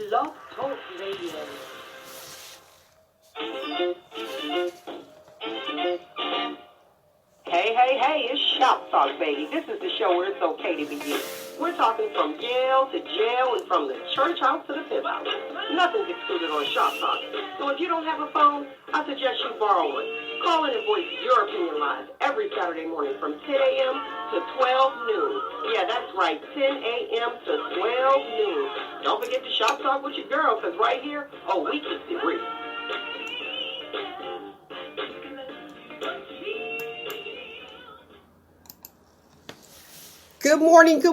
Blog Talk Radio. Hey, it's Shop Talk, baby. This is the show where it's okay to be you. We're talking from jail to jail and from the church house to the pimp house. Nothing's excluded on Shop Talk. So if you don't have a phone, I suggest you borrow one. Call in and voice your opinion live every Saturday morning from 10 a.m. to 12 noon. Yeah, that's right, 10 a.m. to 12 noon. Don't forget to Shop Talk with your girl, because right here, we keep it real. Good morning,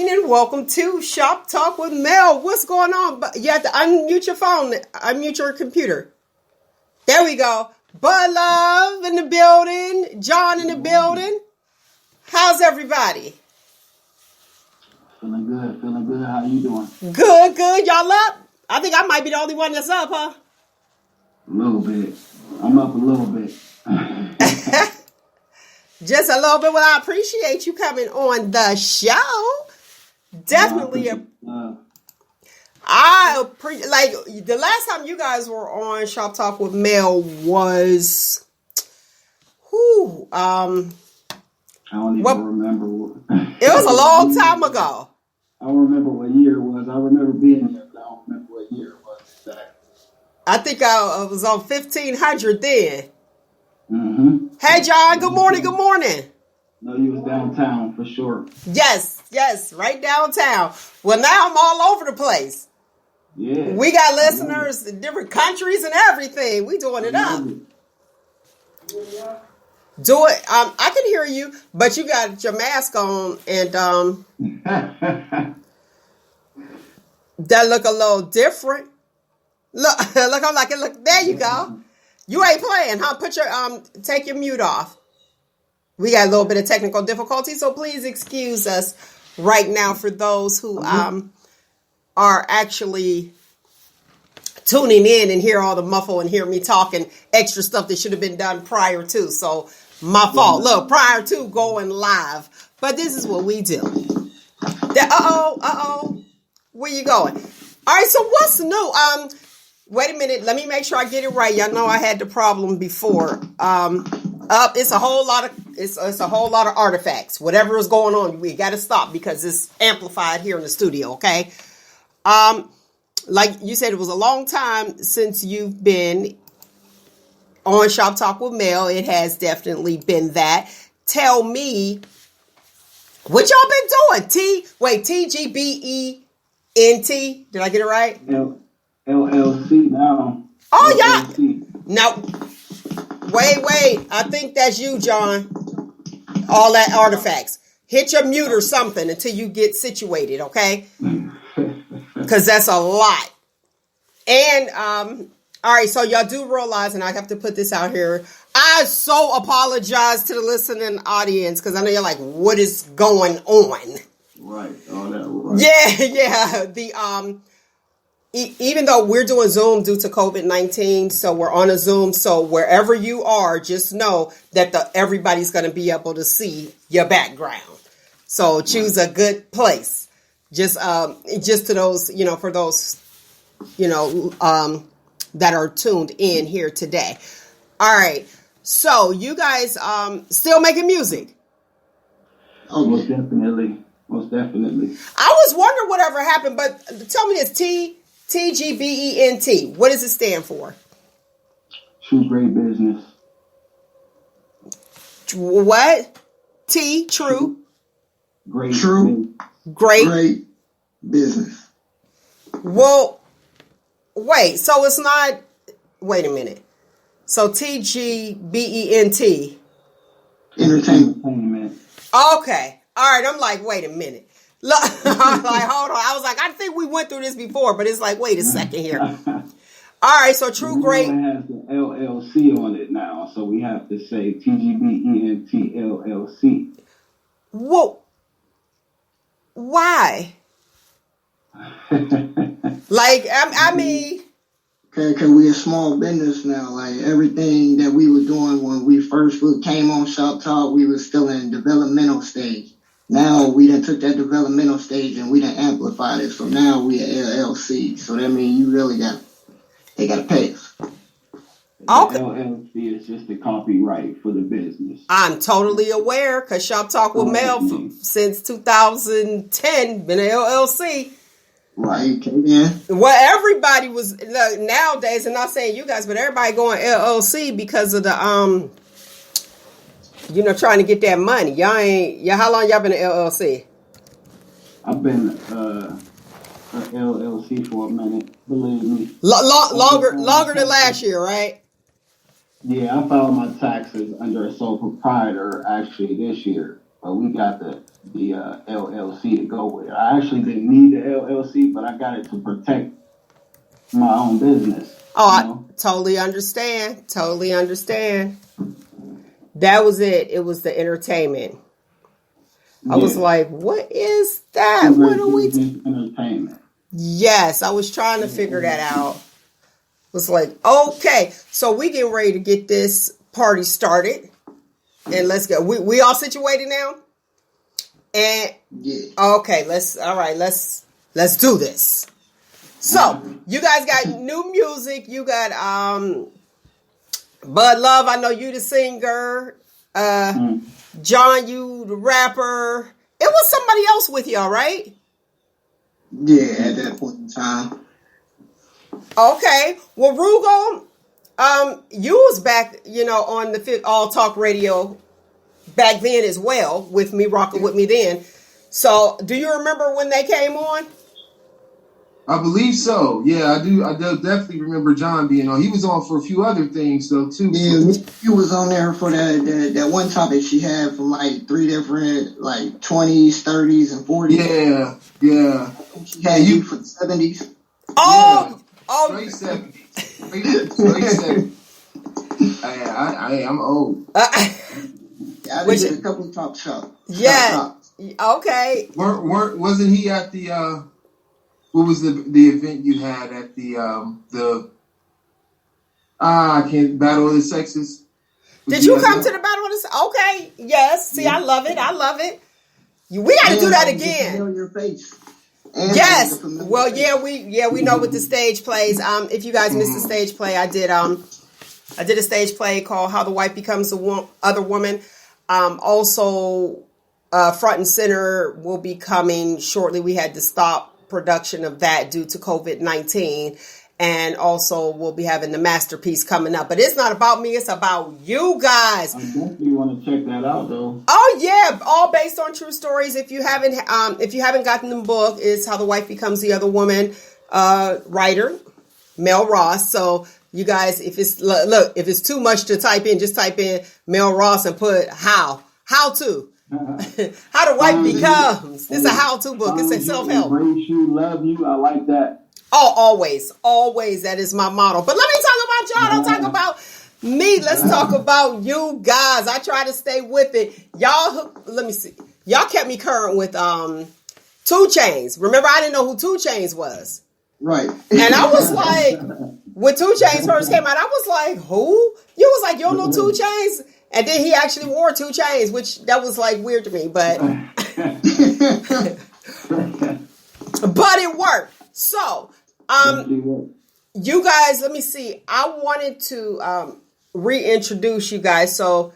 and welcome to Shop Talk with Mel. What's going on? You have to unmute your phone, unmute your computer. There we go. Bud Love in the building, John in the building. How's everybody? Feeling good. How you doing? Good. Y'all up? I think I might be the only one that's up, huh? A little bit. I'm up a little bit. Just a little bit. Well, I appreciate you coming on the show. Definitely. Like the last time you guys were on Shop Talk with Mel was, I don't even remember. It was a long time ago. I don't remember what year it was. I remember being there, but I don't remember what year it was exactly. I think I was on 1500 then. Mm-hmm. Hey, John. Good morning. No, you was downtown for sure. Yes, right downtown. Well, now I'm all over the place. Yeah. We got listeners in different countries and everything. We doing it up. Do it. I can hear you, but you got your mask on, and that look a little different. Look, I'm like, look. There you go. You ain't playing, huh? Put your take your mute off. We got a little bit of technical difficulty, so please excuse us right now for those who are actually tuning in and hear all the muffle and hear me talking extra stuff that should have been done prior to. So my fault. Look, prior to going live. But this is what we do. Where you going? All right, so what's new? Wait a minute. Let me make sure I get it right. Y'all know I had the problem before. It's a whole lot of artifacts. Whatever is going on, we got to stop because it's amplified here in the studio. Okay. Like you said, it was a long time since you've been on Shop Talk with Mel. It has definitely been that. Tell me what y'all been doing. TGBENT. Did I get it right? LLC now. Oh, yeah. No. Wait. I think that's you, John. All that artifacts. Hit your mute or something until you get situated, okay? Because that's a lot. And, all right, so y'all do realize, and I have to put this out here, I so apologize to the listening audience because I know you're like, what is going on? Right. All that right. Yeah. Even though we're doing Zoom due to COVID-19, so we're on a Zoom. So wherever you are, just know that everybody's going to be able to see your background. So choose a good place. Just to those, for those, that are tuned in here today. All right. So you guys still making music? Oh, most definitely. I was wondering whatever happened, but tell me this, TGBENT. What does it stand for? True Great Business. What? True. Great. True. Great business. Well, wait. So it's not. Wait a minute. So TGBENT. Entertainment. Okay. All right. I'm like, wait a minute. Look, I'm like, hold on. I was like, I think we went through this before, but it's like, wait a second here. All right, so True Great. It has the LLC on it now, so we have to say TGBENT LLC. Whoa. Why? Like, I mean. Because we a small business now. Like, everything that we were doing when we first came on Shop Talk, we were still in developmental stage. Now we done took that developmental stage and we done amplified it. So now we an LLC. So that means you really they got to pay us. Okay. The LLC is just the copyright for the business. I'm totally aware because Shop Talk with Mel since 2010 been an LLC. Right. Yeah. Well, everybody was nowadays, and not saying you guys, but everybody going LLC because of the trying to get that money. How long y'all been an LLC? I've been an LLC for a minute. Believe me. Longer than last year, right? Yeah, I filed my taxes under a sole proprietor actually this year, but we got the LLC to go with. I actually didn't need the LLC, but I got it to protect my own business. Oh, I totally understand. Totally understand. That was it. It was the entertainment. I was like, what is that? What are we entertainment. Yes, I was trying to figure that out. Was like, okay, so we getting ready to get this party started, and let's go. We all situated now, and okay, let's do this. So you guys got new music. You got Bud Love. I know you the singer. John, you the rapper. It was somebody else with y'all, right? Yeah, at that point in time. Okay. Well, Rugo, you was back, on the All Talk Radio back then as well with me, rocking with me then. So, do you remember when they came on? I believe so. Yeah, I do. I definitely remember John being on. He was on for a few other things though too. Yeah, he was on there for that one topic she had from like 3 different 20s, 30s, and 40s. Yeah. She had you for the 70s. Oh, straight 70s. Straight 70s. I'm old. I did a couple of talk shows. Yeah. Okay. Wasn't he at the? What was the event you had at the I can't Battle of the Sexes? Did you come to the Battle of the Sexes? Okay, yes. See, I love it. We got to do that again. Your face. Yes. Well, we know what the stage plays. If you guys missed the stage play, I did a stage play called How the Wife Becomes the Other Woman. Also, Front and Center will be coming shortly. We had to stop production of that due to COVID-19, and also we'll be having the masterpiece coming up. But it's not about me, it's about you guys. I definitely want to check that out though. Oh yeah, all based on true stories. If you haven't gotten the book, it's How the Wife Becomes the Other Woman, writer Mel Ross. So you guys, if it's too much to type in, just type in Mel Ross and put how to how the wife becomes. It's a how-to book. It's a self-help. Embrace you, love you. I like that. Oh, always. That is my motto. But let me talk about y'all. Don't talk about me. Let's talk about you guys. I try to stay with it. Y'all, let me see. Y'all kept me current with 2 Chainz. Remember, I didn't know who 2 Chainz was. Right. And I was like, when 2 Chainz first came out, I was like, who? You was like, you don't know 2 Chainz? And then he actually wore 2 Chainz, which that was like weird to me, but but it worked. So, you guys, let me see. I wanted to reintroduce you guys. So,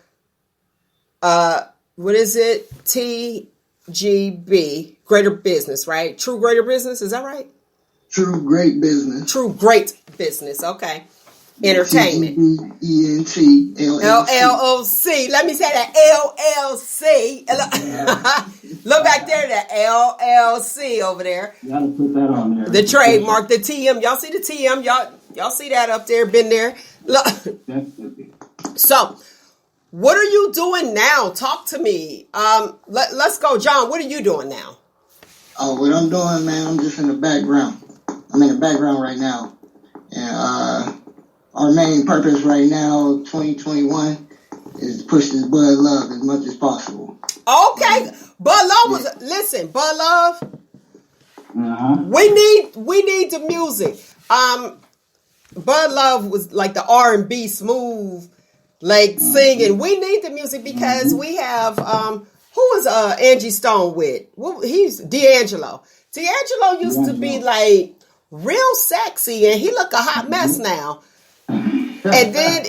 what is it? TGB, Greater Business, right? True Greater Business, is that right? True Great Business. True Great Business. Okay. Entertainment. TGBENT LLC. Let me say that LLC. Look back there, that LLC over there. You gotta put that on there. The trademark, the TM. Y'all see the TM? Y'all see that up there? Been there. Look. Definitely. So, what are you doing now? Talk to me. Let's go, John. What are you doing now? Oh, what I'm doing, man, I'm just in the background. I'm in the background right now. And our main purpose right now, 2021, is to push this Bud Love as much as possible. Okay. Bud Love was, listen, Bud Love, we need the music. Bud Love was like the R&B smooth, like singing. We need the music because we have who was Angie Stone with? Well, he's D'Angelo. D'Angelo used to be like real sexy, and he look a hot mess now. And then,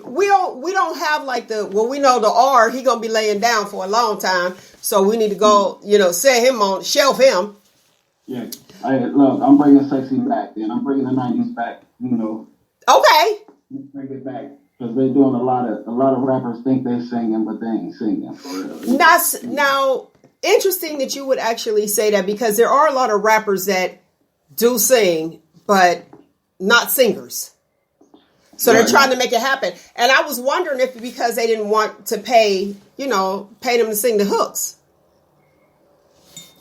we don't have like we know the R, he gonna be laying down for a long time. So we need to go, set him on, shelf him. Yeah. Look, I'm bringing sexy back, then. I'm bringing the 90s back, Okay. Bring it back. Because they're doing a lot of rappers think they singing, but they ain't singing for real. Now, interesting that you would actually say that, because there are a lot of rappers that do sing, but not singers. So they're trying to make it happen. And I was wondering if because they didn't want to pay them to sing the hooks.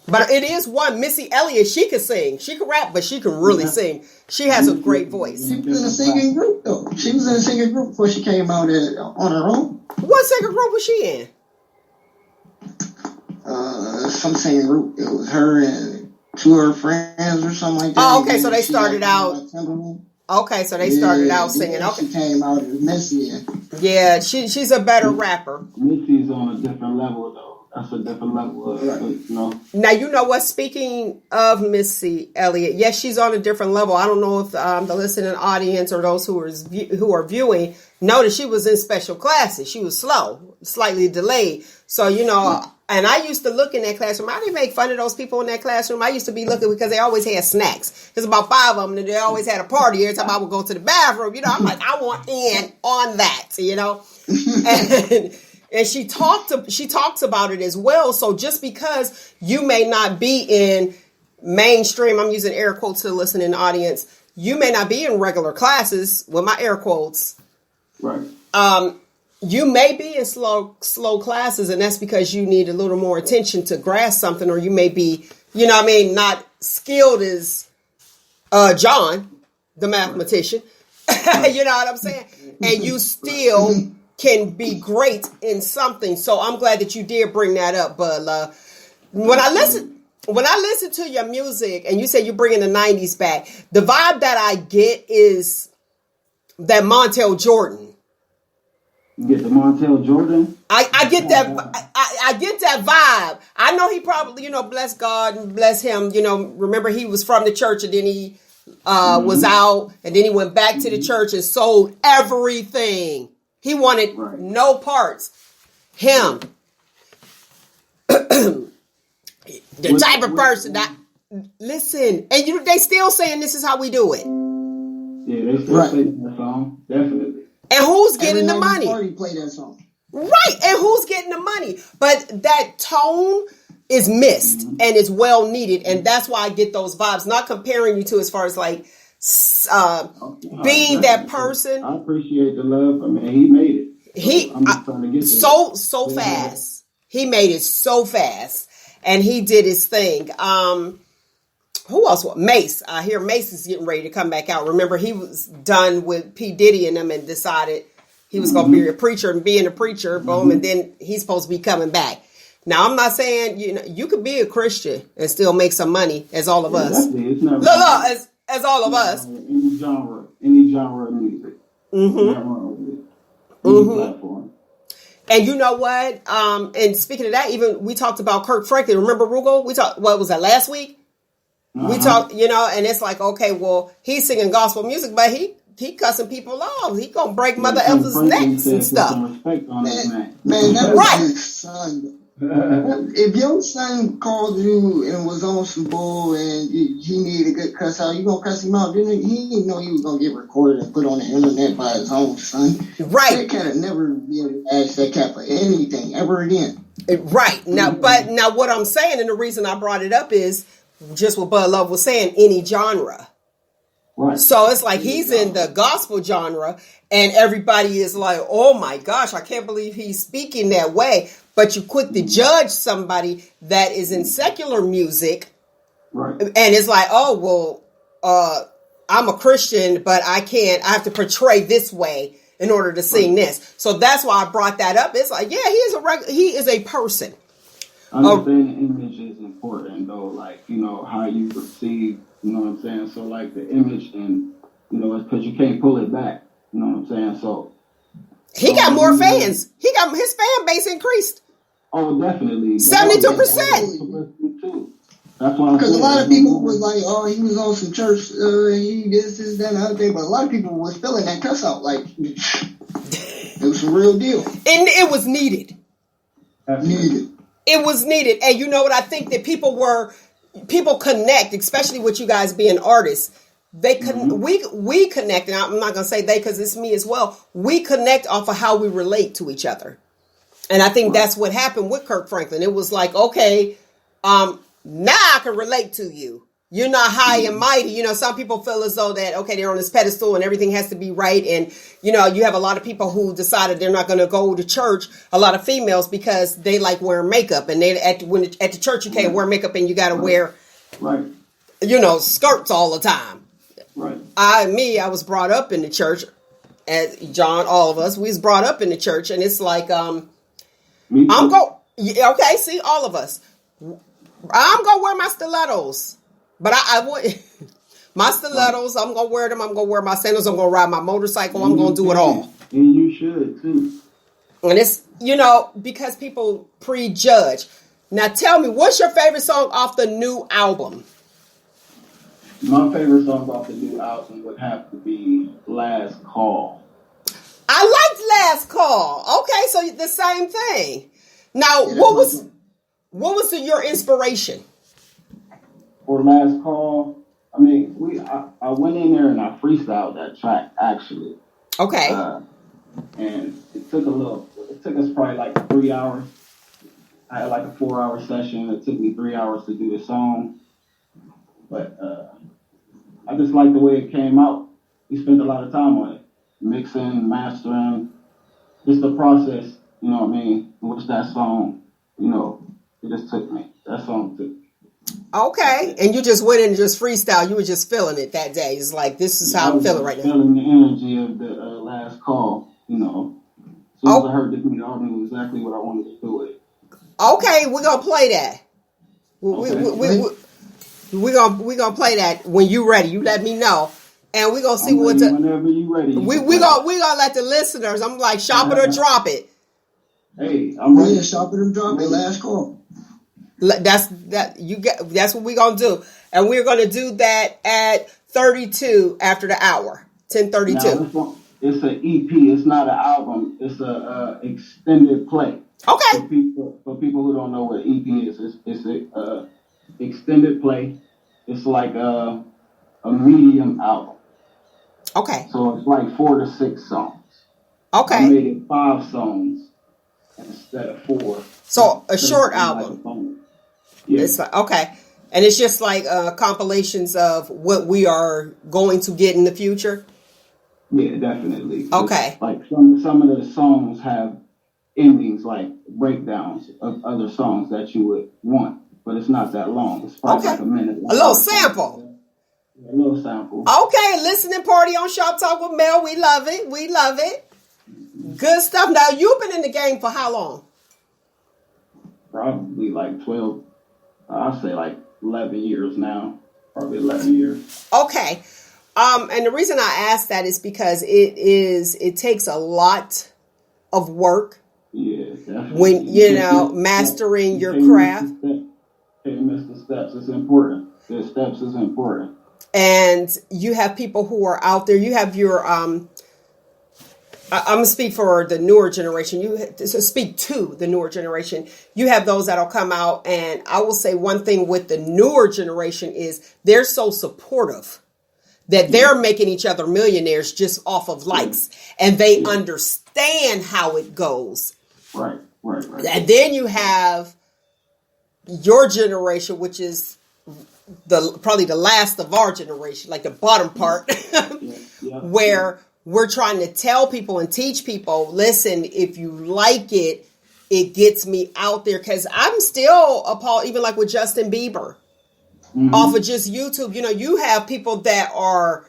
But it is one, Missy Elliott, she can sing. She can rap, but she can really sing. She has a great voice. She was in a singing group, though. She was in a singing group before she came out on her own. What singing group was she in? Some singing group. It was her and two of her friends or something like that. Oh, okay, so they started out. Okay, so they started out singing. Okay, she came out as Missy. Yeah, she's a better rapper. Missy's on a different level, though. That's a different level of, Now, you know what? Speaking of Missy Elliott, yes, she's on a different level. I don't know if the listening audience or those who are viewing know that she was in special classes. She was slow, slightly delayed. So, and I used to look in that classroom. I didn't make fun of those people in that classroom. I used to be looking because they always had snacks. There's about 5 of them, and they always had a party every time I would go to the bathroom. I'm like, I want in on that, And she talks about it as well. So just because you may not be in mainstream, I'm using air quotes to the listening audience, you may not be in regular classes with my air quotes. Right. You may be in slow classes, and that's because you need a little more attention to grasp something, or you may be, not skilled as John, the mathematician. You know what I'm saying? And you still can be great in something. So I'm glad that you did bring that up. But when I listen to your music, and you say you're bringing the 90s back, the vibe that I get is that Montel Jordan. You get the Montel Jordan? I get that. I get that vibe. I know he probably, bless God and bless him. Remember he was from the church, and then he was out, and then he went back to the church and sold everything. He wanted no parts. Him. The type of person that, listen, and they still saying this is how we do it. Yeah, they still saying that song. Definitely. And who's getting the money? Party play that song. Right, and who's getting the money? But that tone is missed and it's well needed, and that's why I get those vibes. Not comparing you to as far as like being that person. I appreciate the love. I mean, he made it. I'm just trying to get so fast. He made it so fast, and he did his thing. Who else? Mace. I hear Mace is getting ready to come back out. Remember, he was done with P. Diddy and them and decided he was going to be a preacher and being a preacher. Boom. And then he's supposed to be coming back. Now, I'm not saying, you could be a Christian and still make some money, as all of us. Look, as all of us. Any genre of music. Any platform. And you know what? And speaking of that, even we talked about Kirk Franklin. Remember Rugal? We talked, what was that, last week? We talk, and it's like, okay, well, he's singing gospel music, but he cussing people off. He gonna break Mother Elsa's necks and stuff. Man, that was his son. If your son called you and was on some bull and he needed a good cuss out, you gonna cuss him out? He didn't know he was gonna get recorded and put on the internet by his own son. Right. That cat would never be able to ask that cat for anything ever again. Right. Now, but what I'm saying, and the reason I brought it up is just what Bud Love was saying, any genre. Right. So it's like he's in the gospel genre, and everybody is like, oh my gosh, I can't believe he's speaking that way. But you quick to judge somebody that is in secular music. Right. And it's like, oh, well, I'm a Christian, but I have to portray this way in order to sing this. So that's why I brought that up. It's like, yeah, he is a person. Understanding image is important, though, like, how you perceive, you know what I'm saying? So, like, the image, and, it's because you can't pull it back, you know what I'm saying? So, he got more fans. He got his fan base increased. Oh, definitely. 72%. That's why. Because a lot of people was like, oh, he was on some church, he this, that, and the other thing. But a lot of people was feeling that cuss out. Like, it was a real deal. And it was needed. Needed. It was needed. And you know what? I think that people connect, especially with you guys being artists. They we connect, and I'm not going to say they because it's me as well. We connect off of how we relate to each other. And I think that's what happened with Kirk Franklin. It was like, okay, now I can relate to you. You're not high and mighty. You know, some people feel as though that, okay, they're on this pedestal and everything has to be right. And, you know, you have a lot of people who decided they're not going to go to church, a lot of females, because they like wearing makeup. And they at the church, you can't wear makeup and you got to wear, you know, skirts all the time. Right. I was brought up in the church, as John, all of us, we was brought up in the church. And it's like, okay, see, all of us. I'm going to wear my stilettos. But I would, my stilettos, I'm going to wear them. I'm going to wear my sandals. I'm going to ride my motorcycle. I'm going to do it all. And you should, too. And it's, you know, because people prejudge. Now, tell me, what's your favorite song off the new album? My favorite song off the new album would have to be Last Call. I liked Last Call. Okay, so the same thing. Now, what was your inspiration? For Last Call, I mean, I went in there and I freestyled that track, actually. Okay. And it took us probably like 3 hours. I had like a 4-hour session. It took me 3 hours to do the song. But I just like the way it came out. We spent a lot of time on it. Mixing, mastering, just the process, you know what I mean? Which that song, you know, it just took me. That song took me. Okay, and you just went in and just freestyle. You were just feeling it that day. It's like, this is how I'm feeling right now. Feeling the energy of the Last Call, you know. As soon as I heard the beat, I knew exactly what I wanted to do with it. Okay, we're going to play that. We're gonna play that when you ready. You let me know. And we're going to see whenever you ready. We're gonna let the listeners, I'm like, shop it or drop it. Hey, I'm ready. Yeah, shop it or drop it. Last Call. That's what we're gonna do, and we're gonna do that at 32 after the hour, 10:32. Now, it's an EP. It's not an album. It's a extended play. Okay. For people who don't know what EP is, it's a extended play. It's like a medium album. Okay. So it's like 4 to 6 songs. Okay. I made it 5 songs instead of 4. So a short album. Like yeah. It's like, okay. And it's just like compilations of what we are going to get in the future? Yeah, definitely. Okay. It's like some of the songs have endings, like breakdowns of other songs that you would want, but it's not that long. It's probably like a minute long. A little sample. Yeah, a little sample. Okay, listening party on Shop Talk with Mel. We love it. We love it. Good stuff. Now, you've been in the game for how long? Probably like 12. I'll say like 11 years now. Probably 11 years. Okay. And the reason I ask that is because it takes a lot of work. Yeah, definitely. When, you know, mastering your craft. Can't miss the steps. It's important. The steps is important. And you have people who are out there. You have your, I'm going to speak for the newer generation. Speak to the newer generation. You have those that'll come out. And I will say one thing with the newer generation is they're so supportive that they're making each other millionaires just off of likes. And they understand how it goes. Right. And then you have your generation, which is probably the last of our generation, like the bottom part, where we're trying to tell people and teach people, listen, if you like it, it gets me out there. Because I'm still appalled, even like with Justin Bieber, off of just YouTube. You know, you have people that are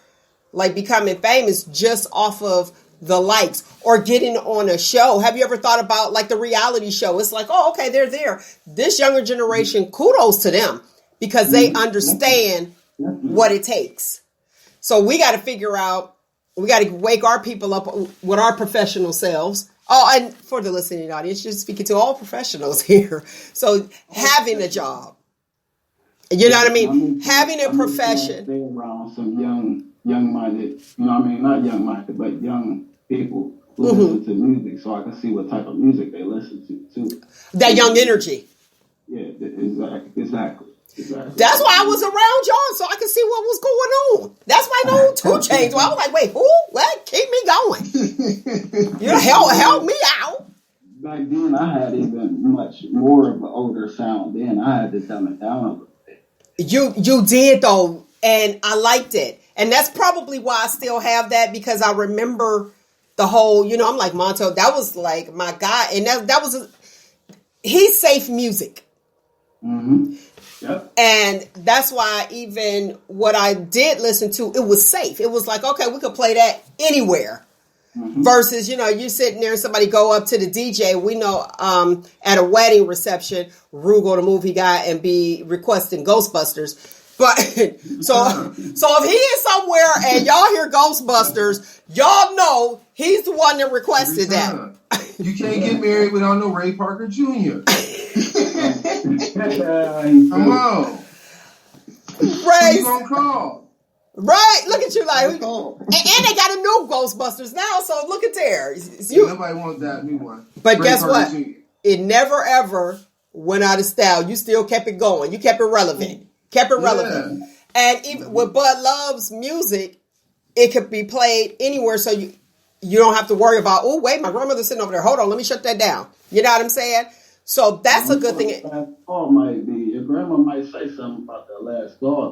like becoming famous just off of the likes or getting on a show. Have you ever thought about like the reality show? It's like, oh, okay, they're there. This younger generation, kudos to them because they understand what it takes. So we got to figure out, we got to wake our people up with our professional selves Oh, and for the listening audience, you're speaking to all professionals here. So having a job, you know what I mean? Having a profession. Stay around some young-minded, you know what I mean? Not young-minded, but young people who listen to music, so I can see what type of music they listen to, too. That young energy. Yeah, exactly. That's why I was around y'all, so I could see what was going on. That's why I know 2 Chainz. Well, I was like, wait, who? What? Keep me going. You help me out. Back then, I had even much more of an older sound. Then I had to dumb it down a little bit. You did, though, and I liked it. And that's probably why I still have that, because I remember the whole, I'm like, Monto, that was like my guy. And that was, he's safe music. Mm-hmm. Yep. And that's why even what I did listen to, it was safe. It was like, okay, we could play that anywhere. Mm-hmm. Versus, you sitting there and somebody go up to the DJ. We know at a wedding reception, Rugal, the movie guy, and be requesting Ghostbusters. But so if he is somewhere and y'all hear Ghostbusters, y'all know he's the one that requested that. You can't get married without no Ray Parker Jr. Come on. Praise. You gonna call? Right, look at you like, and they got a new Ghostbusters now, so look at there. Nobody wants that new one. But Ray guess Parker what? Jr. It never ever went out of style. You still kept it going. You kept it relevant. Yeah. And even with Bud Love's music, it could be played anywhere, so you don't have to worry about, oh, wait, my grandmother's sitting over there. Hold on, let me shut that down. You know what I'm saying? So that's a good thing. Might be. Your grandma might say something about the last call.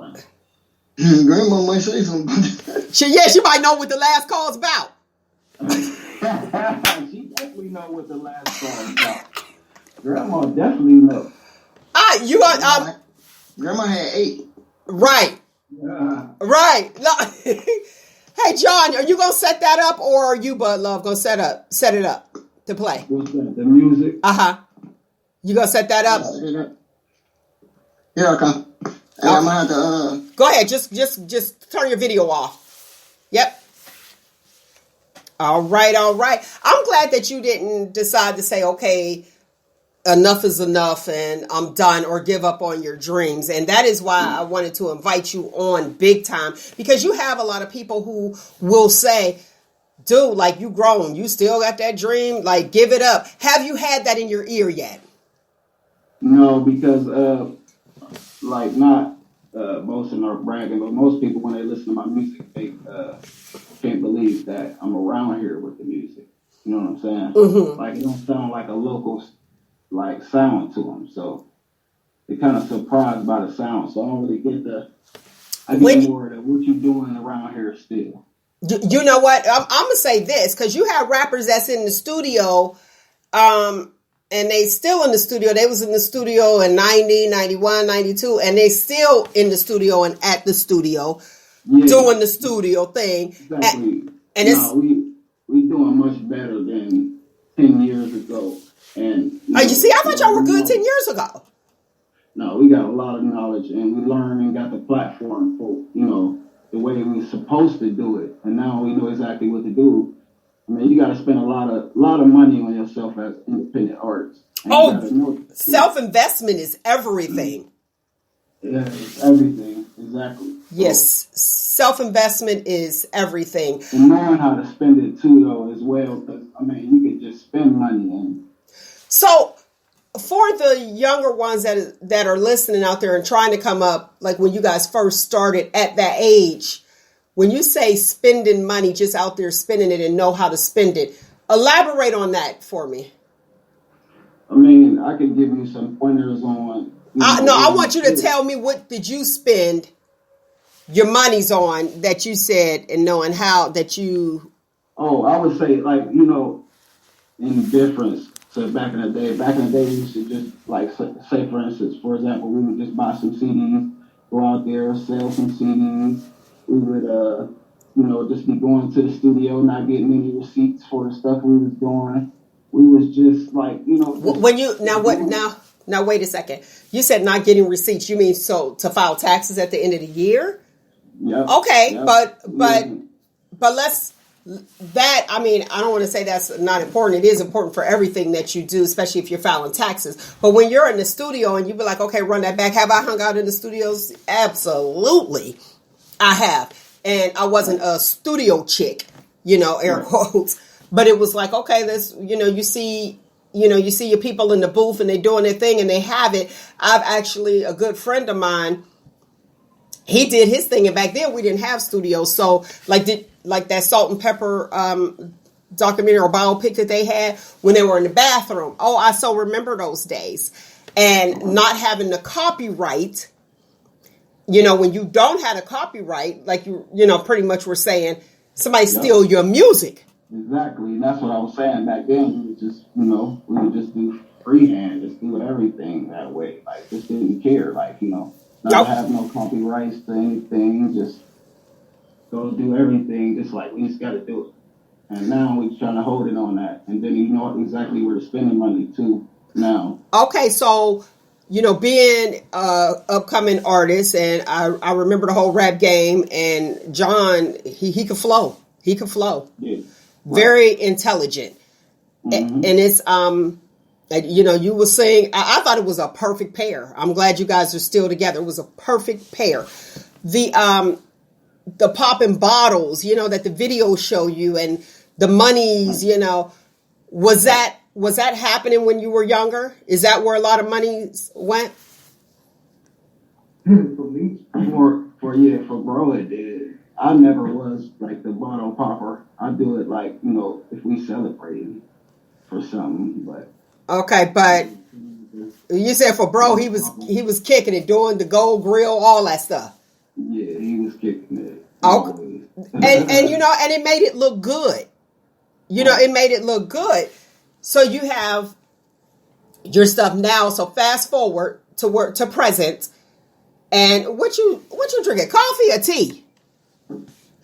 Grandma might say something. She might know what the last call's about. She definitely know what the last call's about. Grandma definitely know. Grandma had 8. Right. Yeah. Right. Hey, John, are you gonna set that up, or are you, Bud Love, gonna set it up to play? What's that? The music? You gonna set that up? Here I come. And I'm gonna have to Go ahead, just turn your video off. Yep. All right. I'm glad that you didn't decide to say, okay, enough is enough and I'm done, or give up on your dreams. And that is why I wanted to invite you on big time, because you have a lot of people who will say, dude, like, you grown, you still got that dream, like, give it up. Have you had that in your ear yet? No, because not boasting or bragging, but most people, when they listen to my music, they can't believe that I'm around here with the music. You know what I'm saying? Mm-hmm. Like, it don't sound like a local sound to them, so they're kind of surprised by the sound. So I don't really get more of what you doing around here still. You know what? I'm gonna say this, because you have rappers that's in the studio, and they still in the studio. They was in the studio in 90, 91, 92, and they still in the studio and at the studio doing the studio thing. Exactly. We doing much better than 10 years ago. And you see, I thought y'all were good 10 years ago. No, we got a lot of knowledge, and we learned and got the platform for, the way we were supposed to do it. And now we know exactly what to do. I mean, you got to spend a lot of money on yourself as independent artists. Self-investment is everything. Yeah, it's everything. Exactly. Yes, self-investment is everything. And knowing how to spend it, too, though, as well. Because, you could just spend money and... So, for the younger ones that are listening out there and trying to come up, like when you guys first started at that age, when you say spending money, just out there spending it and know how to spend it, elaborate on that for me. I could give you some pointers on... I want you to tell me, what did you spend your monies on that you said, and knowing how that you... Oh, I would say, in difference to back in the day. Back in the day, we used to just, say, for instance, for example, we would just buy some CDs, go out there, sell some CDs. We would, just be going to the studio, not getting any receipts for the stuff we was doing. We was just When you now wait a second. You said not getting receipts. You mean to file taxes at the end of the year? Yeah. Okay, yep. but let's that, I mean, I don't want to say that's not important. It is important for everything that you do, especially if you're filing taxes. But when you're in the studio and you be like, okay, run that back. Have I hung out in the studios? Absolutely. I have. And I wasn't a studio chick, air quotes. But it was like, okay, let's, you see your people in the booth and they're doing their thing and they have it. I've actually, a good friend of mine, he did his thing, and back then we didn't have studios. So like that Salt and Pepper documentary or biopic that they had when they were in the bathroom. Oh, I so remember those days. And not having the copyright, when you don't have a copyright, like you pretty much were saying, somebody steal your music. Exactly, and that's what I was saying back then. We would just, we would just do freehand, just do everything that way. Like, just didn't care, not have no copyrights to anything, just go do everything, just like, we just got to do it. And now we're trying to hold it on that. And then you know exactly where to spend the money, too, now. Okay, so, being upcoming artist, and I remember the whole rap game, and John, he could flow. He could flow. Yeah. Very intelligent. Mm-hmm. And it's, you were saying, I thought it was a perfect pair. I'm glad you guys are still together. It was a perfect pair. The popping bottles, that the videos show you, and the monies, was that happening when you were younger? Is that where a lot of money went? For me, for bro, it did. I never was like the bottle popper. I do it like, if we celebrated for something, but. Okay, but you said for bro, he was kicking it, doing the gold grill, all that stuff. Yeah, he was kicking it. Okay. and it made it look good. It made it look good. So you have your stuff now. So fast forward to present. And what you drinking? Coffee or tea?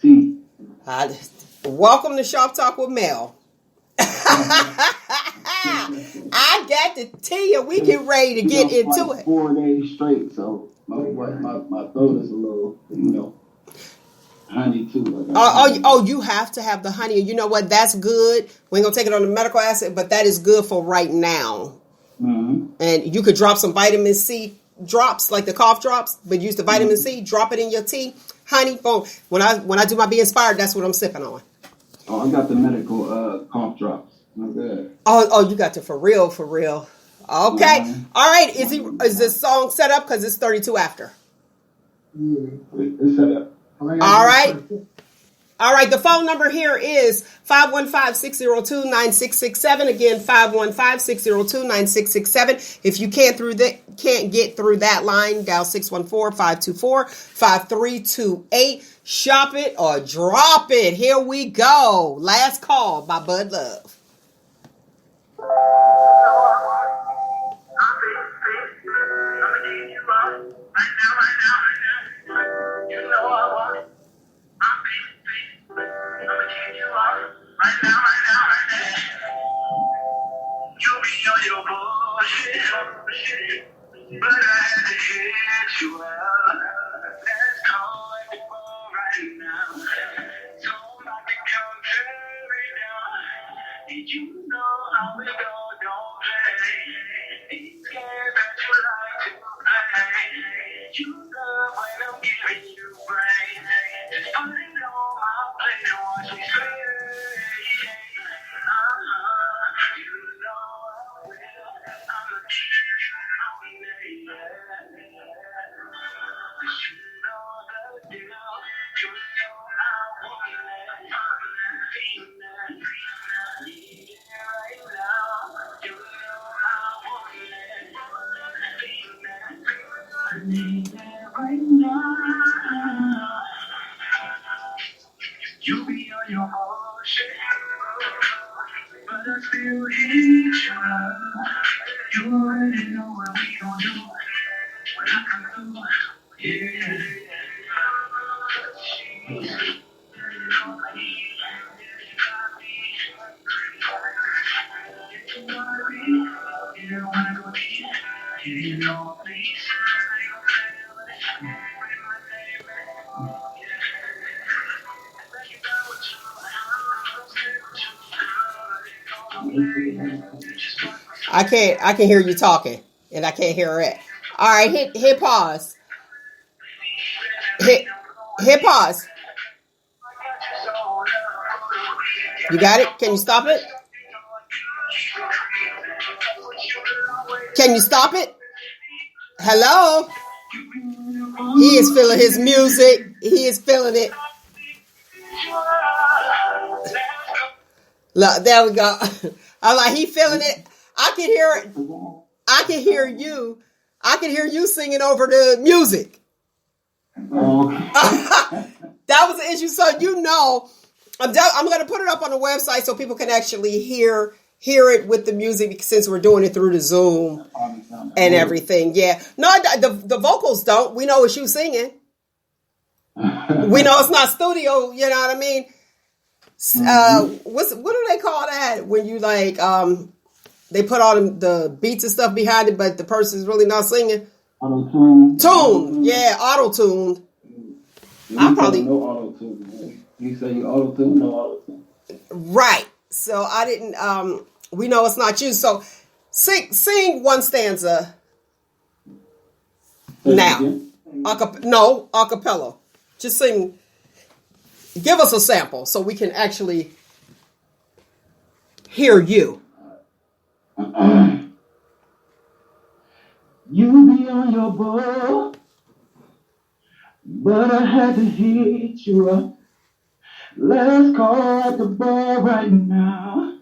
Tea. Welcome to Shop Talk with Mel. I got the tea and we get ready to get into like it. 4 days straight, so my throat is a little, honey too. You have to have the honey. You know what? That's good. We ain't gonna take it on the medical acid, but that is good for right now. Mm-hmm. And you could drop some vitamin C drops, like the cough drops, but use the vitamin C, drop it in your tea, honey, boom. When I do my Be Inspired, that's what I'm sipping on. Oh, I got the medical cough drops. I'm good. Oh, you got to for real. Okay. Mm-hmm. All right. Is this song set up? Because it's 32 after. Yeah, it's set up. All right. The phone number here is 515-602-9667. Again, 515-602-9667. If you can't get through that line, dial 614-524-5328. Shop it or drop it. Here we go. Last Call by Bud Love. But I had to hit you up. Let's call it right now. Told not to come carry down. Did you know how we go? Don't play. Ain't scared that you like to play. You love when I'm giving you brain. Just put it on my plate and watch me say. You know I will. I'm a you be on your own shit, but I still hit you up. You already know what we gon' do when I come through. Yeah. You wanna go deep? You know, please. I can hear you talking, and I can't hear it. All right, hit pause. Hit pause. You got it? Can you stop it? Can you stop it? Hello? He is feeling his music. He is feeling it. Look, there we go. I'm like, he feeling it. I can hear it. I can hear you. I can hear you singing over the music. That was the issue. So you know, I'm going to put it up on the website so people can actually hear it with the music, since we're doing it through the Zoom and everything. Yeah. No, the vocals don't. We know it's you singing. We know it's not studio. You know what I mean? What do they call that when you like they put all the beats and stuff behind it, but the person's really not singing? Auto-tune. Yeah, auto-tuned. I probably no auto-tune. You say you auto-tune, no auto-tune. Right. So I didn't. We know it's not you. So sing one stanza now. No, a cappella. Just sing. Give us a sample so we can actually hear you. You be on your boat, but I had to hit you up. Let's call at the bar right now.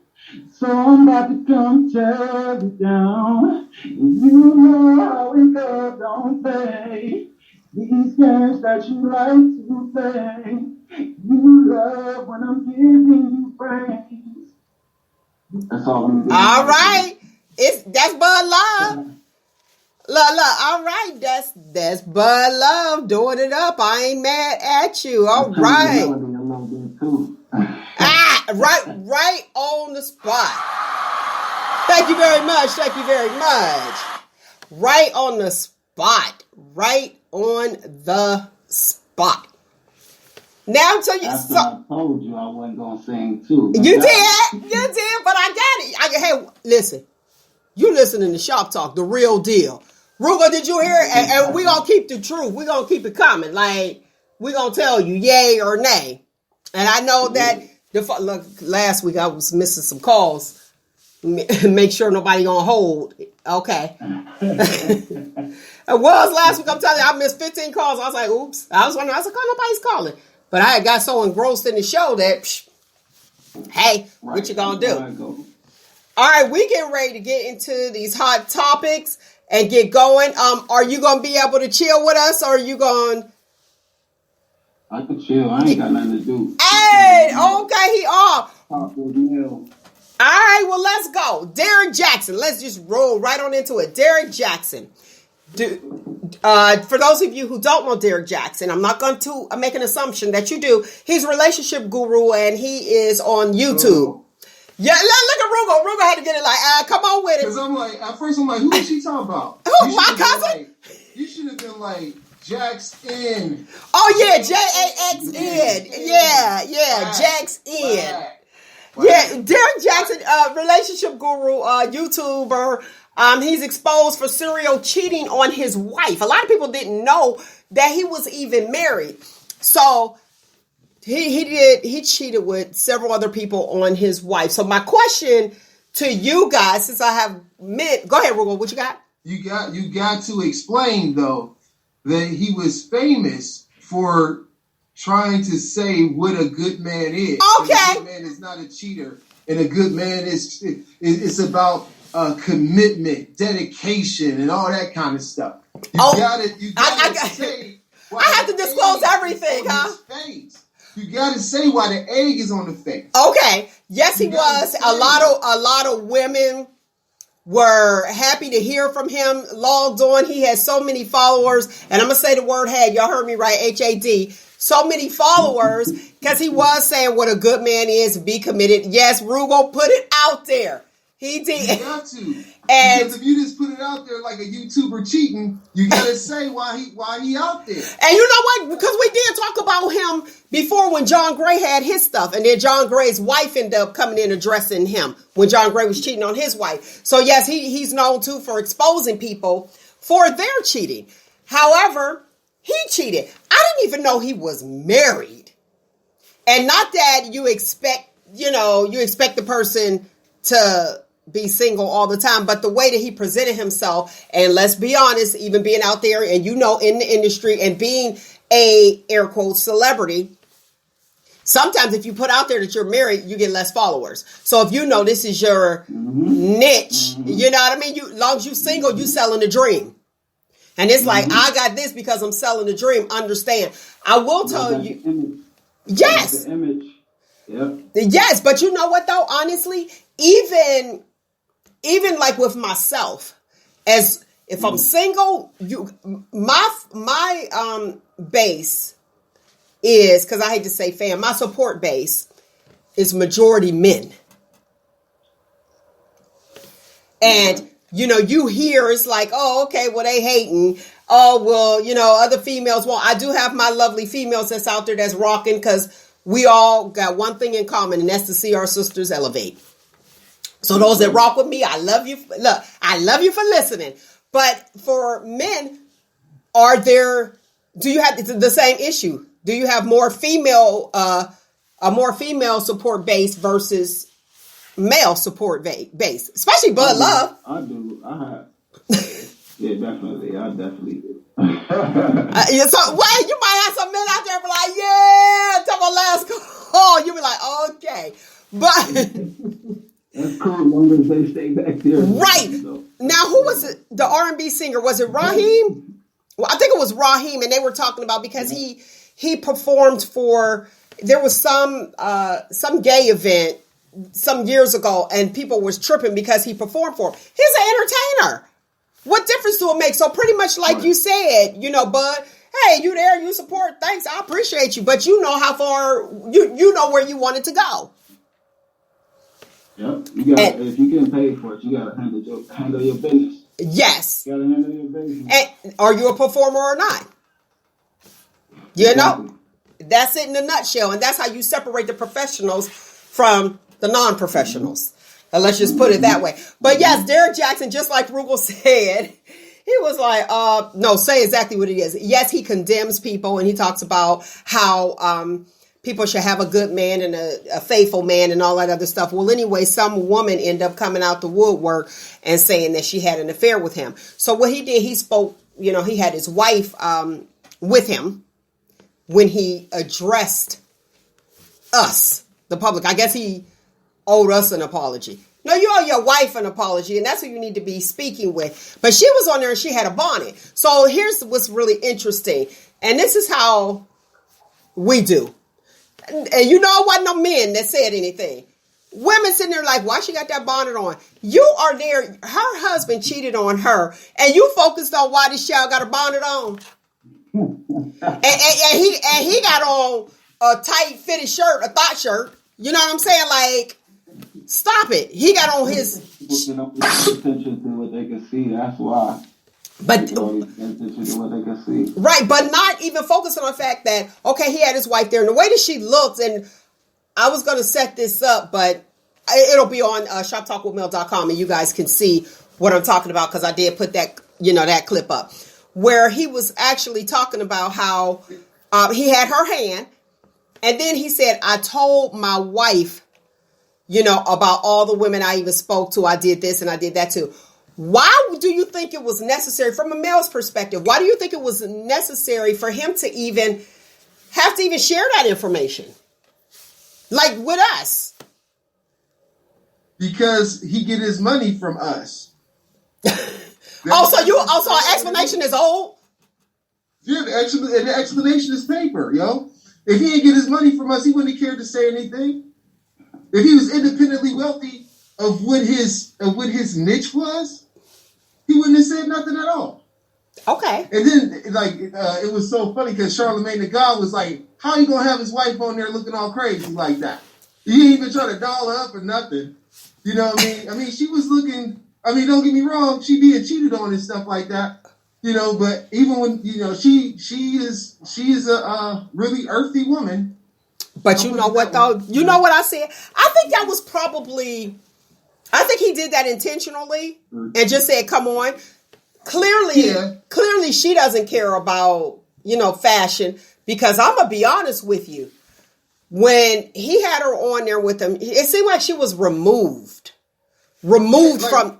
So I'm about to come tear you down. You know how it goes, don't play these games that you like to play. You love when I'm giving you praise. That's all I'm doing. All right. That's Bud Love. Look, all right. That's Bud Love doing it up. I ain't mad at you. All right. Right on the spot. Thank you very much. Thank you very much. Right on the spot. Right on the spot. Now I'm telling you. After I told you I wasn't gonna sing too. You did, but I got it. Hey, listen. You listening to Shop Talk, the real deal. Rugo, did you hear it? And we gonna keep the truth. We gonna keep it coming. Like, we gonna tell you yay or nay. And I know that look, last week I was missing some calls. Make sure nobody gonna hold. Okay. It was last week. I'm telling you, I missed 15 calls. I was like, oops. I was wondering. I was like, oh, nobody's calling. But I got so engrossed in the show that, hey, what you gonna do? All right, we getting ready to get into these hot topics and get going. Are you gonna be able to chill with us, or are you going? I can chill. I ain't got nothing to do. Hey, okay, he off. All right, well, let's go. Derrick Jaxn. Let's just roll right on into it. Derrick Jaxn. For those of you who don't know Derrick Jaxn, I'm not going to make an assumption that you do. He's a relationship guru, and he is on YouTube. Yeah, look at Rugo. Rugo had to get it like, come on with it. Because I'm like, at first I'm like, who is she talking about? Who, my cousin? You should have been like, Jaxn. Oh, yeah, Jaxn. Yeah, Jaxn. Yeah, Derrick Jaxn, relationship guru, YouTuber. He's exposed for serial cheating on his wife. A lot of people didn't know that he was even married. So he cheated with several other people on his wife. So my question to you guys, since I have go ahead, Rugo, what you got? You got to explain though that he was famous for trying to say what a good man is. Okay. And a good man is not a cheater. And a good man it's about commitment, dedication, and all that kind of stuff. You gotta say. I have to disclose everything, huh? You gotta say why the egg is on the face. Okay. Yes, he was. A lot of women were happy to hear from him. Logged on. He had so many followers, and I'm gonna say the word "had." Y'all heard me right? HAD. So many followers because he was saying what a good man is. Be committed. Yes, Rugo put it out there. He did. You got to. And because if you just put it out there like a YouTuber cheating, you gotta say why he out there. And you know what? Because we did talk about him him before when John Gray had his stuff. And then John Gray's wife ended up coming in addressing him when John Gray was cheating on his wife. So yes, he's known too for exposing people for their cheating. However, he cheated. I didn't even know he was married. And not that you expect the person to be single all the time, but the way that he presented himself, and let's be honest, even being out there and in the industry and being a air quotes celebrity, sometimes if you put out there that you're married, you get less followers. So if you know this is your niche, you know what I mean? As long as you're single, you selling a dream. And it's like, I got this because I'm selling a dream. Understand. I will tell you. Yes. The image. Yep. Yes. But you know what though? Honestly, even like with myself, as if I'm single, my base is, because I hate to say fam, my support base is majority men. And you hear it's like, oh, okay, well, they hating. Oh, well, other females won't. I do have my lovely females that's out there that's rocking, because we all got one thing in common, and that's to see our sisters elevate. So those that rock with me, I love you. Look, I love you for listening. But for men, do you have the same issue? Do you have more female, a more female support base versus male support base, especially Bud Love? I do. I have. Yeah, definitely. I definitely do. So, well, you might have some men out there be like, yeah, tell my last call. You be like, okay. But that's cool as long as they stay back there. Right. Now, who was the R&B singer? Was it Raheem? Well, I think it was Raheem, and they were talking about because he performed for, there was some gay event some years ago, and people was tripping because he performed for him. He's an entertainer. What difference do it make? So pretty much like you said, Bud, hey, you there, you support, thanks, I appreciate you. But you know how far, you know where you wanted to go. Yep. If you're getting paid for it, you got to handle your business. Yes. You got to handle your business. And are you a performer or not? That's it in a nutshell. And that's how you separate the professionals from the non-professionals. And let's just put it that way. But yes, Derek Jackson, just like Rugal said, he was like, no, say exactly what it is. Yes, he condemns people, and he talks about how people should have a good man and a faithful man and all that other stuff. Well, anyway, some woman ended up coming out the woodwork and saying that she had an affair with him. So what he did, he spoke, he had his wife with him when he addressed us, the public. I guess he owed us an apology. No, you owe your wife an apology, and that's who you need to be speaking with. But she was on there and she had a bonnet. So here's what's really interesting. And this is how we do. And it wasn't no men that said anything. Women sitting there like, why she got that bonnet on? You are there. Her husband cheated on her, and you focused on why this child got a bonnet on. and he got on a tight fitted shirt, a thought shirt. You know what I'm saying? Like, stop it. He got on his attention to what they can see. That's why. But attention to what they can see. Right, but not even focusing on the fact that, okay, he had his wife there, and the way that she looks, and I was going to set this up, but it'll be on shoptalkwithmel.com, and you guys can see what I'm talking about, because I did put that, that clip up, where he was actually talking about how he had her hand, and then he said, I told my wife, about all the women I even spoke to, I did this and I did that too. Why do you think it was necessary, from a male's perspective, why do you think it was necessary for him to even have to even share that information? Like with us? Because he get his money from us. Also our explanation is old? Yeah, the explanation is paper, yo. If he didn't get his money from us, he wouldn't have cared to say anything. If he was independently wealthy of what his niche was, he wouldn't have said nothing at all. Okay. And then, it was so funny because Charlemagne the God was like, how you going to have his wife on there looking all crazy like that? He ain't even trying to doll her up or nothing. You know what I mean? I mean, she was looking, don't get me wrong, she being cheated on and stuff like that. But even when she is a really earthy woman. But you know what though? You know what I said? I think that was probably. I think he did that intentionally and just said, "Come on." Clearly, she doesn't care about fashion, because I'm gonna be honest with you. When he had her on there with him, it seemed like she was removed from,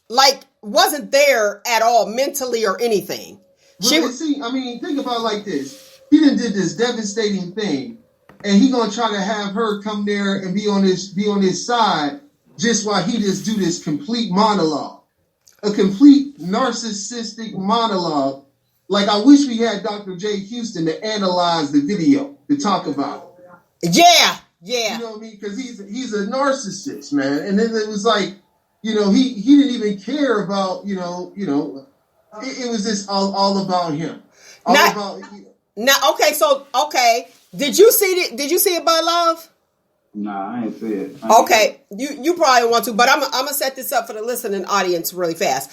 like, wasn't there at all mentally or anything. Think about it like this. He done did this devastating thing, and he gonna try to have her come there and be on his side just while he just do this complete monologue, a complete narcissistic monologue. Like, I wish we had Dr. J. Houston to analyze the video, to talk about it. Yeah. You know what I mean? Because he's a narcissist, man. And then it was like, he didn't even care about, it was just all about him. Did you see it, Bud Love? Nah, I ain't see it. Okay, you probably want to, but I'm gonna set this up for the listening audience really fast.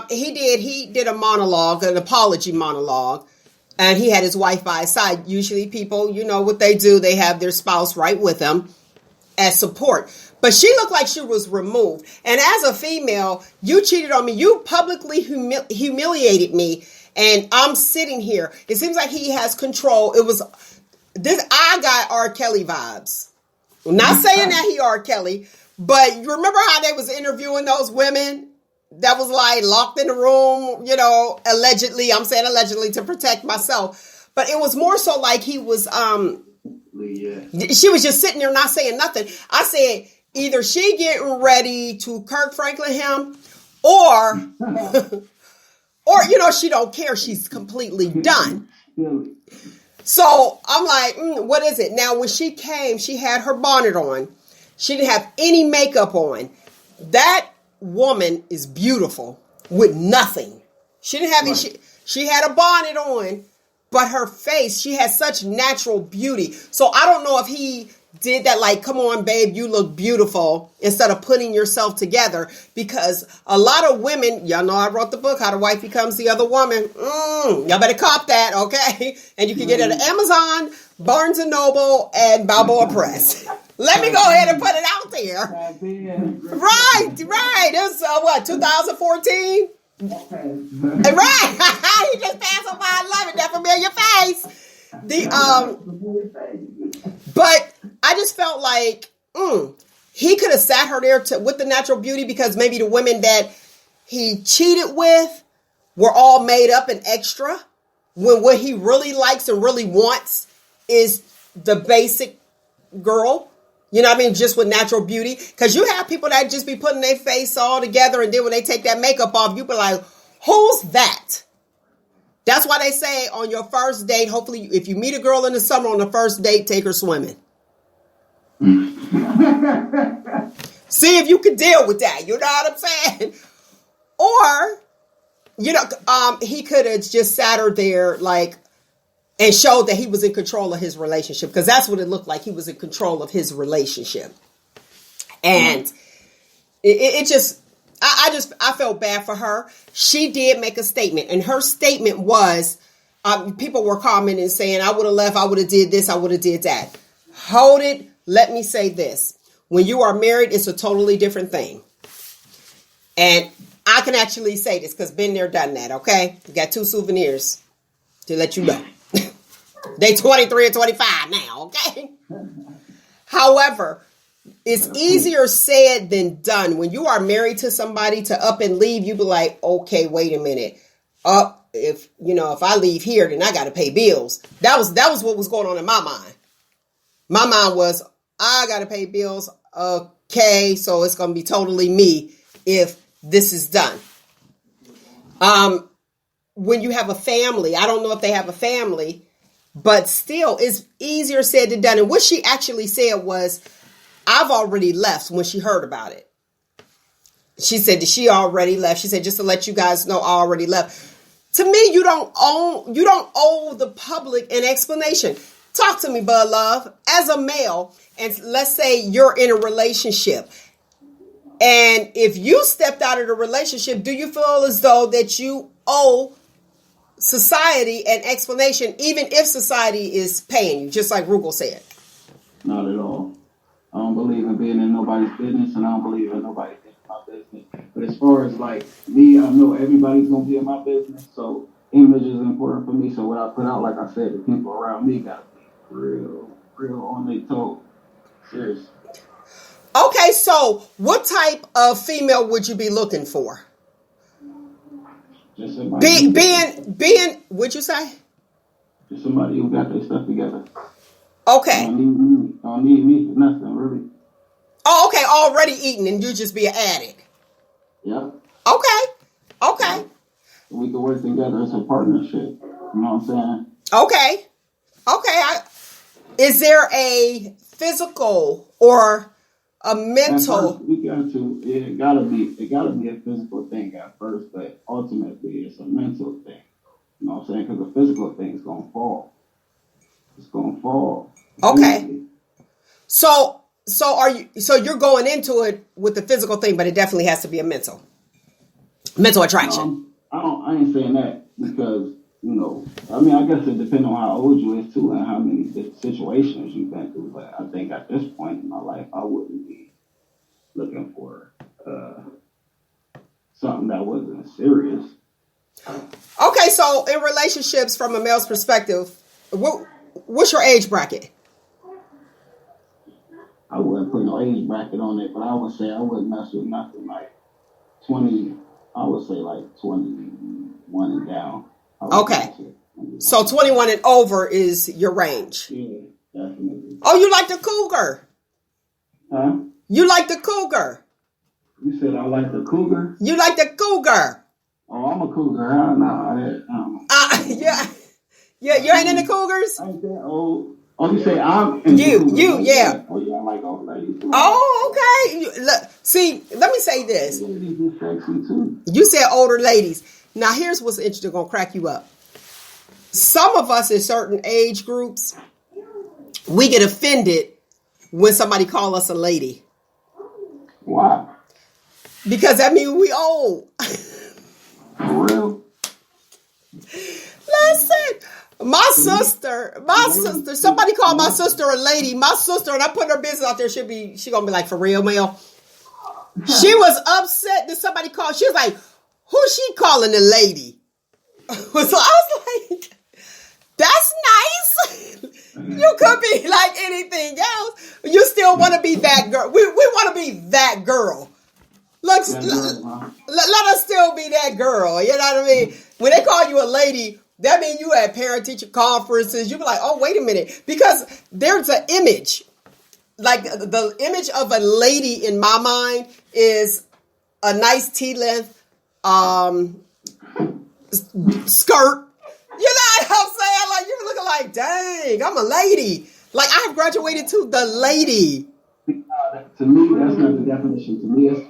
He did a monologue, an apology monologue, and he had his wife by his side. Usually people, what they do, they have their spouse right with them as support. But she looked like she was removed. And as a female, you cheated on me. You publicly humiliated me, and I'm sitting here. It seems like he has control. I got R. Kelly vibes. I'm not saying that he R. Kelly, but you remember how they was interviewing those women that was like locked in the room, allegedly. I'm saying allegedly to protect myself. But it was more so like he was, she was just sitting there not saying nothing. I said, either she getting ready to Kirk Franklin him, or she don't care. She's completely done. So I'm like, what is it? Now, when she came, she had her bonnet on. She didn't have any makeup on. That woman is beautiful with nothing. She didn't have any, she had a bonnet on, but her face, she had such natural beauty. So I don't know if he did that, like, come on, babe, you look beautiful, instead of putting yourself together, because a lot of women, y'all know I wrote the book, How the Wife Becomes the Other Woman. Y'all better cop that, okay? And you can get it at Amazon, Barnes & Noble, and Balboa Press. Let me go ahead and put it out there. Right. It's, 2014? Right. He just passed on by 11, that familiar face. But I just felt like he could have sat her there with the natural beauty, because maybe the women that he cheated with were all made up and extra, when what he really likes and really wants is the basic girl. You know what I mean? Just with natural beauty. Because you have people that just be putting their face all together, and then when they take that makeup off, you be like, who's that? That's why they say on your first date, hopefully, if you meet a girl in the summer on the first date, take her swimming. See if you can deal with that. You know what I'm saying? Or, he could have just sat her there, like, and showed that he was in control of his relationship, because that's what it looked like. He was in control of his relationship. And I felt bad for her. She did make a statement, and her statement was, people were commenting saying, I would have left, I would have did this, I would have did that. Hold it. Let me say this. When you are married, it's a totally different thing. And I can actually say this, because been there, done that, okay? You got 2 souvenirs to let you know. They 23 and 25 now, okay? However, it's easier said than done. When you are married to somebody, to up and leave, you be like, okay, wait a minute. If I leave here, then I got to pay bills. That was what was going on in my mind. My mind was, I got to pay bills. Okay, so it's going to be totally me if this is done. When you have a family, I don't know if they have a family, but still, it's easier said than done. And what she actually said was, I've already left, when she heard about it. She said that she already left. She said, just to let you guys know, I already left. To me, you don't owe the public an explanation. Talk to me, Bud Love, as a male, and let's say you're in a relationship. And if you stepped out of the relationship, do you feel as though that you owe society and explanation, even if society is paying you, just like Rugal said. Not at all. I don't believe in being in nobody's business, and I don't believe in nobody being in my business. But as far as like me, I know everybody's gonna be in my business, so image is important for me. So what I put out, like I said, the people around me gotta be real on their toes. Seriously. Okay, so what type of female would you be looking for? Just somebody. Being, what'd you say? Just somebody who got their stuff together. Okay. Don't need me for nothing, really. Oh, okay, already eating and you just be an addict. Yep. Okay. We can work together as a partnership. You know what I'm saying? Okay. Is there a physical or a mental? It gotta be a physical thing at first, but ultimately it's a mental thing. You know what I'm saying? Because the physical thing's gonna fall. It's gonna fall. Okay. So you're going into it with the physical thing, but it definitely has to be a mental attraction. I ain't saying that because, I mean, I guess it depends on how old you is too and how many situations you've been through. But I think at this point in my life, I wouldn't be looking for something that wasn't serious. Okay, so in relationships from a male's perspective, what's your age bracket? I wouldn't put no age bracket on it, but I would say I wouldn't mess with nothing like 20. I would say like 21 and down. Okay. So 21 and over is your range. Yeah, definitely. Oh, you like the cougar? Huh? You like the cougar? You said I like the cougar? You like the cougar? Oh, I'm a cougar. Yeah. Yeah, you ain't into cougars? I ain't that old. Oh, you say I'm into you, yeah. Oh, yeah, I like old ladies. Oh, okay. See, let me say this. Ladies are sexy too. You said older ladies. Now, here's what's interesting, gonna crack you up. Some of us in certain age groups, we get offended when somebody call us a lady. Why? Because that means we old. For real? Listen, my sister, somebody called my sister a lady. My sister, and I put her business out there, she gonna be like, for real, Mel? She was upset that somebody called. She was like, who's she calling a lady? So I was like, that's nice. You could be like anything else. You still want to be that girl. We want to be that girl. Look, let us still be that girl. You know what I mean? When they call you a lady, that means you at parent-teacher conferences. You be like, oh, wait a minute. Because there's an image. Like the image of a lady in my mind is a nice T-length skirt. You know what I'm saying? Like, you're looking like, dang, I'm a lady. Like, I have graduated to the lady. To me, that's not the definition.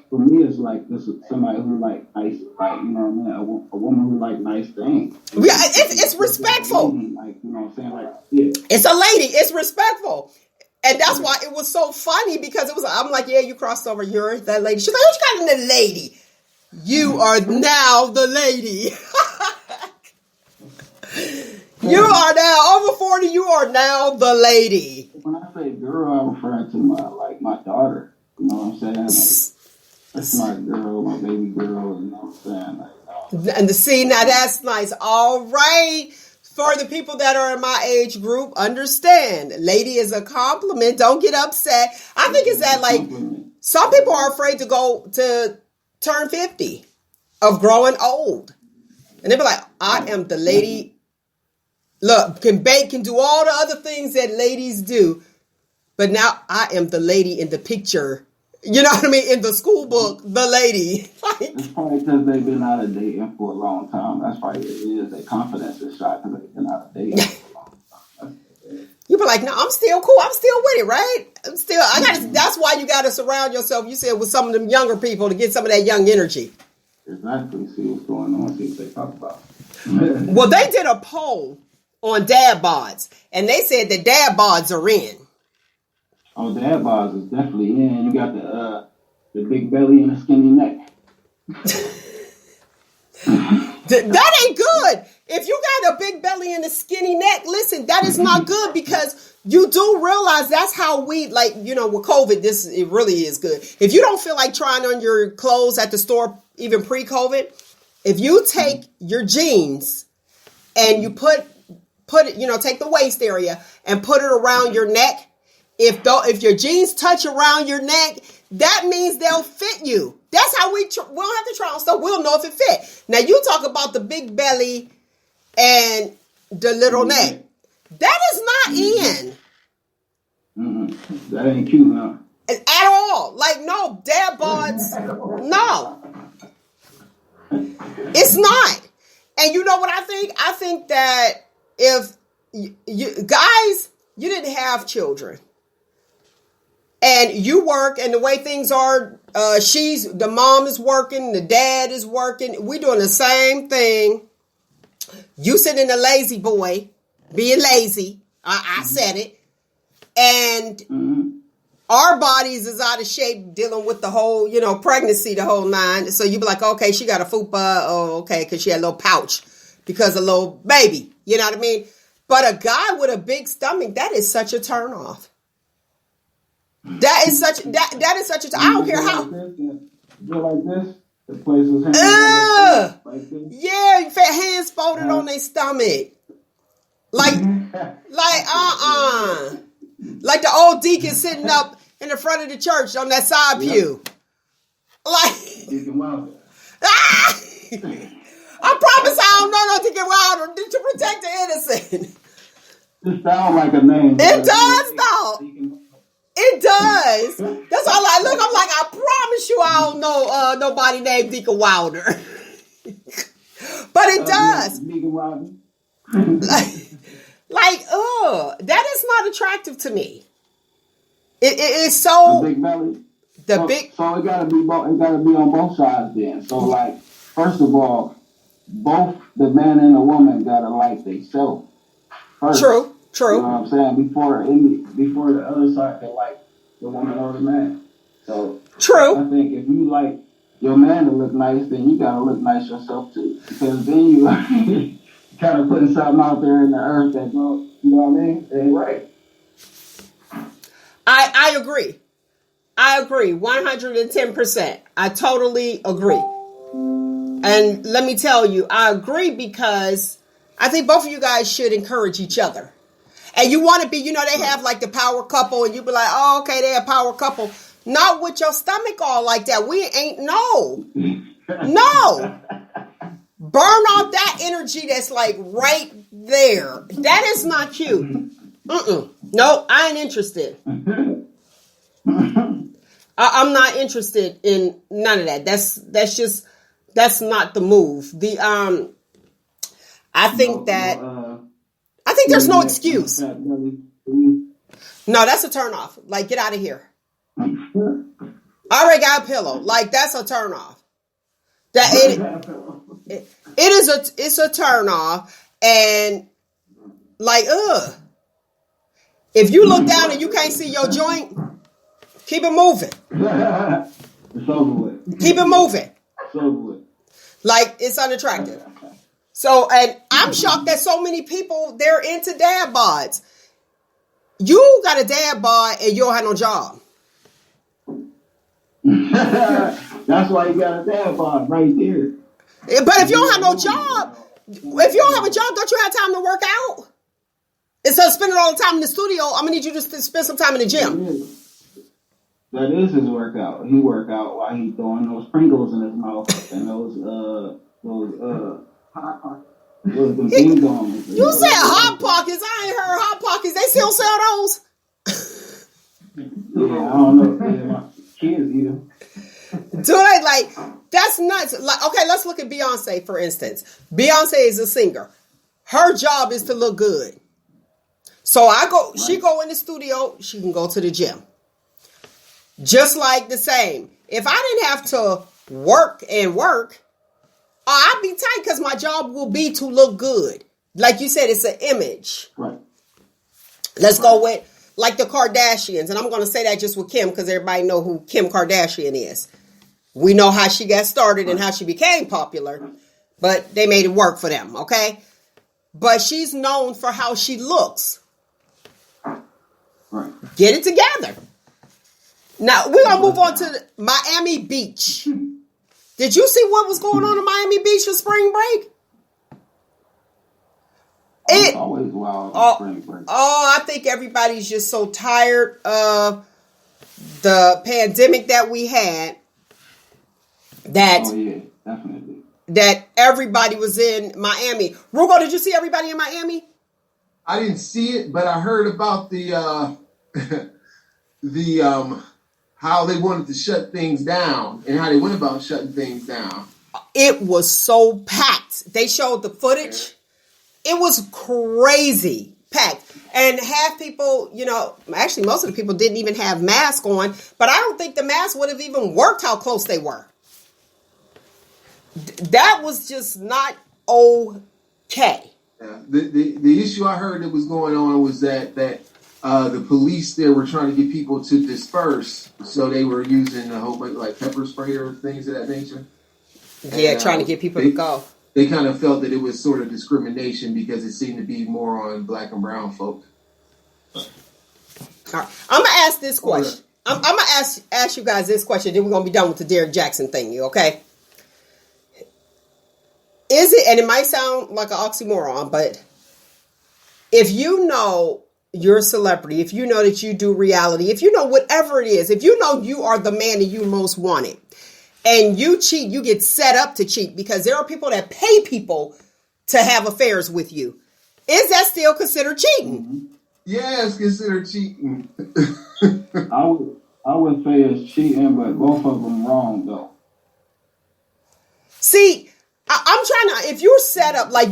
For me, it's like this is somebody who like nice, like, you know what I mean? A woman who like nice things. Yeah, it's respectful. Like, you know what I'm saying? Like, yeah. It's a lady. It's respectful. And that's why it was so funny because I'm like, yeah, you crossed over. You're that lady. She's like, what you calling the lady? You are now the lady. You are now over 40. You are now the lady. When I say girl, I'm referring to my daughter. You know what I'm saying? Like, that's my girl, my baby girl. You know what I'm saying? And now that's nice. All right. For the people that are in my age group, understand, lady is a compliment. Don't get upset. I think it's that like some people are afraid to go to turn 50 of growing old. And they be like, I am the lady. Look, can bake, can do all the other things that ladies do. But now I am the lady in the picture. You know what I mean? In the school book, the lady. It's probably because they've been out of dating for a long time. That's probably what it is. Their confidence is shot because they've been out of dating for a long time. You be like, no, I'm still cool. I'm still with it, right? That's why you got to surround yourself, you said, with some of them younger people to get some of that young energy. Exactly. See what's going on. See what they talk about. Well, they did a poll on dad bods, and they said that dad bods are in. Oh, dad bods is definitely in. You got the big belly and the skinny neck. That ain't good. if you got a big belly and a skinny neck, listen, that is not good, because you do realize that's how we, like, with COVID, it really is good. If you don't feel like trying on your clothes at the store, even pre-COVID, if you take your jeans and you put it, take the waist area and put it around your neck, if your jeans touch around your neck, that means they'll fit you. That's how we don't have to try on stuff. We'll know if it fit. Now, you talk about the big belly and the little neck. That is not in. That ain't cute, huh? At all. Like, no, dad bods, no. It's not. And you know what I think? I think that if you guys, you didn't have children, and you work, and the way things are, the mom is working, the dad is working, we're doing the same thing. You sitting a lazy boy, being lazy. I said it. And our bodies is out of shape dealing with the whole, pregnancy, the whole nine. So you be like, okay, she got a fupa. Oh, okay, because she had a little pouch because a little baby. You know what I mean? But a guy with a big stomach, that is such a turn off. That is such a, I don't care how. Like this, the place was like this. Yeah, hands folded on their stomach. Like Like the old deacon sitting up in the front of the church on that side pew. Like, I promise I don't know no Deacon Wilder to protect the innocent. It sounds like a name. It does, though. It does. That's all I look. I'm like, I promise you I don't know nobody named Deacon Wilder. But it does. Deacon Wilder. That is not attractive to me. It is so a big belly. So it gotta be on both sides then. So like, first of all, both the man and the woman gotta like themselves first. True. You know what I'm saying? Before the other side can like the woman or the man. So true. I think if you like your man to look nice, then you gotta look nice yourself too. Because then you kind of putting something out there in the earth that you know what I mean? It ain't right. I agree. 110%. I totally agree. And let me tell you, I agree because I think both of you guys should encourage each other. And you want to be, they have like the power couple, and you be like, oh, okay, they're a power couple. Not with your stomach all like that. We ain't, no. Burn off that energy that's like right there. That is not cute. No, I ain't interested. I'm not interested in none of that. That's not the move. I think there's no excuse. No, that's a turn off. Like, get out of here. I already got a pillow. Like, that's a turn off. It's a turn off. And like, if you look down and you can't see your joint, keep it moving. It's over with. Keep it moving. It's over with. Like, it's unattractive. So, and I'm shocked that so many people, they're into dad bods. You got a dad bod and you don't have no job. That's why you got a dad bod right there. But if you don't have no job, if you don't have a job, don't you have time to work out? Instead of spending all the time in the studio, I'm going to need you to spend some time in the gym. That is his workout. He work out while he's throwing those Pringles in his mouth and those hot pockets. You said hot pockets. I ain't heard hot pockets. They still sell those? Yeah, I don't know. Yeah, my kids eat them. Do they? Like, that's nuts. Like, okay, let's look at Beyonce, for instance. Beyonce is a singer. Her job is to look good. So she go in the studio, she can go to the gym. Just like the same. If I didn't have to work, I'd be tight because my job will be to look good. Like you said, it's an image. Right. Let's go with like the Kardashians. And I'm going to say that just with Kim because everybody know who Kim Kardashian is. We know how she got started and how she became popular. But they made it work for them, okay? but she's known for how she looks. Right. Get it together. Now, we're going to move on to Miami Beach. Did you see what was going on in Miami Beach for spring break? It's always wild on spring break. Oh, I think everybody's just so tired of the pandemic that we had that, Oh, yeah, definitely. that everybody was in Miami. Rugo, did you see everybody in Miami? I didn't see it, but I heard about the how they wanted to shut things down and how they went about shutting things down. It was so packed. They showed the footage. It was crazy packed. And half people, actually most of the people didn't even have masks on, but I don't think the mask would have even worked how close they were. That was just not okay. Yeah. The issue I heard that was going on was that the police there were trying to get people to disperse, so they were using a whole bunch like pepper spray or things of that nature. Yeah, And, trying to get people to go. They kind of felt that it was sort of discrimination because it seemed to be more on black and brown folk. All right. I'm gonna ask this question. I'm gonna ask you guys this question. Then we're gonna be done with the Derrick Jackson thing. You okay? Is it? And it might sound like an oxymoron, but if you know you're a celebrity, if you know that you do reality, if you know whatever it is, if you know you are the man that you most wanted, and you cheat, you get set up to cheat because there are people that pay people to have affairs with you. Is that still considered cheating? Mm-hmm. Yeah, it's considered cheating. I would say it's cheating, but both of them wrong though. See, I'm trying to, if you're set up, like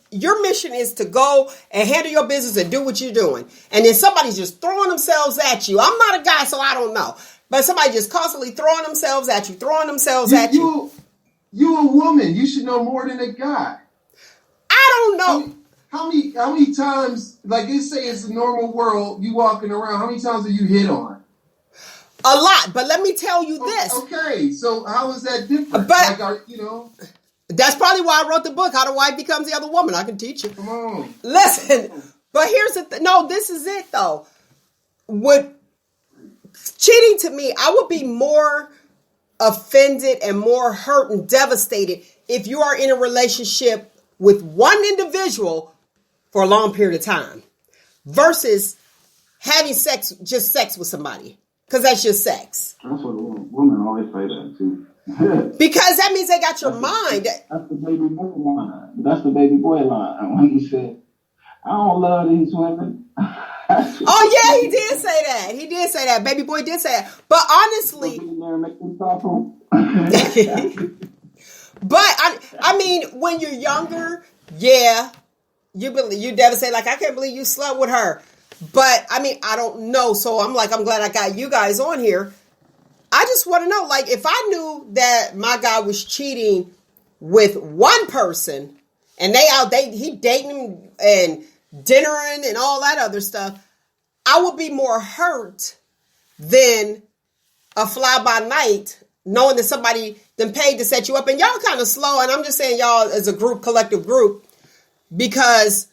your mission is to go and handle your business and do what you're doing. And then somebody's just throwing themselves at you. I'm not a guy, so I don't know. But somebody just constantly throwing themselves at you. You a woman. You should know more than a guy. I don't know. How many times, like they say it's a normal world, you walking around, how many times have you hit on? A lot. But let me tell you this. Okay, so how is that different? But, that's probably why I wrote the book, How the Wife Becomes the Other Woman. I can teach you. Come on. Listen, but here's the no, this is it though. Cheating to me, I would be more offended and more hurt and devastated if you are in a relationship with one individual for a long period of time versus having sex with somebody. Because that's just sex. That's what women always say that too. Because that means they got your mind. That's the baby boy line. That's the baby boy line. When he said, I don't love these women. Oh, yeah, he did say that. He did say that. Baby boy did say that. But honestly, but I mean, when you're younger, yeah, you devastate. Like, I can't believe you slept with her. But I mean, I don't know. So I'm glad I got you guys on here. I just want to know, like, if I knew that my guy was cheating with one person and he dating him and dinnering and all that other stuff, I would be more hurt than a fly by night knowing that somebody then paid to set you up. And y'all kind of slow. And I'm just saying y'all as a group, collective group, because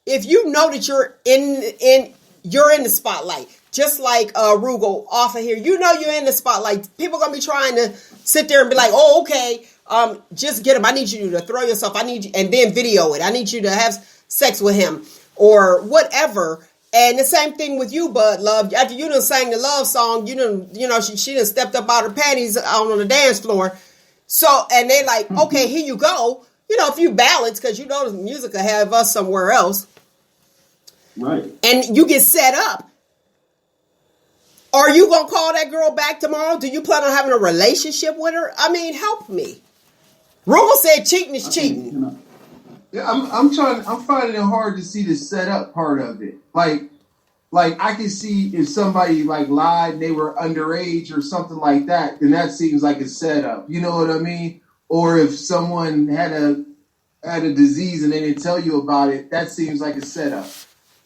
if you know that you're in the spotlight, just like Rugo off of here, you know you're in the spotlight. People are gonna be trying to sit there and be like, "Oh, okay, just get him. I need you to throw yourself. I need you, and then video it. I need you to have sex with him or whatever." And the same thing with you, Bud Love. After you done sang the love song, she done stepped up out her panties on the dance floor. So, and they like, okay, here you go. A few ballads because the music will have us somewhere else. Right. And you get set up. Are you going to call that girl back tomorrow? Do you plan on having a relationship with her? I mean, help me. Rugo said cheating is cheating. Yeah, I'm finding it hard to see the setup part of it. Like I can see if somebody like lied and they were underage or something like that, then that seems like a setup. You know what I mean? Or if someone had a disease and they didn't tell you about it, that seems like a setup.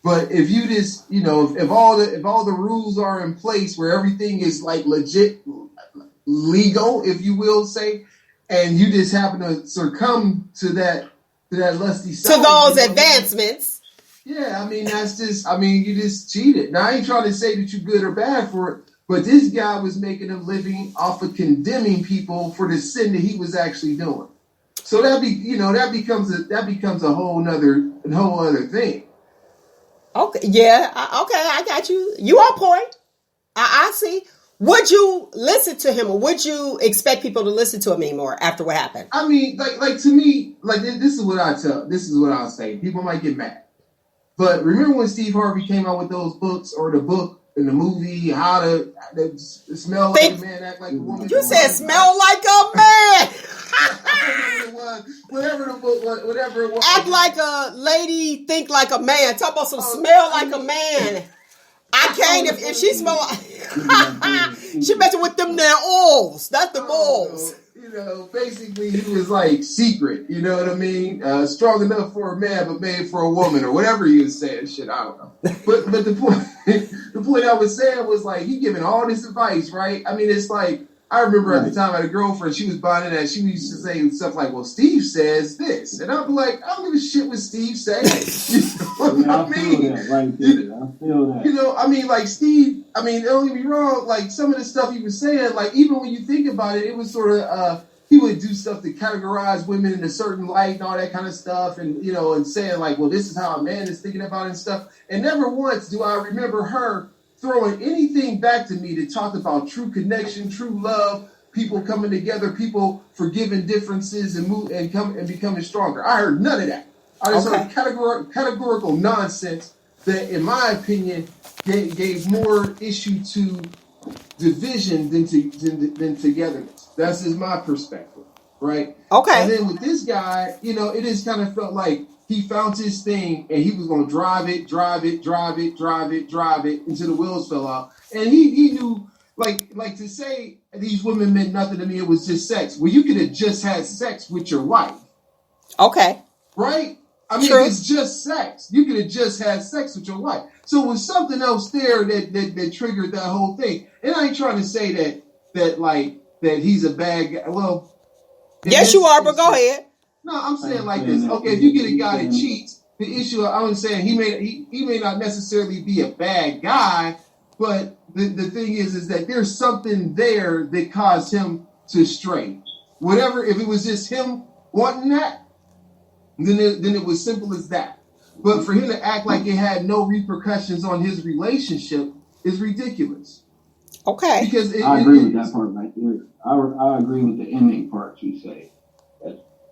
But if you just, if all the rules are in place where everything is like legit, legal, if you will say, and you just happen to succumb to that that lusty To side. those advancements. Yeah, I mean, that's just, I mean, you just cheated. Now, I ain't trying to say that you're good or bad for it, but this guy was making a living off of condemning people for the sin that he was actually doing. So that becomes a whole other thing. Okay, yeah, I got you. You on point. I see. Would you listen to him, or would you expect people to listen to him anymore after what happened? I mean, like to me, like this is what I'll say. People might get mad. But remember when Steve Harvey came out with those books, or the book and the movie, how to smell like a man, act like a woman? You said smell like a man. Whatever the book was, whatever it was. Act like a lady, think like a man. Talk about some smell like a man. I can't if she smell like she better with them there oils, not the balls. Basically he was like secret, you know what I mean? Strong enough for a man, but made for a woman, or whatever he was saying. Shit, I don't know. But the point I was saying was like he giving all this advice, right? I mean, it's like I remember at the time I had a girlfriend, she was buying that. She used to say stuff like, well, Steve says this. And I'd be like, I don't give a shit what Steve says. You know what I mean? I feel that. You know, I mean, like Steve, I mean, don't get me wrong, like some of the stuff he was saying, like even when you think about it, it was sort of, he would do stuff to categorize women in a certain light and all that kind of stuff. And, you know, and saying like, well, this is how a man is thinking about it and stuff. And never once do I remember her throwing anything back to me that talked about true connection, true love, people coming together, people forgiving differences and becoming stronger. I heard none of that. I just heard categorical nonsense that, in my opinion, gave more issue to division than togetherness. That's just my perspective, right? Okay. And then with this guy, you know, it just kind of felt like he found his thing and he was going to drive it until the wheels fell off. And he knew, like to say these women meant nothing to me, it was just sex. Well, you could have just had sex with your wife. Okay. Right? I mean, it's just sex. You could have just had sex with your wife. So it was something else there that triggered that whole thing. And I ain't trying to say that he's a bad guy. Well, yes, you are, but go ahead. No, I'm saying like this. Okay, if you get a guy that cheats, the issue I'm saying he may not necessarily be a bad guy, but the thing is that there's something there that caused him to stray. Whatever, if it was just him wanting that, then it was simple as that. But for him to act like it had no repercussions on his relationship is ridiculous. Okay. Because I agree with that part right there. I agree with the ending part you say.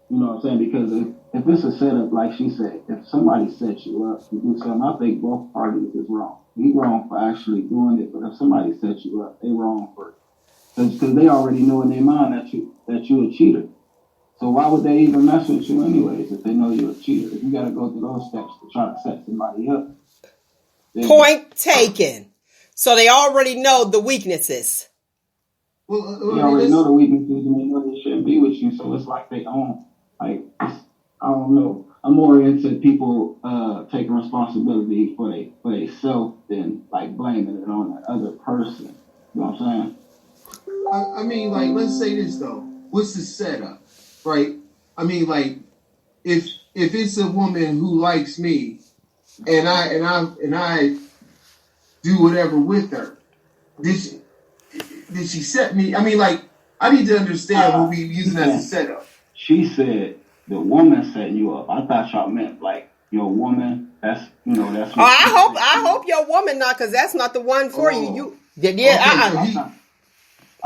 You know what I'm saying? Because if it's a setup, like she said, if somebody sets you up to do something, I think both parties is wrong. He's wrong for actually doing it, but if somebody sets you up, they wrong for it. Because they already know in their mind that you're a cheater. So why would they even mess with you anyways if they know you're a cheater? If you got to go through those steps to try to set somebody up. Point taken. So they already know the weaknesses. They already know the weaknesses and they know they shouldn't be with you, so it's like they own. Like, I don't know. I'm more into people taking responsibility for they self than like blaming it on the other person. You know what I'm saying? I mean, like, let's say this though. What's the setup, right? I mean, like, if it's a woman who likes me, and I do whatever with her, did she set me? I mean, like, I need to understand what we using as a setup. She said the woman setting you up. I thought y'all meant like your woman. That's that's. I hope your woman not, because that's not the one for you. I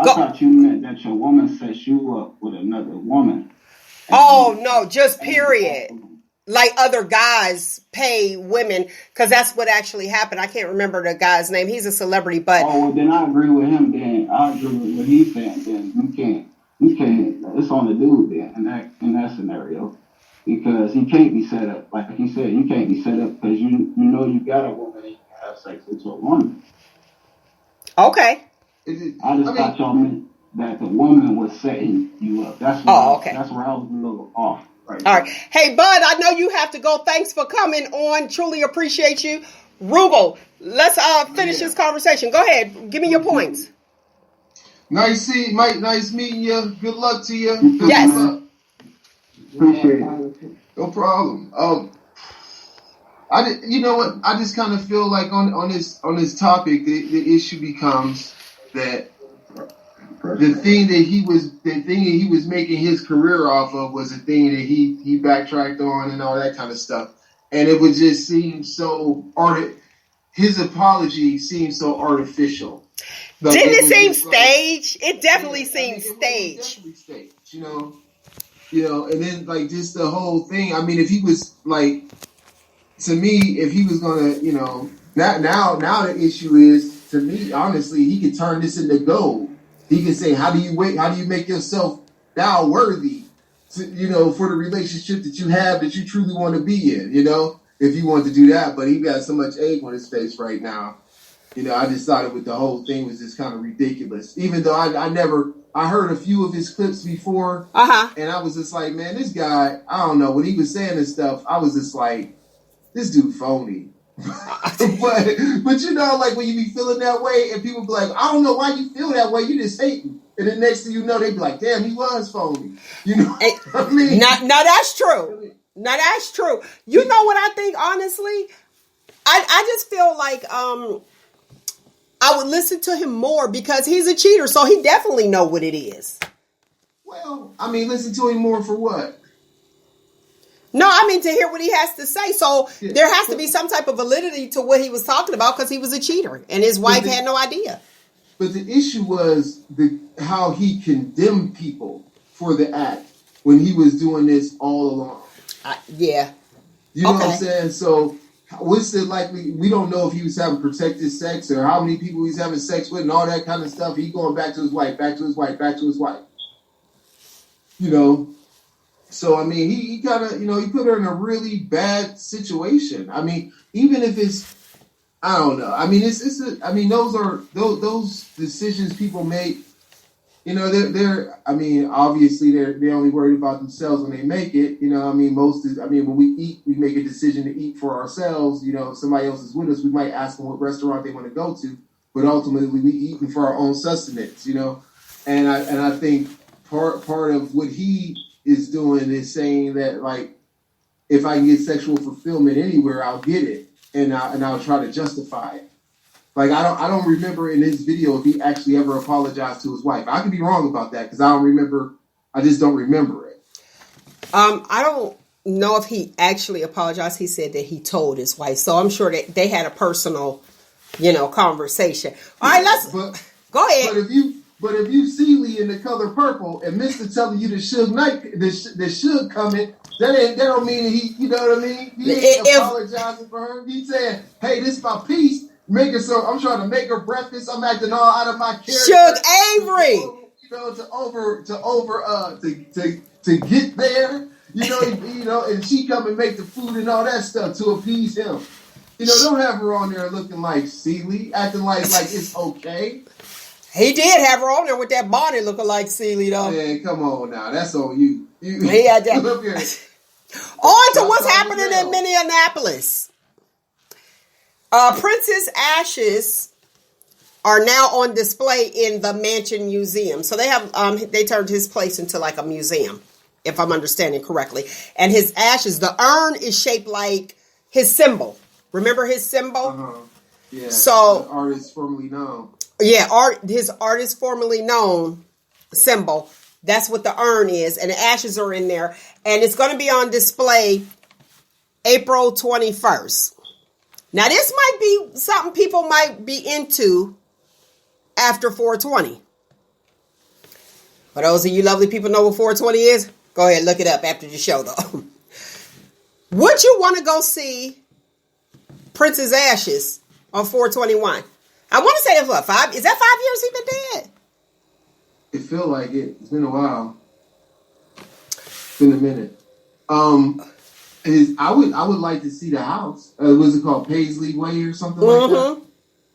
thought you meant that your woman sets you up with another woman. Oh no, just period. Like other guys pay women, because that's what actually happened. I can't remember the guy's name. He's a celebrity, but then I agree with him. Then I agree with what he's saying. Then you can't. It's on the dude then in that scenario, because he can't be set up. Like he said, you can't be set up because you know you got a woman and you have sex with a woman. Okay. I thought y'all meant that the woman was setting you up. That's where that's where I was a little off. Right. All right. Hey, Bud, I know you have to go. Thanks for coming on. Truly appreciate you. Rugal, let's finish this conversation. Go ahead. Give me your points. Nice meeting you. Good luck to you. Yes. Appreciate it. No problem. You know what? I just kind of feel like on this topic, the issue becomes that the thing that he was making his career off of was the thing that he backtracked on and all that kind of stuff, and it would just seem so his apology seemed so artificial. Like Didn't it seem staged? It definitely seemed staged. Definitely staged, you know, and then like just the whole thing. I mean, if he was like, to me, if he was gonna, you know, now the issue is, to me, honestly, he could turn this into gold. He can say, how do you make yourself now worthy to, you know, for the relationship that you have that you truly want to be in, you know, if you want to do that. But he got so much egg on his face right now. You know, I just thought the whole thing was just kind of ridiculous. Even though I heard a few of his clips before, and I was just like, man, this guy, I don't know, when he was saying this stuff, I was just like, this dude phony. but you know, like when you be feeling that way, and people be like, I don't know why you feel that way, you just hate me. And then next thing you know, they be like, damn, he was phony. You know what I mean? No, that's true. No, that's true. You know what I think, honestly? I just feel like I would listen to him more because he's a cheater, so he definitely know what it is. Well, I mean, listen to him more for what? No, I mean to hear what he has to say. So there has to be some type of validity to what he was talking about because he was a cheater and his wife had no idea. But the issue was how he condemned people for the act when he was doing this all along. Yeah. You know what I'm saying? So what's the likely? We don't know if he was having protected sex or how many people he's having sex with and all that kind of stuff. He going back to his wife, back to his wife, back to his wife. You know? So, I mean, he kind of, you know, he put her in a really bad situation. I mean, even if it's, I don't know. I mean, I mean, those decisions people make, you know, I mean, obviously they're only worried about themselves when they make it. You know, I mean, when we eat, we make a decision to eat for ourselves. You know, if somebody else is with us, we might ask them what restaurant they want to go to, but ultimately we eating for our own sustenance, you know? And I think part of what he is doing is saying that, like, if I can get sexual fulfillment anywhere, I'll get it, and I'll try to justify it. Like, I don't remember in his video if he actually ever apologized to his wife. I could be wrong about that because I just don't remember it. I don't know if he actually apologized. He said that he told his wife, so I'm sure that they had a personal, you know, conversation. All right, go ahead. But if you see Lee in the color purple and Mr. telling you the Suge coming, that don't mean that he, you know what I mean? He ain't apologizing for her. He said, hey, this is my piece. I'm trying to make her breakfast. I'm acting all out of my character. Suge Avery. You know, to get there. You know, and she come and make the food and all that stuff to appease him. You know, don't have her on there looking like Celie, acting like it's okay. He did have her on there with that bonnet looking like Celie, though. Yeah, come on now. That's on you. He had that. On to what's happening in Minneapolis. Prince's ashes are now on display in the Mansion Museum. So they turned his place into like a museum, if I'm understanding correctly. And his ashes, the urn is shaped like his symbol. Remember his symbol? Uh-huh. Yeah. So the artist formerly known. Yeah, his artist formerly known symbol. That's what the urn is. And the ashes are in there. And it's going to be on display April 21st. Now, this might be something people might be into after 420. For those of you lovely people know what 420 is, go ahead and look it up after the show, though. Would you want to go see Prince's ashes on 421? I want to say that is that 5 years he been dead? It feel like it. It's been a while. It's been a minute. I would like to see the house. What's it called? Paisley Way or something like that?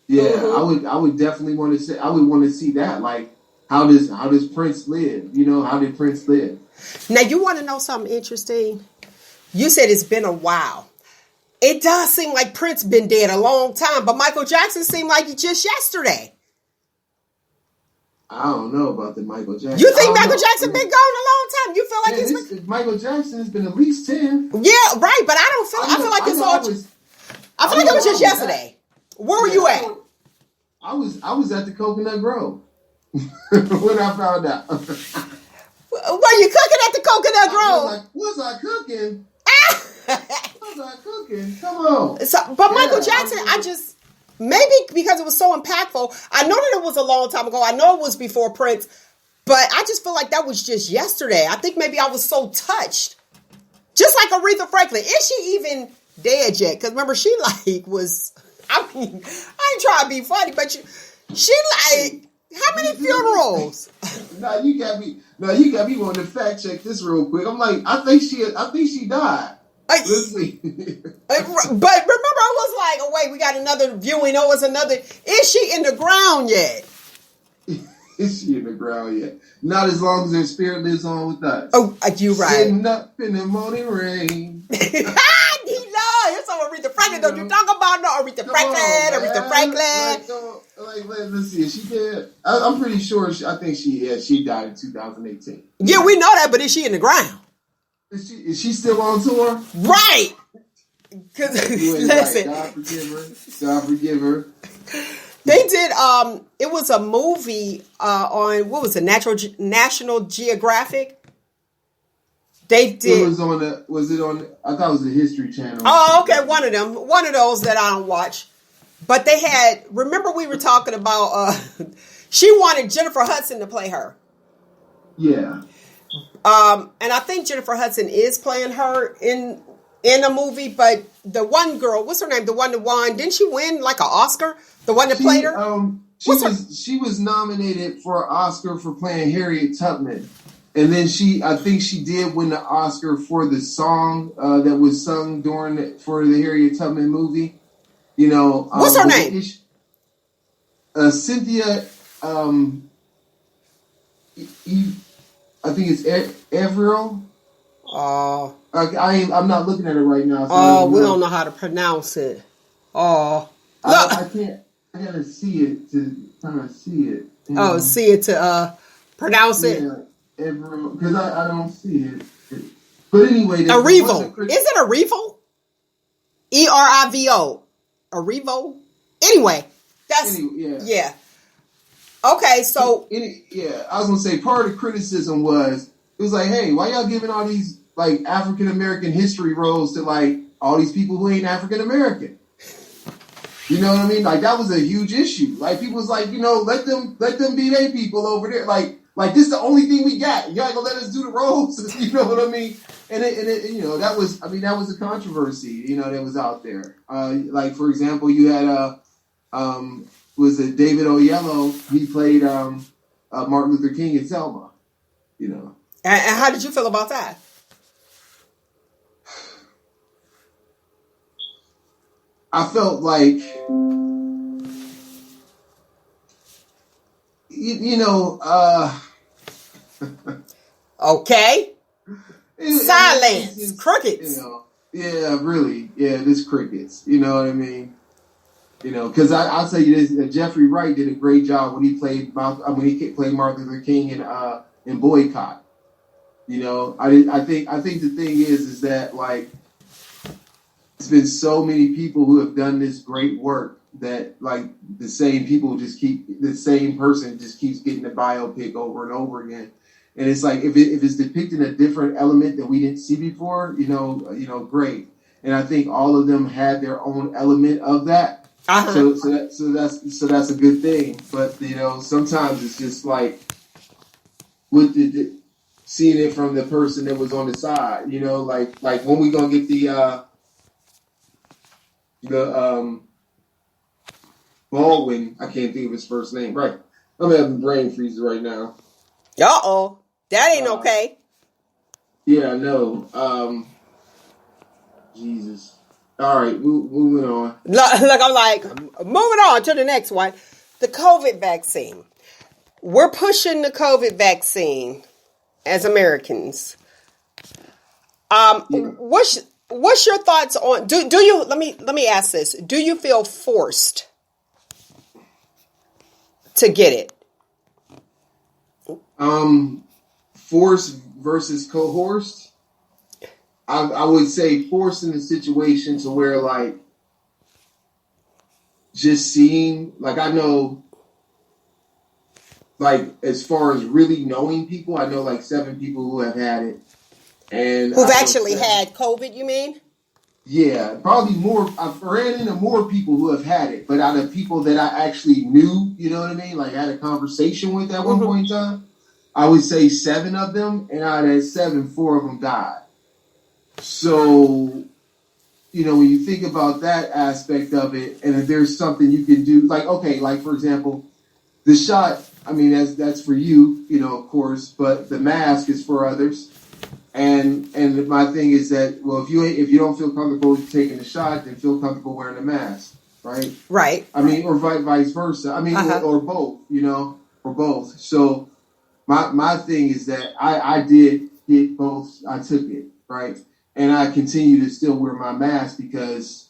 Yeah, I would definitely want to see. I would want to see that. Like, how does Prince live? You know, how did Prince live? Now, you want to know something interesting? You said it's been a while. It does seem like Prince been dead a long time, but Michael Jackson seemed like just yesterday. I don't know about the Michael Jackson. You think Michael Jackson been gone a long time? You feel like Michael Jackson has been at least 10. Yeah, right. But I don't feel. I feel like it's all. I feel like it was just yesterday. Where were you at? I was at the Coconut Grove when I found out. Were you cooking at the Coconut Grove? Was I cooking? Was I cooking? Come on. But Michael Jackson, maybe because it was so impactful. I know that it was a long time ago. I know it was before Prince, but I just feel like that was just yesterday. I think maybe I was so touched. Just like Aretha Franklin. Is she even dead yet? Because remember, she was, I mean, I ain't trying to be funny, but she how many funerals? You got me wanting to fact check this real quick. I'm like, I think she died. Let's see. But remember, I was like, oh wait, we got another viewing. Oh, it's another. Is she in the ground yet? Is she in the ground yet? Not as long as her spirit lives on with us. Oh, you right. Sitting up in the morning rain. It's all Aretha Franklin. Don't you talk about no Aretha Franklin? Let's see. Is she dead? I'm pretty sure. I think she died in 2018. Yeah, we know that, but is she in the ground? Is she still on tour? Right. Because listen, God forgive her. They did. It was a movie on what was it? National Geographic. They did. It was on the. Was it on? I thought it was the History Channel. Oh, okay. One of them. One of those that I don't watch. But they had. Remember, we were talking about. She wanted Jennifer Hudson to play her. Yeah. And I think Jennifer Hudson is playing her in a movie, but the one girl, what's her name? The one that won, didn't she win like an Oscar? The one that played her? She was nominated for an Oscar for playing Harriet Tubman. And then I think she did win the Oscar for the song that was sung for the Harriet Tubman movie. You know, what's her name? Cynthia, I think it's Avril. I'm not looking at it right now. So we don't know how to pronounce it. I gotta see it to kind of see it. See it to pronounce it. Avril, because I don't see it. But anyway, Arrivo. Is it Arrivo? ERIVO. Arrivo. Anyway, yeah. Okay, so I was gonna say part of the criticism was it was like, hey, why y'all giving all these like African American history roles to like all these people who ain't African American? You know what I mean? Like that was a huge issue. Like people was like, let them be their people over there. Like this is the only thing we got. Y'all gonna let us do the roles? You know what I mean? And that was a controversy. That was out there. Like for example, you had was it David Oyelowo? He played Martin Luther King in Selma. And how did you feel about that? I felt like, okay. Silence. Crickets. Yeah, really. Yeah, this crickets. You know what I mean? Because I'll tell you this: Jeffrey Wright did a great job when he played Martin Luther King in Boycott. I think the thing is that like it's been so many people who have done this great work that like the same person just keeps getting the biopic over and over again. And it's like if it's depicting a different element that we didn't see before, great. And I think all of them had their own element of that. So that's a good thing. But sometimes it's just like seeing it from the person that was on the side. Like when we gonna get the Baldwin? I can't think of his first name. Right, I'm having brain freeze right now. That ain't okay. Yeah, I know. Jesus. All right, moving on. Look, I'm like, moving on to the next one. The COVID vaccine. We're pushing the COVID vaccine as Americans. What's your thoughts on? Do you? Let me ask this. Do you feel forced to get it? Forced versus coerced. I would say forced in a situation to where, like, just seeing, like, I know, like, as far as really knowing people, I know like 7 people who have had it. And Who've actually had COVID, you mean? Yeah, probably more. I've ran into more people who have had it, but out of people that I actually knew, you know what I mean? Like, had a conversation with at one point in time, I would say 7 of them, and out of that 7, 4 of them died. So, you know, when you think about that aspect of it, and if there's something you can do, like, okay, like, for example, the shot, I mean, that's for you, you know, of course, but the mask is for others. And my thing is that, well, if you don't feel comfortable taking the shot, then feel comfortable wearing a mask, right? Right. I mean, or vice versa. I mean, or both, you know, or both. So my thing is that I did get both. I took it, right? And I continue to still wear my mask because,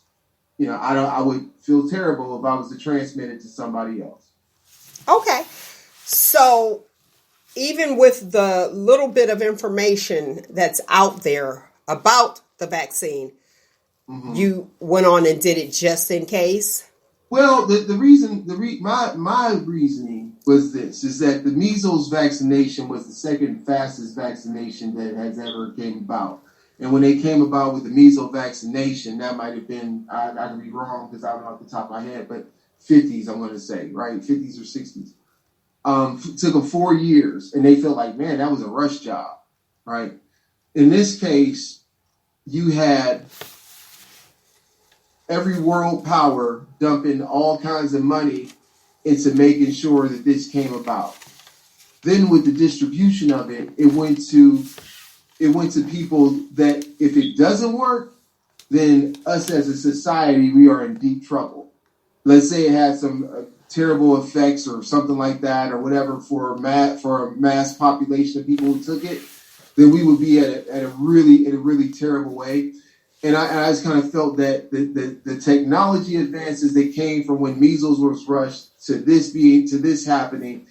you know, I would feel terrible if I was to transmit it to somebody else. Okay. So even with the little bit of information that's out there about the vaccine, you went on and did it just in case? Well, my reasoning was this, is that the measles vaccination was the second fastest vaccination that has ever came about. And when they came about with the measles vaccination, that might have been, I could be wrong because I don't know off the top of my head, but 50s, I'm going to say, right? 50s or 60s. Took them 4 years, and they felt like, man, that was a rush job, right? In this case, you had every world power dumping all kinds of money into making sure that this came about. Then with the distribution of it, it went to people that if it doesn't work, then us as a society, we are in deep trouble. Let's say it had some terrible effects or something like that or whatever for a mass population of people who took it, then we would be in a really terrible way. And I just kind of felt that the technology advances that came from when measles was rushed to this happening,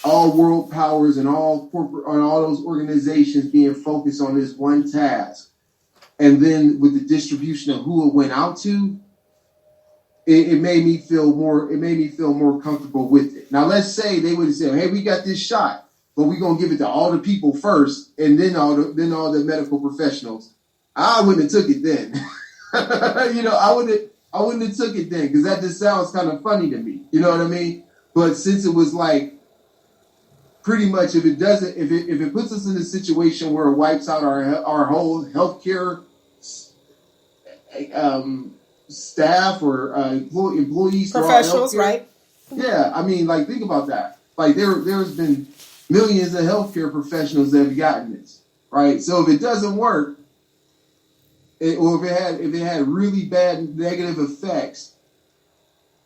all world powers and all corporate on all those organizations being focused on this one task, and then with the distribution of who it went out to, it made me feel more comfortable with it. Now, let's say they would have said, "Hey, we got this shot, but we're gonna give it to all the people first, and then all the medical professionals." I wouldn't have took it then. You know, I wouldn't have took it then because that just sounds kind of funny to me. You know what I mean? But since it was like pretty much, if it puts us in a situation where it wipes out our whole healthcare staff or employees, professionals, right? Yeah, I mean, like, think about that. Like, there's been millions of healthcare professionals that have gotten this, right? So if it doesn't work, or if it had really bad negative effects,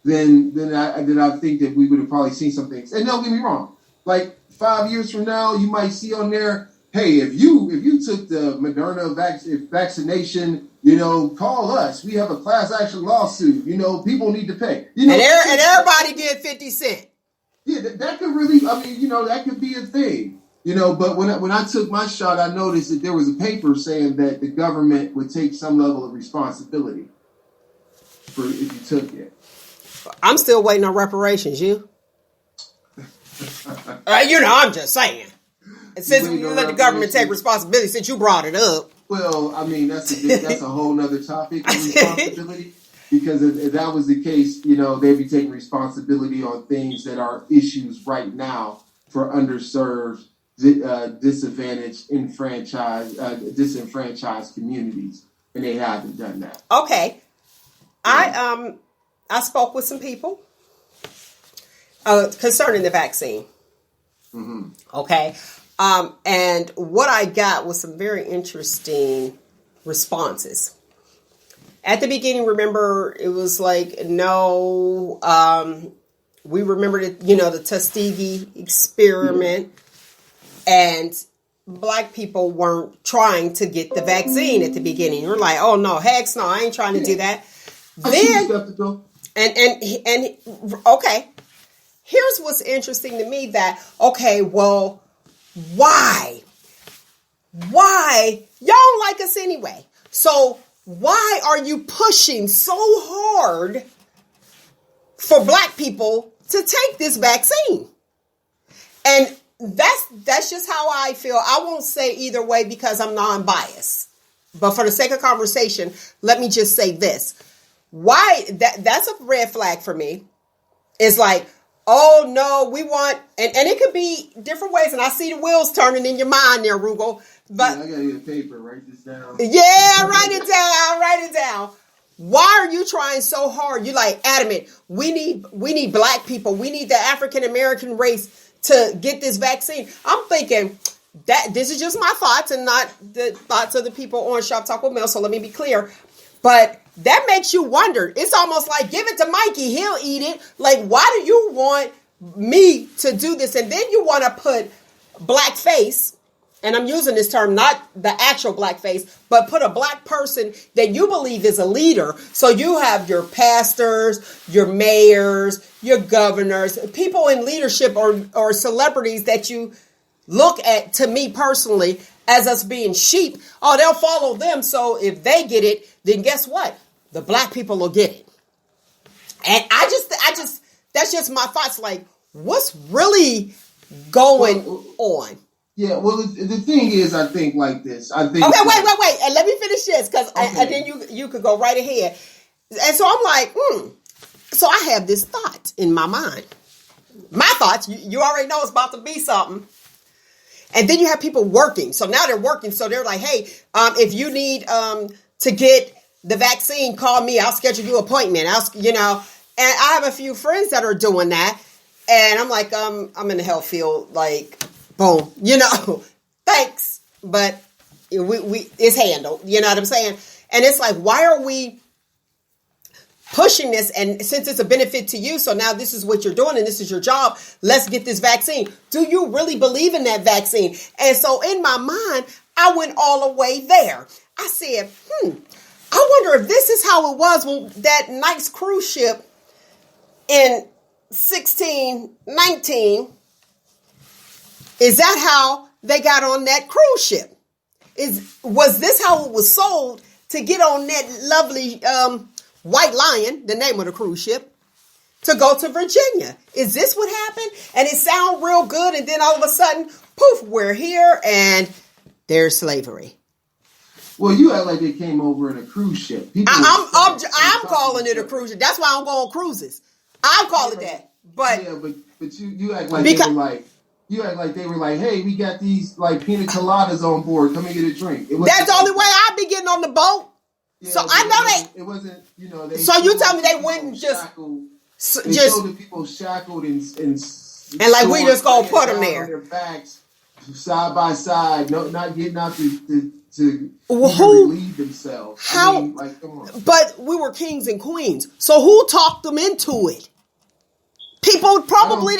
then I think that we would have probably seen some things. And don't get me wrong, like 5 years from now, you might see on there, hey, if you took the Moderna vaccination, you know, call us. We have a class action lawsuit. You know, people need to pay. You know, and everybody get 50 cents. Yeah, that could really, I mean, you know, that could be a thing. You know, but when I took my shot, I noticed that there was a paper saying that the government would take some level of responsibility for if you took it. I'm still waiting on reparations. You? You know, I'm just saying. And since you let the government take responsibility, since you brought it up. Well, I mean, that's a whole nother topic of responsibility. Because if that was the case, you know, they'd be taking responsibility on things that are issues right now for underserved, disadvantaged, disenfranchised communities, and they haven't done that. Okay, yeah. I spoke with some people concerning the vaccine. Mm-hmm. Okay, and what I got was some very interesting responses. At the beginning, remember, it was like, no, we remember the Tuskegee experiment. And black people weren't trying to get the vaccine at the beginning. You're like, oh no, heck no, I ain't trying to do that. Then, and okay, here's what's interesting to me that, okay, well, Why? Why? Y'all don't like us anyway. So why are you pushing so hard for black people to take this vaccine? And that's just how I feel. I won't say either way because I'm non-biased. But for the sake of conversation, let me just say this. Why that's a red flag for me. It's like, oh no, we want, and it could be different ways. And I see the wheels turning in your mind there, Rugal. But yeah, I gotta get a paper, write this down. Yeah, write it down. Why are you trying so hard? You like adamant. We need black people. We need the African American race to get this vaccine. I'm thinking that this is just my thoughts and not the thoughts of the people on Shop Talk with Mel. So let me be clear. But that makes you wonder. It's almost like, give it to Mikey. He'll eat it. Like, why do you want me to do this? And then you want to put blackface, and I'm using this term, not the actual blackface, but put a black person that you believe is a leader. So you have your pastors, your mayors, your governors, people in leadership or celebrities that you look at, to me personally, as us being sheep. Oh, they'll follow them. So if they get it, then guess what? The black people will get it. And I just, that's just my thoughts. Like, what's really going on? Yeah, well, the thing is, I think like this. I think. Okay, wait, and let me finish this, because and then you could go right ahead. And so I'm like, So I have this thought in my mind. My thoughts, you already know it's about to be something. And then you have people working. So now they're working. So they're like, hey, if you need to get the vaccine, call me. I'll schedule you an appointment. And I have a few friends that are doing that. And I'm like, I'm in the health field, like, boom, thanks. But we it's handled, you know what I'm saying? And it's like, why are we pushing this? And since it's a benefit to you, so now this is what you're doing and this is your job, let's get this vaccine. Do you really believe in that vaccine? And so in my mind, I went all the way there. I said, I wonder if this is how it was when that nice cruise ship in 1619, is that how they got on that cruise ship? Was this how it was sold to get on that lovely White Lion, the name of the cruise ship, to go to Virginia? Is this what happened? And it sounded real good, and then all of a sudden, poof, we're here, and there's slavery. Well, you act like they came over in a cruise ship. I'm calling it a cruise ship. That's why I don't go on cruises. I'll call it that. But yeah, but you act like they were like. You act like they were like, hey, we got these like pina coladas on board. Come and get a drink. That's the only way I'd be getting on the boat. Yeah, so I know it wasn't, They so you tell me they wouldn't just showed the people shackled and like we just gonna put them there. On their backs, side by side, not getting out to relieve themselves. How? I mean, like, come on. But we were kings and queens. So who talked them into it? People probably.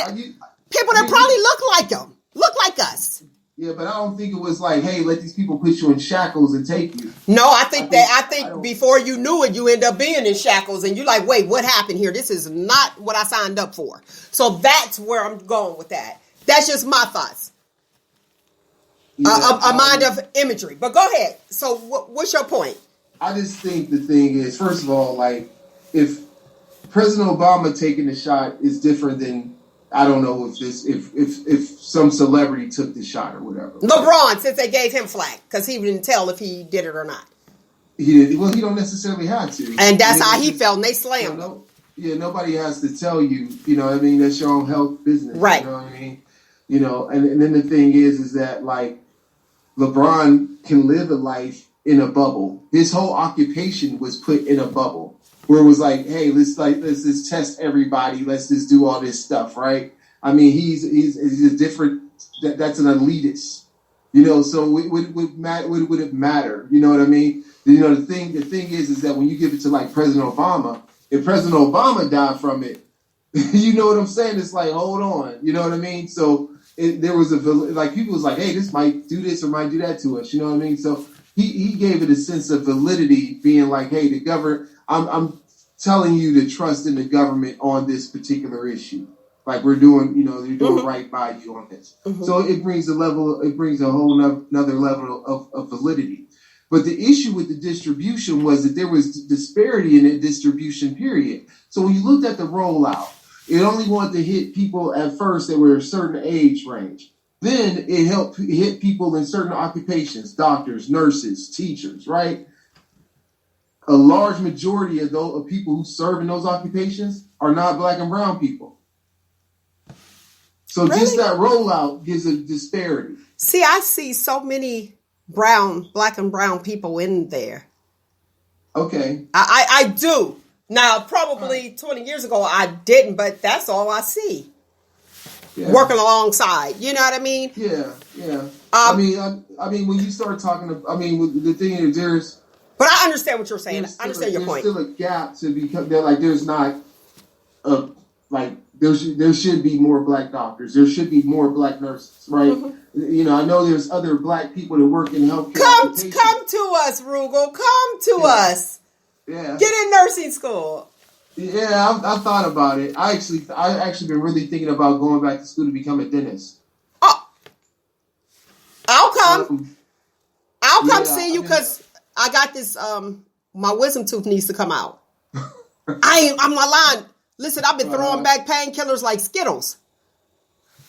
People that probably look like them, look like us. Yeah, but I don't think it was like, hey, let these people put you in shackles and take you. No, I think before you knew it, you end up being in shackles, and you're like, wait, what happened here? This is not what I signed up for. So that's where I'm going with that. That's just my thoughts. A mind of imagery. But go ahead. So what's your point? I just think the thing is, first of all, like, if President Obama taking the shot is different than, I don't know if some celebrity took the shot or whatever. LeBron, since they gave him flack, because he didn't tell if he did it or not. He did. Well, he don't necessarily have to. And that's how he felt, and they slammed him. Nobody has to tell you, what I mean? That's your own health business. Right. You know what I mean? And then the thing is that, like, LeBron can live a life in a bubble. His whole occupation was put in a bubble. Where it was like, hey, let's just test everybody. Let's just do all this stuff, right? I mean, he's a different. That's an elitist, So would it matter? You know what I mean? The thing is that when you give it to like President Obama, if President Obama died from it, you know what I'm saying? It's like, hold on, you know what I mean? So there was people was like, hey, this might do this or might do that to us, you know what I mean? So he gave it a sense of validity, being like, hey, the government. I'm telling you to trust in the government on this particular issue. Like we're doing, they're doing right by you on this. So it brings a whole another level of validity. But the issue with the distribution was that there was disparity in the distribution period. So when you looked at the rollout, it only wanted to hit people at first that were a certain age range. Then it helped hit people in certain occupations, doctors, nurses, teachers, right? A large majority of those people who serve in those occupations are not Black and brown people. So just that rollout gives a disparity. See, I see so many Black and brown people in there. Okay. I do. Now, probably 20 years ago, I didn't, but that's all I see. Yeah. Working alongside. You know what I mean? Yeah. I mean, when you start talking, the thing is, there's... But I understand what you're saying. I understand your point. There's still a gap to become... There's not... There should be more Black doctors. There should be more Black nurses, right? I know there's other Black people that work in healthcare. Come to us, Rugal. Come to us. Yeah. Get in nursing school. Yeah, I thought about it. I actually been really thinking about going back to school to become a dentist. Oh, I'll come. I'll come see you because I got this. My wisdom tooth needs to come out. I'm not lying. Listen, I've been throwing back painkillers like Skittles.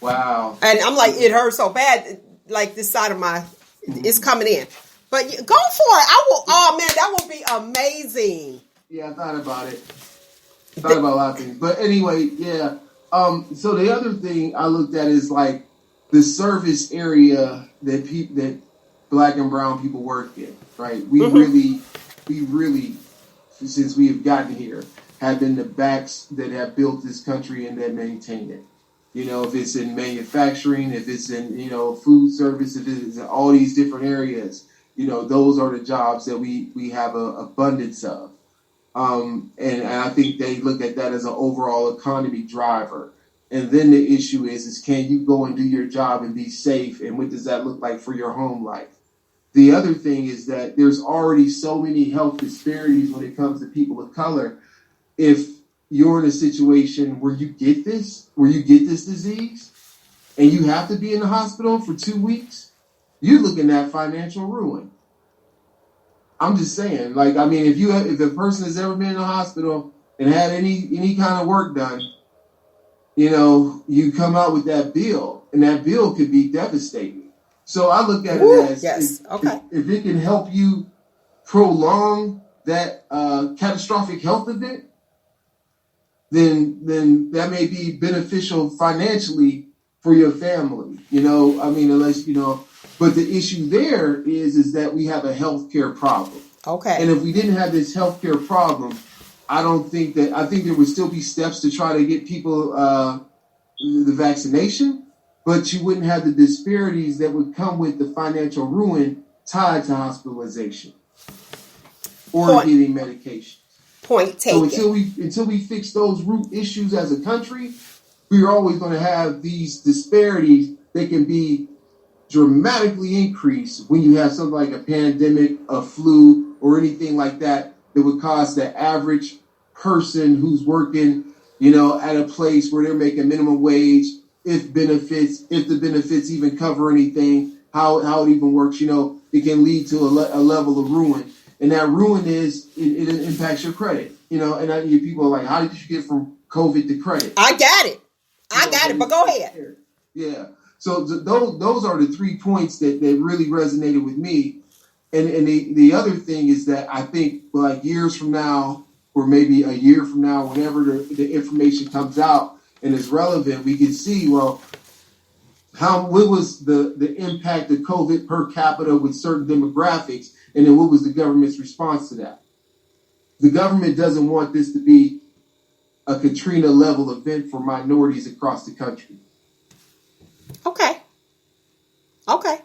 Wow. And I'm like, it hurts so bad. Like this side of my, it's coming in. But go for it. I will. Oh man, that will be amazing. Yeah, I thought about it. Thought about a lot of things. But anyway, yeah. So the other thing I looked at is like the service area that Black and brown people work in, right? We really, since we have gotten here, have been the backs that have built this country and that maintain it. If it's in manufacturing, if it's in, food service, if it's in all these different areas, those are the jobs that we have an abundance of. And I think they look at that as an overall economy driver. And then the issue is can you go and do your job and be safe? And what does that look like for your home life? The other thing is that there's already so many health disparities when it comes to people of color. If you're in a situation where you get this disease and you have to be in the hospital for 2 weeks, you're looking at financial ruin. I'm just saying, if a person has ever been in the hospital and had any kind of work done, you come out with that bill, and that bill could be devastating. So I look at it as if it can help you prolong that catastrophic health event, then that may be beneficial financially for your family. Unless But the issue there is that we have a healthcare problem. Okay. And if we didn't have this healthcare problem, I think there would still be steps to try to get people the vaccination, but you wouldn't have the disparities that would come with the financial ruin tied to hospitalization or getting medication. Point taken. So until we fix those root issues as a country, we're always going to have these disparities that can be dramatically increased when you have something like a pandemic, a flu, or anything like that would cause the average person who's working, at a place where they're making minimum wage, if the benefits even cover anything, how it even works, it can lead to a level of ruin. And that ruin it impacts your credit, and people are like, how did you get from COVID to credit? I got it, but go ahead. Yeah. So those are the 3 points that really resonated with me. And the other thing is that I think like years from now, or maybe a year from now, whenever the information comes out and is relevant, we can see, what was the impact of COVID per capita with certain demographics, and then what was the government's response to that? The government doesn't want this to be a Katrina level event for minorities across the country. Okay.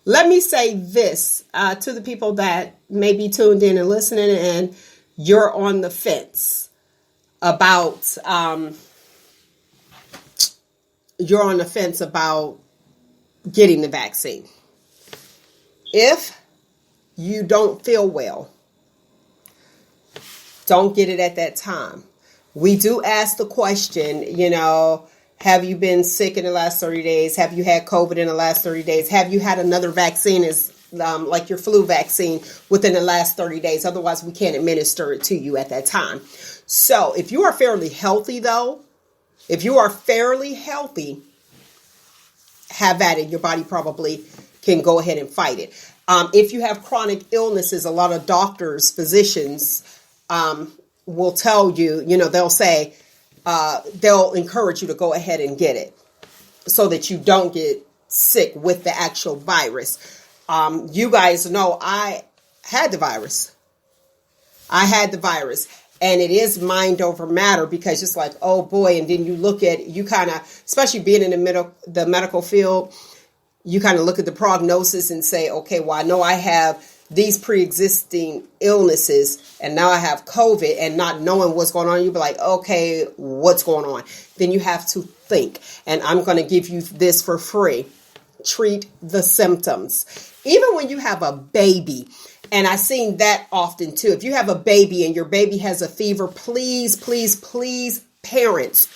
Let me say this to the people that may be tuned in and listening, and you're on the fence about getting the vaccine. If you don't feel well, don't get it at that time. We do ask the question, Have you been sick in the last 30 days? Have you had COVID in the last 30 days? Have you had another vaccine like your flu vaccine within the last 30 days? Otherwise, we can't administer it to you at that time. So if you are fairly healthy, though, if you are fairly healthy, have at it. Your body probably can go ahead and fight it. If you have chronic illnesses, a lot of doctors, physicians will tell you, they'll say, they'll encourage you to go ahead and get it so that you don't get sick with the actual virus. You guys know I had the virus. And it is mind over matter, because it's like, oh boy. And then you look at, you kind of, especially being in the medical field, you kind of look at the prognosis and say, okay, well, I know I have these pre-existing illnesses and now I have COVID, and not knowing what's going on, you'll be like, okay, what's going on? Then you have to think, and I'm going to give you this for free. Treat the symptoms. Even when you have a baby, and I've seen that often too. If you have a baby and your baby has a fever, please, please, please, parents,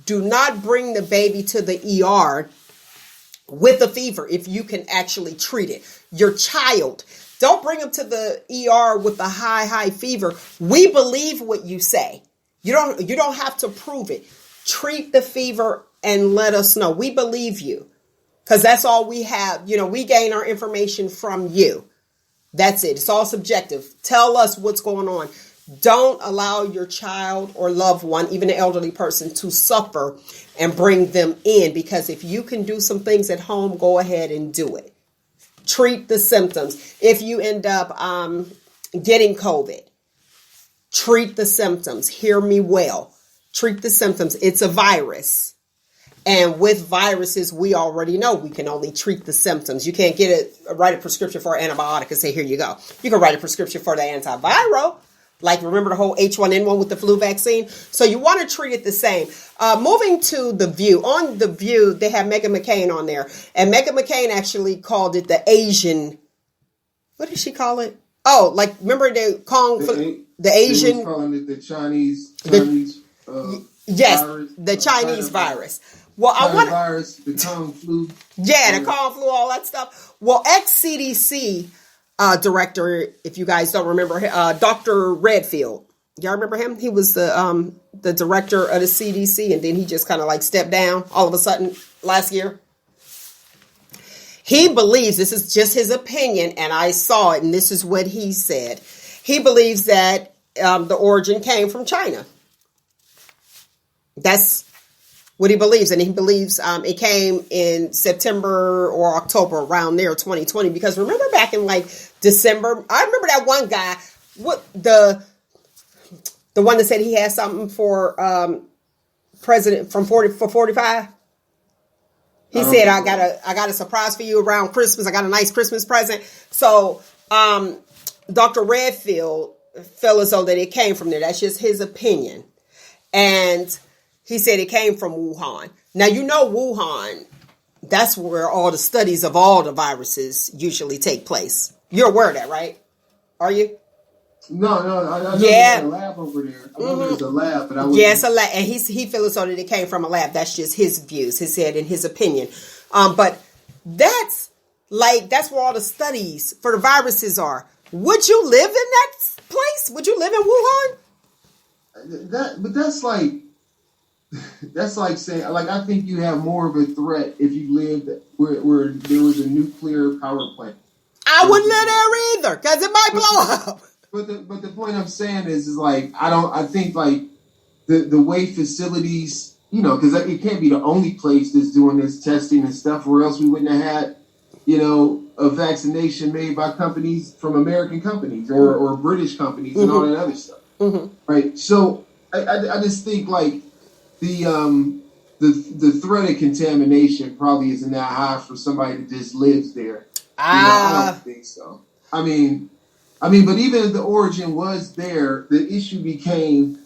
do not bring the baby to the ER with a fever if you can actually treat it. Your child, don't bring them to the ER with a high fever. We believe what you say. You don't have to prove it. Treat the fever and let us know. We believe you, because that's all we have. We gain our information from you. That's it. It's all subjective. Tell us what's going on. Don't allow your child or loved one, even an elderly person, to suffer and bring them in, because if you can do some things at home, go ahead and do it. Treat the symptoms. If you end up getting COVID, treat the symptoms. Hear me well. Treat the symptoms. It's a virus. And with viruses, we already know we can only treat the symptoms. You can't write a prescription for an antibiotic and say, here you go. You can write a prescription for the antiviral. Like, remember the whole H1N1 with the flu vaccine? So you want to treat it the same. Moving to The View. On The View, they have Meghan McCain on there. And Meghan McCain actually called it the Asian. What did she call it? Oh, like, remember the Asian. They were calling it the Chinese yes, virus. The Chinese virus. Well, the Kung flu. Yeah, the Kung flu, all that stuff. Well, ex-CDC director, if you guys don't remember, Dr. Redfield. Y'all remember him? He was the director of the CDC, and then he just kind of like stepped down all of a sudden last year. He believes, this is just his opinion, and I saw it, and this is what he said. He believes that the origin came from China. That's what he believes. And he believes it came in September or October, around there, 2020. Because remember back in like December, I remember that one guy, the one that said he had something for president for 45. He said, I got a surprise for you around Christmas. I got a nice Christmas present. So Dr. Redfield felt as though that it came from there. That's just his opinion. And he said it came from Wuhan. Now, Wuhan, that's where all the studies of all the viruses usually take place. You're aware of that, right? Are you? No, I know there's a lab over there. I know there's a lab, but I wasn't. Yeah, it's a lab, and he feels so that it came from a lab. That's just his views, he said, in his opinion. But that's where all the studies for the viruses are. Would you live in that place? Would you live in Wuhan? But that's like saying, I think you have more of a threat if you lived where there was a nuclear power plant. I wouldn't live there either, because it might blow up. But the point I'm saying is like, I think like the way facilities, because it can't be the only place that's doing this testing and stuff, or else we wouldn't have had, a vaccination made by companies from American companies or British companies and all that other stuff. Mm-hmm. Right. So I just think like the threat of contamination probably isn't that high for somebody that just lives there. I don't think so. I mean, but even if the origin was there, the issue became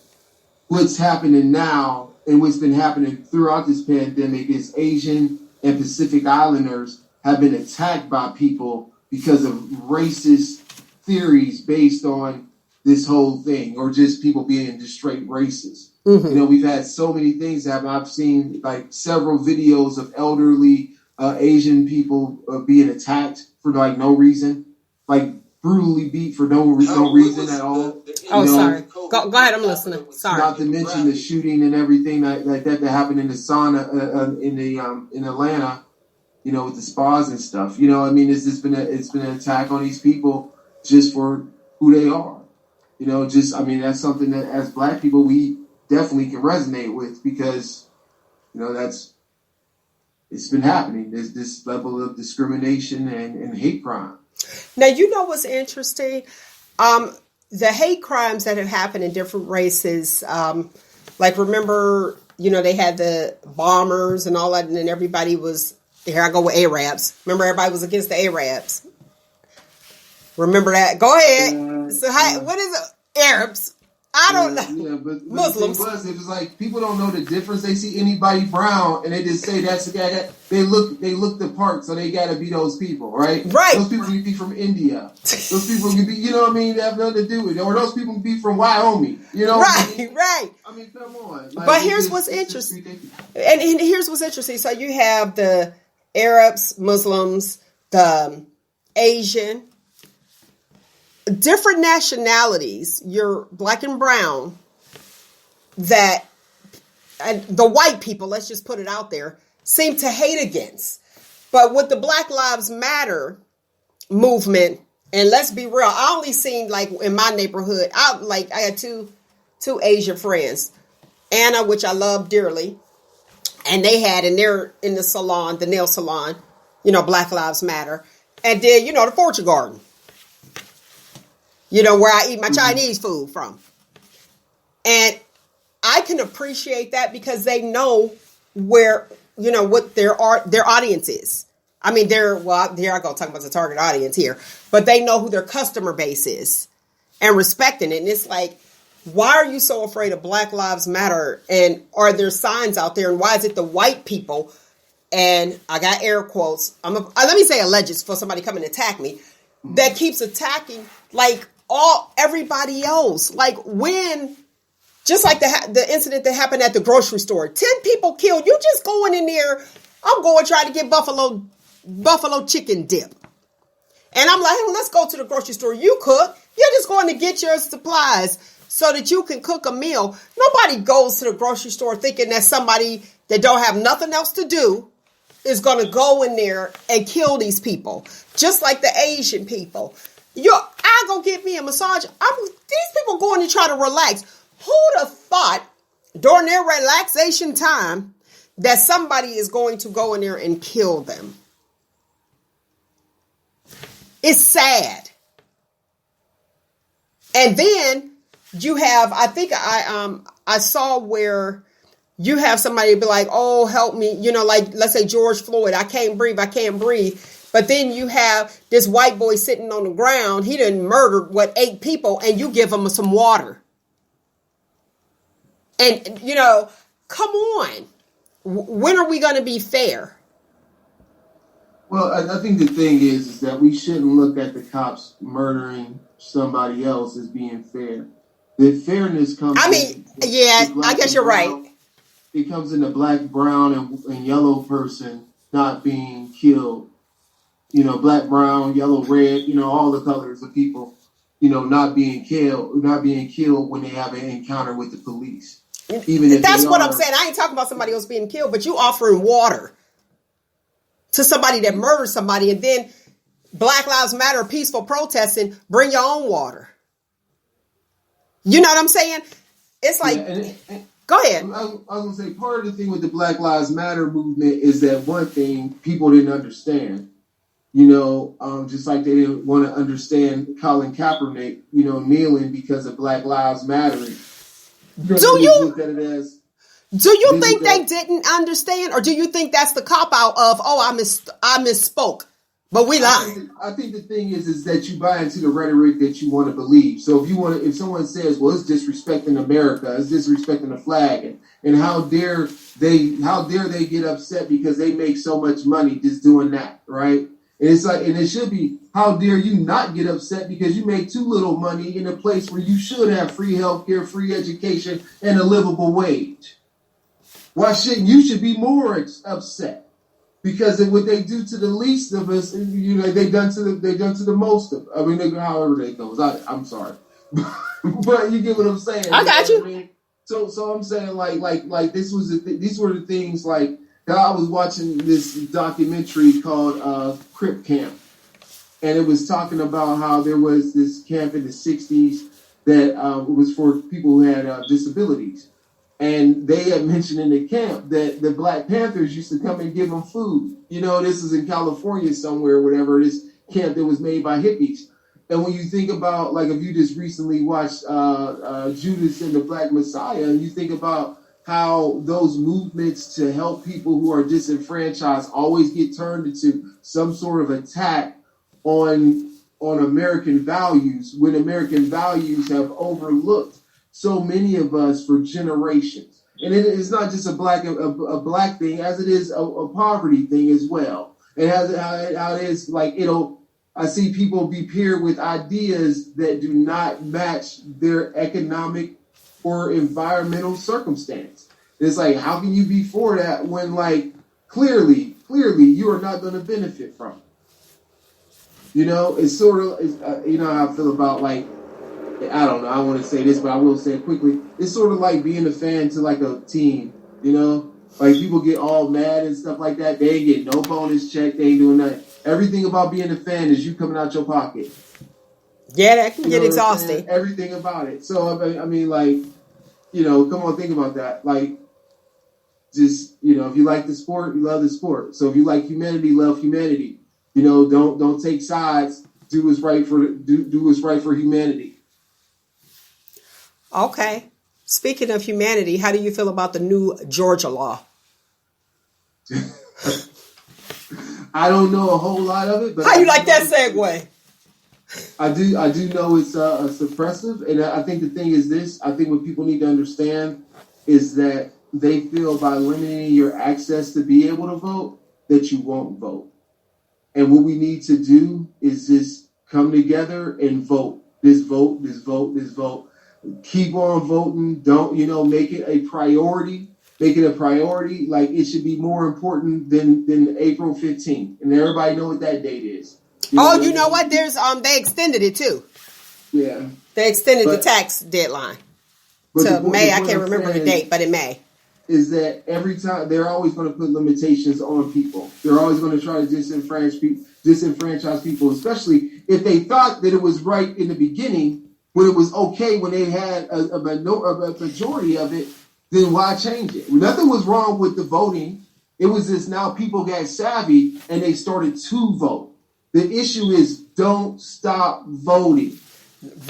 what's happening now and what's been happening throughout this pandemic is Asian and Pacific Islanders have been attacked by people because of racist theories based on this whole thing, or just people being just straight racist. You know, we've had so many things happen. I've seen like several videos of elderly Asian people being attacked for like no reason, like brutally beat for no reason at all. Oh, sorry. Go ahead. I'm listening. Sorry. Not to mention the shooting and everything like that happened in the sauna in Atlanta. You know, with the spas and stuff. You know, I mean, it's been an attack on these people just for who they are. You know, I mean, that's something that as Black people we definitely can resonate with because, you know, it's been happening. There's this level of discrimination and hate crime. Now, you know what's interesting? The hate crimes that have happened in different races, like remember, you know, they had the bombers and all that, and then everybody was, here I go with Arabs. Remember, everybody was against the Arabs. Remember that? Go ahead. What is it? Arabs. I don't know. Yeah, but Muslims. The thing it was like people don't know the difference. They see anybody brown and they just say that's the guy. They look the part, so they gotta be those people, right? Right. Those people can be from India. Those people can be, you know what I mean? They have nothing to do with it. Or those people can be from Wyoming. You know? Right. I mean, come on. Like, but here's what's interesting. And here's what's interesting. So you have the Arabs, Muslims, the Asian, different nationalities, you're Black and brown, that and the white people, let's just put it out there, seem to hate against. But with the Black Lives Matter movement, and let's be real, I only seen like in my neighborhood, I had two Asian friends, Anna, which I love dearly, and they're in the salon, the nail salon, you know, Black Lives Matter, and then, you know, the Fortune Garden. You know, where I eat my Chinese food from. And I can appreciate that because they know where, you know, what their audience is. I mean, here I go talking about the target audience here. But they know who their customer base is and respecting it. And it's like, why are you so afraid of Black Lives Matter? And are there signs out there? And why is it the white people? And I got air quotes. Let me say alleged for somebody coming to attack me. That keeps attacking like everybody else. Like when, just like the incident that happened at the grocery store, 10 people killed. You just going in there. I'm going trying to get buffalo chicken dip. And I'm like, hey, let's go to the grocery store. You cook. You're just going to get your supplies so that you can cook a meal. Nobody goes to the grocery store thinking that somebody that don't have nothing else to do is going to go in there and kill these people. Just like the Asian people. I go get me a massage. These people going to try to relax. Who'd have thought during their relaxation time that somebody is going to go in there and kill them? It's sad. And then you have, I think I saw where you have somebody be like, oh, help me. You know, like, let's say George Floyd, I can't breathe. But then you have this white boy sitting on the ground. He done murdered, 8 people, and you give him some water. And, you know, come on. When are we going to be fair? Well, I think the thing is that we shouldn't look at the cops murdering somebody else as being fair. The fairness comes I guess you're right. It comes in the black, brown, and yellow person not being killed. You know, black, brown, yellow, red, you know, all the colors of people, you know, not being killed when they have an encounter with the police. Even if that's what I'm saying. I ain't talking about somebody else being killed, but you offering water to somebody that murdered somebody, and then Black Lives Matter, peaceful protesting, bring your own water. You know what I'm saying? It's like, go ahead. I was going to say, part of the thing with the Black Lives Matter movement is that one thing people didn't understand. You know, just like they didn't want to understand Colin Kaepernick, you know, kneeling because of Black Lives Mattering. Do you think they didn't understand, or do you think that's the cop out of, I misspoke, but we lied? I think the thing is that you buy into the rhetoric that you want to believe. So if someone says, well, it's disrespecting America, it's disrespecting the flag, and how dare they get upset because they make so much money just doing that, right? And it's like, and it should be, how dare you not get upset because you make too little money in a place where you should have free healthcare, free education, and a livable wage. Why shouldn't you should be more upset? Because of what they do to the least of us, you know, they done to the most of. I mean, however that goes. I'm sorry, but you get what I'm saying. I got you. I mean? So I'm saying like this was these were the things like I was watching this documentary called Crip Camp, and it was talking about how there was this camp in the '60s that was for people who had disabilities. And they had mentioned in the camp that the Black Panthers used to come and give them food. You know, this is in California somewhere, whatever, this camp that was made by hippies. And when you think about, like, if you just recently watched Judas and the Black Messiah, and you think about how those movements to help people who are disenfranchised always get turned into some sort of attack on American values, when American values have overlooked so many of us for generations. And it's not just a black thing, as it is a poverty thing as well. And how it is like, I see people be paired with ideas that do not match their economic or environmental circumstance. It's like, how can you be for that when, like, clearly you are not going to benefit from it? You know, it's sort of, you know how I feel about, like, I don't know, I want to say this, but I will say it quickly. It's sort of like being a fan to like a team, you know? Like people get all mad and stuff like that. They ain't get no bonus check. They ain't doing nothing. Everything about being a fan is you coming out your pocket. Yeah, that can get exhausting. Everything about it. So, I mean, like, you know, come on, think about that. Like, just, you know, if you like the sport, you love the sport. So if you like humanity, love humanity. You know, don't take sides. Do what's right for humanity. Okay. Speaking of humanity, how do you feel about the new Georgia law? I don't know a whole lot of it, but how you like that segue? I do know it's suppressive, and I think the thing is this. I think what people need to understand is that they feel by limiting your access to be able to vote that you won't vote. And what we need to do is just come together and vote. This vote, this vote, this vote. Keep on voting. Don't, you know, make it a priority. Make it a priority. Like it should be more important than April 15th. And everybody know what that date is. You know what? There's they extended it too. Yeah. They extended the tax deadline to May. I can't remember the date, but in May. Is that every time they're always going to put limitations on people. They're always going to try to disenfranchise people, especially if they thought that it was right in the beginning. When it was okay, when they had a majority of it, then why change it? Nothing was wrong with the voting. It was just now people got savvy and they started to vote. The issue is don't stop voting.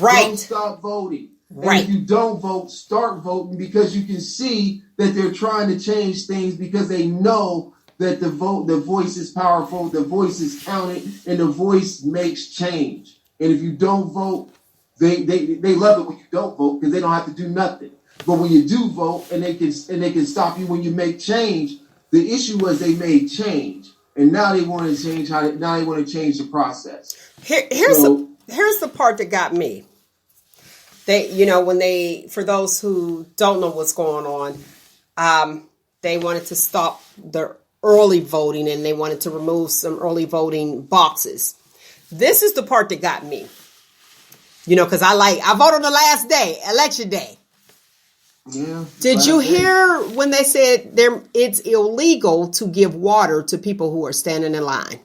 Right. Don't stop voting. Right. And if you don't vote, start voting because you can see that they're trying to change things because they know that the voice is powerful, the voice is counted, and the voice makes change. And if you don't vote, They love it when you don't vote because they don't have to do nothing. But when you do vote and they can stop you when you make change, the issue was they made change. And now they want to change now they want to change the process. Here's the part that got me. They, you know, for those who don't know what's going on, they wanted to stop the early voting and they wanted to remove some early voting boxes. This is the part that got me. You know, because I vote on the last day, election day. Yeah. Did you hear when they said it's illegal to give water to people who are standing in line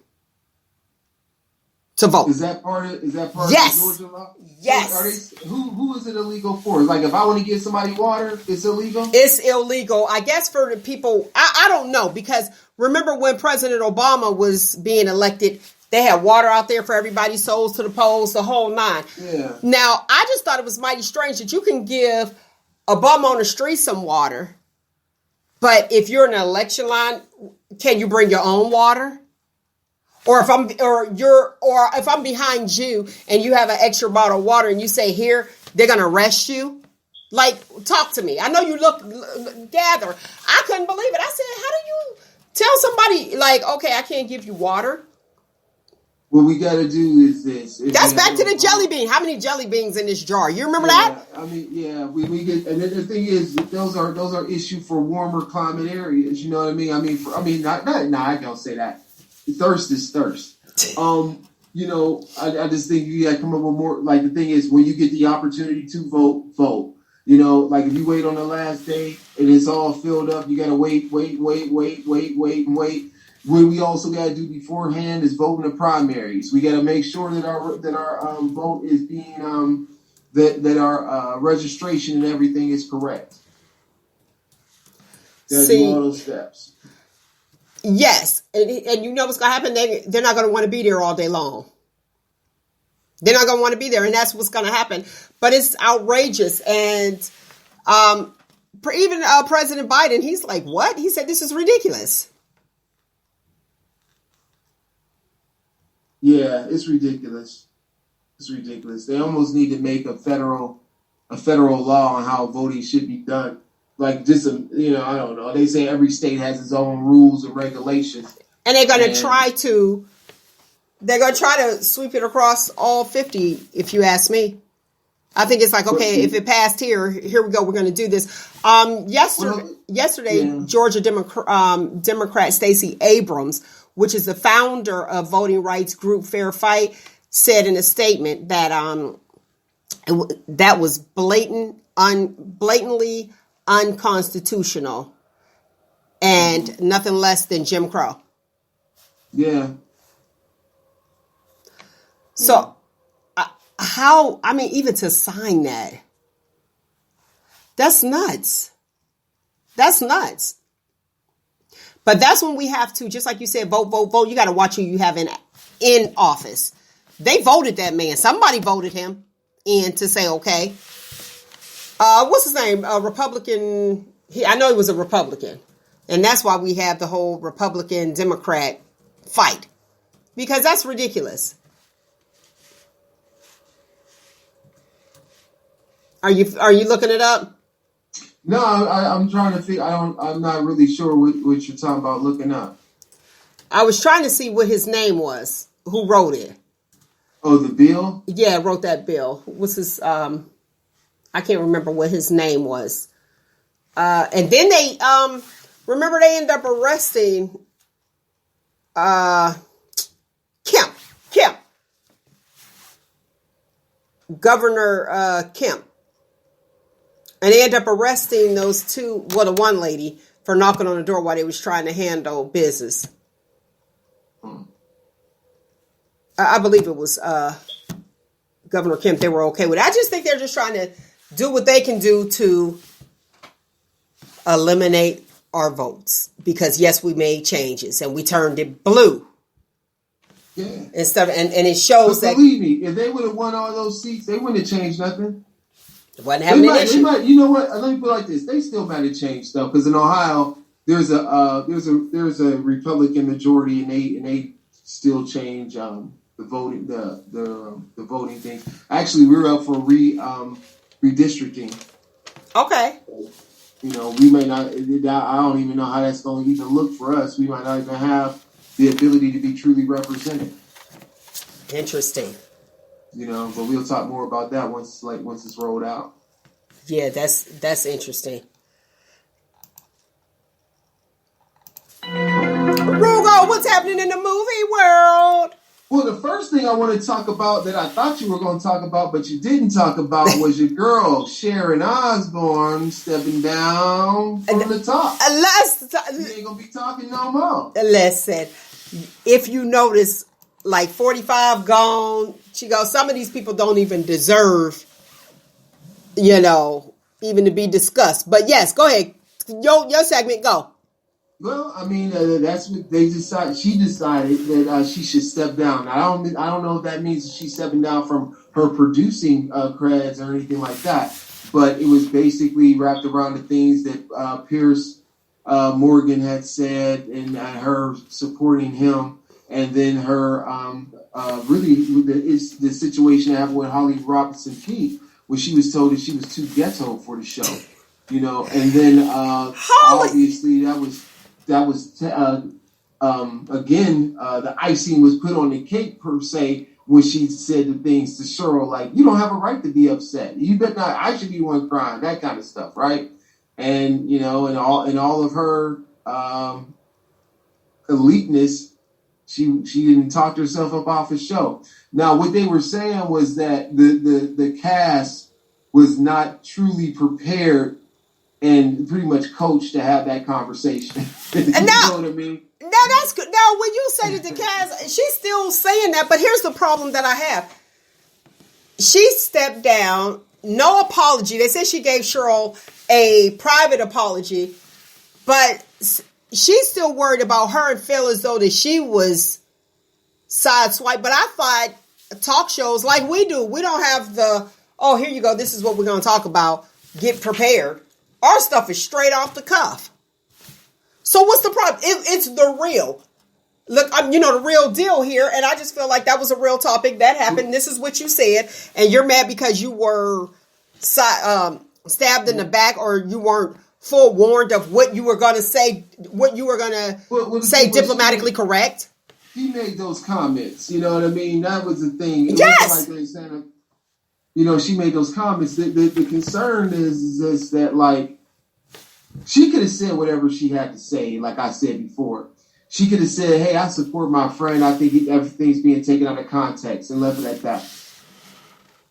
to vote? Is that part of Yes. the Georgia law? Yes. So who is it illegal for? Like if I want to give somebody water, it's illegal? It's illegal, I guess, for the people. I don't know, because remember when President Obama was being elected, they had water out there for everybody, souls to the polls, the whole nine. Yeah. Now, I just thought it was mighty strange that you can give a bum on the street some water, but if you're in an election line, can you bring your own water? Or if I'm behind you and you have an extra bottle of water and you say, here, they're going to arrest you. Like, talk to me. I know you gather. I couldn't believe it. I said, how do you tell somebody, like, okay, I can't give you water? what we got to do is this. That's back to the jelly bean. How many jelly beans in this jar? You remember that? I mean, yeah, we get, and then the thing is, those are issue for warmer climate areas. You know what I mean? I mean, not I don't say that. Thirst is thirst. You know, I just think you got to come up with more. Like, the thing is, when you get the opportunity to vote. You know, like, if you wait on the last day and it's all filled up, you got to wait. What we also got to do beforehand is vote in the primaries. We got to make sure that our vote is being that our registration and everything is correct. See, do all those steps. Yes, and you know what's going to happen? They're not going to want to be there all day long. They're not going to want to be there, and that's what's going to happen. But it's outrageous, and even President Biden, he's like, "What?" He said, "This is ridiculous." Yeah, it's ridiculous. It's ridiculous. They almost need to make a federal law on how voting should be done. Like, just I don't know. They say every state has its own rules and regulations, and they're going to try to. They're going to try to sweep it across all 50, if you ask me. I think it's like, okay, if it passed here we go. We're going to do this. Yesterday, Georgia Democrat Stacey Abrams, which is the founder of voting rights group Fair Fight, said in a statement that that was blatantly unconstitutional and nothing less than Jim Crow. Yeah. So, even to sign that's nuts. That's nuts. But that's when we have to, just like you said, vote. You got to watch who you have in office. They voted that man. Somebody voted him in to say, okay. What's his name? A Republican. I know he was a Republican. And that's why we have the whole Republican-Democrat fight. Because that's ridiculous. Are you looking it up? No, I'm trying to think. I'm not really sure what you're talking about looking up. I was trying to see what his name was. Who wrote it? Oh, the bill? Yeah, wrote that bill. What's his? I can't remember what his name was. And then they remember they ended up arresting Kemp, Governor Kemp. And they ended up arresting those two, the one lady for knocking on the door while they was trying to handle business. I believe it was Governor Kemp. They were okay with it. I just think they're just trying to do what they can do to eliminate our votes. Because, yes, we made changes and we turned it blue. Yeah. And stuff, and it shows that. Believe me, if they would have won all those seats, they wouldn't have changed nothing. Wasn't having an issue. You know what? Let me put it like this: they still might have changed stuff because in Ohio there's a Republican majority, and they still change the voting the voting thing. Actually, we were up for redistricting. Okay. You know, we may not. I don't even know how that's going to even look for us. We might not even have the ability to be truly represented. Interesting. You know, but we'll talk more about that once it's rolled out. Yeah, that's interesting. Rugo, what's happening in the movie world? Well, the first thing I want to talk about that I thought you were going to talk about, but you didn't talk about, was your girl Sharon Osbourne stepping down from the top. You ain't gonna be talking no more. Listen, if you notice, like 45 gone, she goes, some of these people don't even deserve, even to be discussed. But yes, go ahead. Your segment, go. Well, I mean, that's what they decided. She decided that she should step down. I don't know if that means she's stepping down from her producing creds or anything like that. But it was basically wrapped around the things that Piers Morgan had said and her supporting him. And then her, the situation happened with Holly Robinson Peete, where she was told that she was too ghetto for the show, and then obviously that was again, the icing was put on the cake per se when she said the things to Cheryl like, "You don't have a right to be upset. You better not. I should be the one crying." That kind of stuff, right? And and all of her eliteness, she didn't talk herself up off the show. Now, what they were saying was that the cast was not truly prepared and pretty much coached to have that conversation. You know what I mean? Now that's good. Now, when you say that the cast, she's still saying that, but here's the problem that I have. She stepped down, no apology. They said she gave Cheryl a private apology, but she's still worried about her and feel as though that she was sideswiped. But I thought talk shows like we do, we don't have the, oh, here you go, this is what we're going to talk about, get prepared. Our stuff is straight off the cuff. So what's the problem? It's the real. Look, the real deal here, and I just feel like that was a real topic that happened. This is what you said, and you're mad because you were stabbed in the back, or you weren't forewarned of what you were going to say, what you were going to say diplomatically correct. He made those comments. You know what I mean? That was the thing. It yes. wasn't like they said, she made those comments. The concern is that, like, she could have said whatever she had to say, like I said before. She could have said, "Hey, I support my friend. I think everything's being taken out of context," and left it at that.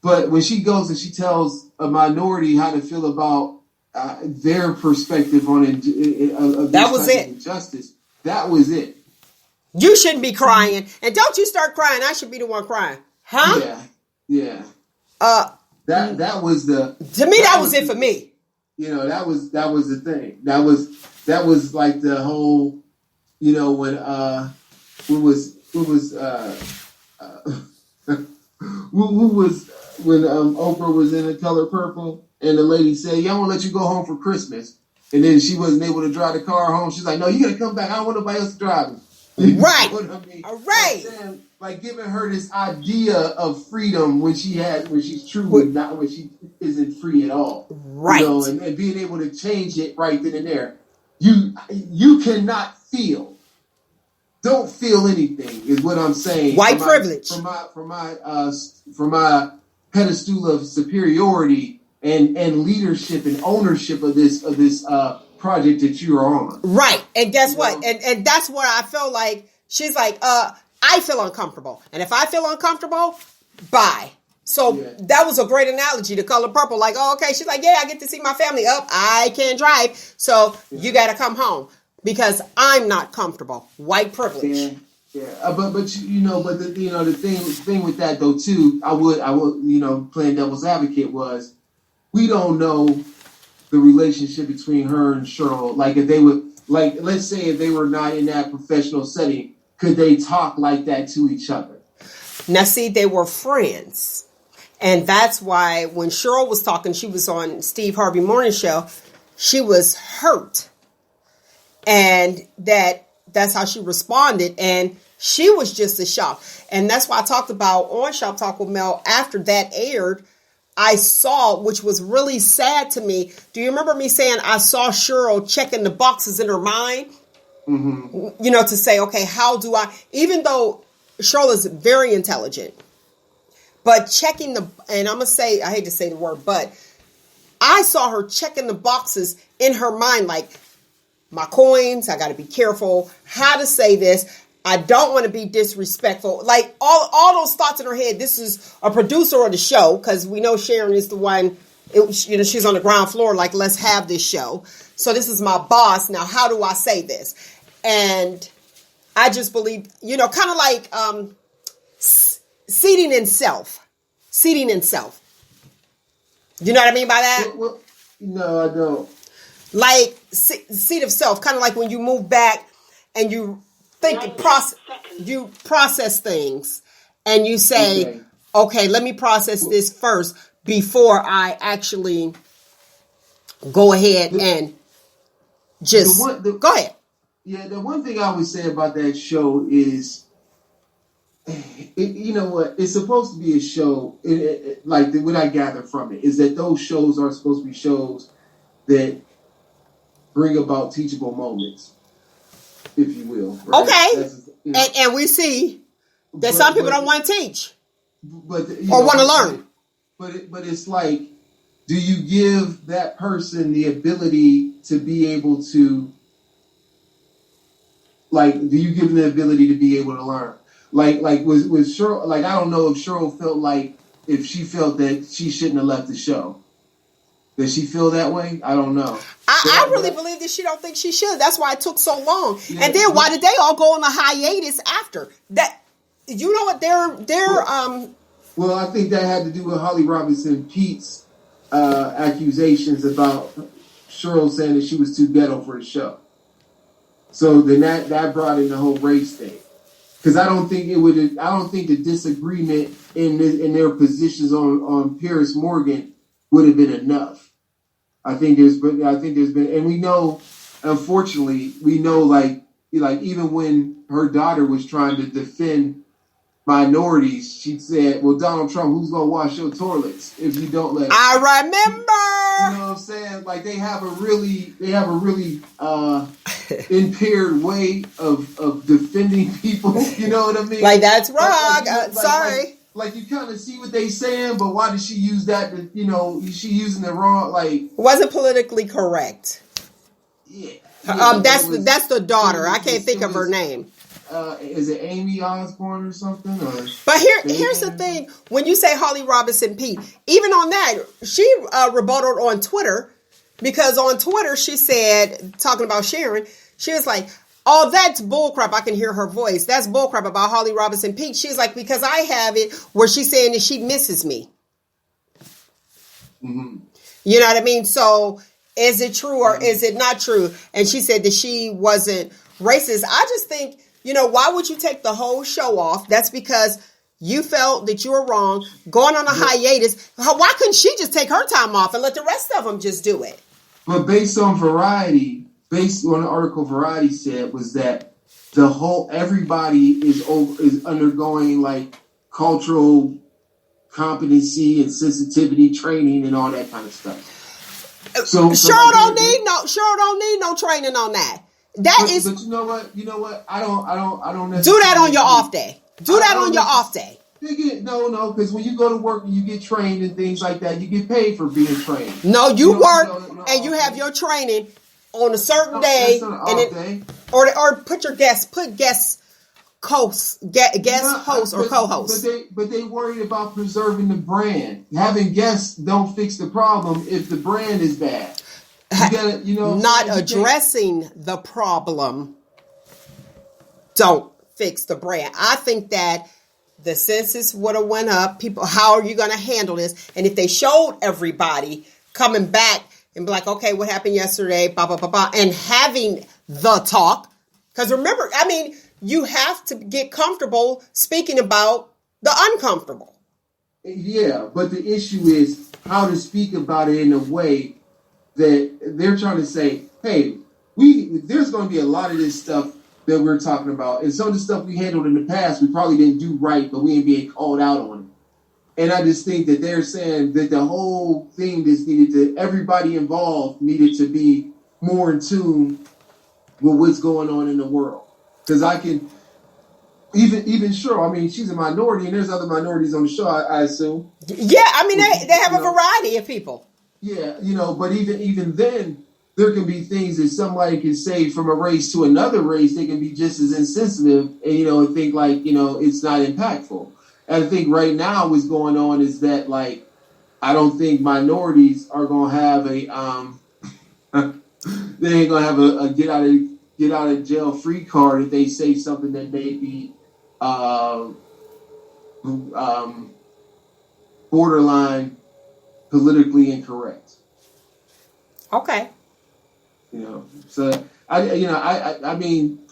But when she goes and she tells a minority how to feel about their perspective on that was it. Injustice, that was it. You shouldn't be crying, and don't you start crying. I should be the one crying, huh? Yeah. That was the. To me, that was it for me. That was the thing. That was like the whole. When Oprah was in The Color Purple, and the lady said, "Yeah, I won't let you go home for Christmas," and then she wasn't able to drive the car home. She's like, "No, you gotta come back. I don't want nobody else to drive me." Right. You know what I mean? Right. Like giving her this idea of freedom when she isn't free at all. Right. And being able to change it right then and there. You cannot feel. Don't feel anything is what I'm saying. White privilege. From my pedestal of superiority and leadership and ownership of this project that you're on. Right. And guess what? And that's where I feel like she's like, I feel uncomfortable. And if I feel uncomfortable, bye. So that was a great analogy, The Color Purple. Like, oh, okay. She's like, yeah, I get to see my family. I can't drive. So you got to come home because I'm not comfortable. White privilege. Yeah. But the thing with that though too, I would playing devil's advocate was we don't know the relationship between her and Cheryl. Like if they would, like, let's say if they were not in that professional setting, could they talk like that to each other? Now, see, they were friends. And that's why when Cheryl was talking, she was on Steve Harvey Morning Show, she was hurt. And that's how she responded. And she was just a shock. And that's why I talked about on Shop Talk with Mel after that aired, I saw, which was really sad to me. Do you remember me saying I saw Cheryl checking the boxes in her mind? Mm-hmm. To say, okay, how do I, even though Cheryl is very intelligent, but checking and I'm going to say, I hate to say the word, but I saw her checking the boxes in her mind, like my coins, I got to be careful how to say this. I don't want to be disrespectful. Like all those thoughts in her head. This is a producer of the show because we know Sharon is the one, she's on the ground floor. Like, let's have this show. So this is my boss. Now, how do I say this? And I just believe, kind of like seating in self. You know what I mean by that? Well, no, I don't. Like seat of self, kind of like when you move back and you think you process things and you say, okay, let me process this first before I actually go ahead and just go ahead. Yeah, the one thing I would say about that show is, you know what? It's supposed to be a show. Like what I gather from it is that those shows are supposed to be shows that bring about teachable moments. if you will. Right? Okay. And we see that some people don't want to teach or want to learn. But it's like, do you give that person the ability to be able to, like, do you give them the ability to be able to learn? Like with Cheryl, like, I don't know if Cheryl felt like, if she felt that she shouldn't have left the show. Does she feel that way? I don't know. I really believe that she don't think she should. That's why it took so long. Yeah, and then why did they all go on a hiatus after that? You know what? Well, I think that had to do with Holly Robinson Pete's accusations about Cheryl saying that she was too ghetto for the show. So then that brought in the whole race thing. Because I don't think the disagreement in their positions on Paris Morgan would have been enough. I think there's been, and we know, unfortunately, like even when her daughter was trying to defend minorities, she said, "Well, Donald Trump, who's gonna wash your toilets if you don't let?" I remember. You know what I'm saying? Like they have a really impaired way of defending people. You know what I mean? Like that's wrong. Sorry. Like you kind of see what they saying, but why did she use that? She using the wrong, like, wasn't politically correct. Yeah. That's the daughter. I can't think of her name. Is it Amy Osborne or something? But here's the thing: when you say Holly Robinson Pete, even on that, she rebutted on Twitter, because on Twitter she said, talking about Sharon, she was like, "Oh, that's bullcrap." I can hear her voice. That's bullcrap about Holly Robinson Peete. She's like, because I have it where she's saying that she misses me. Mm-hmm. You know what I mean? So is it true or is it not true? And she said that she wasn't racist. I just think, why would you take the whole show off? That's because you felt that you were wrong, going on a hiatus. Why couldn't she just take her time off and let the rest of them just do it? But based on the article Variety said, was that everybody is undergoing like cultural competency and sensitivity training and all that kind of stuff. So Cheryl don't need no training on that. But you know what? I don't necessarily do that on your off day. Do that on your off day. No, because when you go to work and you get trained and things like that, you get paid for being trained. No, you work and you have your training on a certain day, or put guest host or co-host. But they worried about preserving the brand. Having guests don't fix the problem if the brand is bad. Not addressing the problem don't fix the brand. I think that the census would have went up. People, how are you going to handle this? And if they showed everybody coming back and be like, okay, what happened yesterday, blah, blah, blah, blah, and having the talk. Because remember, you have to get comfortable speaking about the uncomfortable. Yeah, but the issue is how to speak about it in a way that they're trying to say, hey, there's going to be a lot of this stuff that we're talking about. And some of the stuff we handled in the past, we probably didn't do right, but we ain't being called out on it. And I just think that they're saying that the whole thing everybody involved needed to be more in tune with what's going on in the world. Because I can, even Cheryl, she's a minority and there's other minorities on the show, I assume. Yeah, they have a variety of people. Yeah, but even then, there can be things that somebody can say from a race to another race, they can be just as insensitive and, think like, it's not impactful. And I think right now what's going on is that, like, I don't think minorities are going to have they ain't going to have a get out of jail free card if they say something that may be borderline politically incorrect. Okay. So I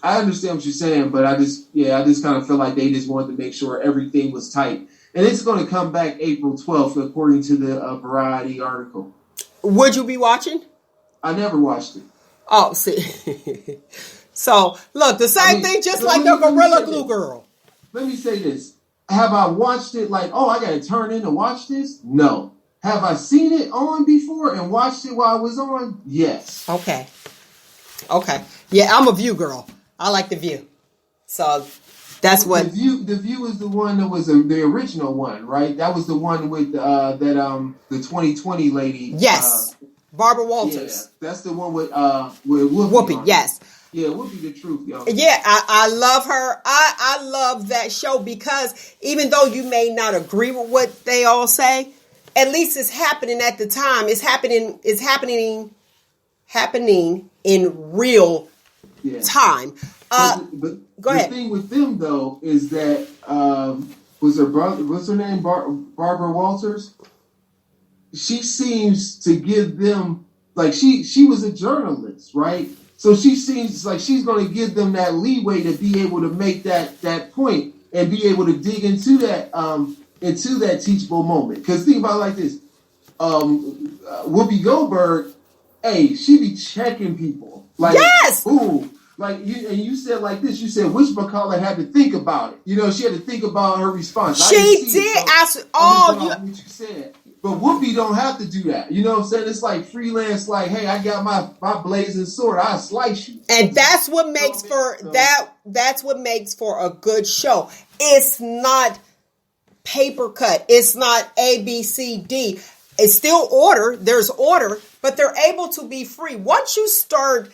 understand what you're saying, but I just kind of feel like they just wanted to make sure everything was tight. And it's going to come back April 12th, according to the Variety article. Would you be watching? I never watched it. Oh, see. So, look, the same thing, just like the Gorilla Glue Girl. Let me say this. Have I watched it like, I got to turn in to watch this? No. Have I seen it on before and watched it while I was on? Yes. Okay. Yeah, I'm a View girl. I like The View. So that's what The View is the one that was the original one, right? That was the one with the 2020 lady. Yes, Barbara Walters. Yeah, that's the one with Whoopi. Yes. Yeah, Whoopi the truth, y'all. Yeah, I love her. I love that show because even though you may not agree with what they all say, at least it's happening at the time. It's happening in real time. But go ahead. The thing with them though is that what's her name? Barbara Walters. She seems to give them she was a journalist, right? So she seems like she's going to give them that leeway to be able to make that point and be able to dig into that teachable moment. Because think about it like this: Whoopi Goldberg, hey, she be checking people. Like, yes, ooh, like you said like this. You said whatchamacallit had to think about it. You know, she had to think about her response. She did. What you said. But Whoopi don't have to do that. You know what I'm saying? It's like freelance, like, hey, I got my blazing sword, I'll slice you. And that's what makes that's what makes for a good show. It's not paper cut. It's not A, B, C, D. It's still order. There's order, but they're able to be free. Once you start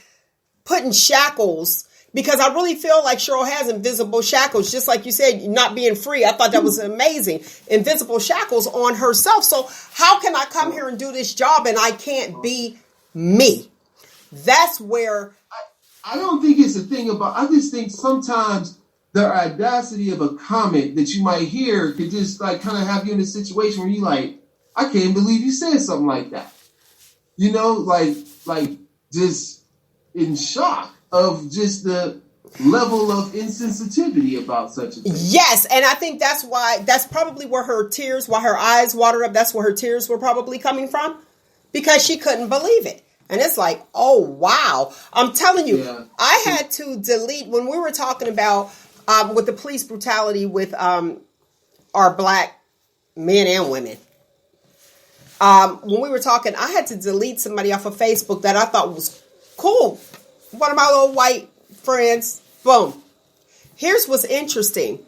putting shackles, because I really feel like Cheryl has invisible shackles, just like you said, not being free. I thought that was amazing. Invisible shackles on herself. So how can I come here and do this job and I can't be me? That's where... I don't think it's a thing about... I just think sometimes the audacity of a comment that you might hear could just like kind of have you in a situation where you like, I can't believe you said something like that. You know, like just in shock of just the level of insensitivity about such a thing. Yes, and I think that's probably where why her eyes watered up, that's where her tears were probably coming from, because she couldn't believe it. And it's like, oh, wow. I'm telling you, I had to delete, when we were talking about with the police brutality with our black men and women, when we were talking, I had to delete somebody off of Facebook that I thought was cool. One of my little white friends, boom. Here's what's interesting.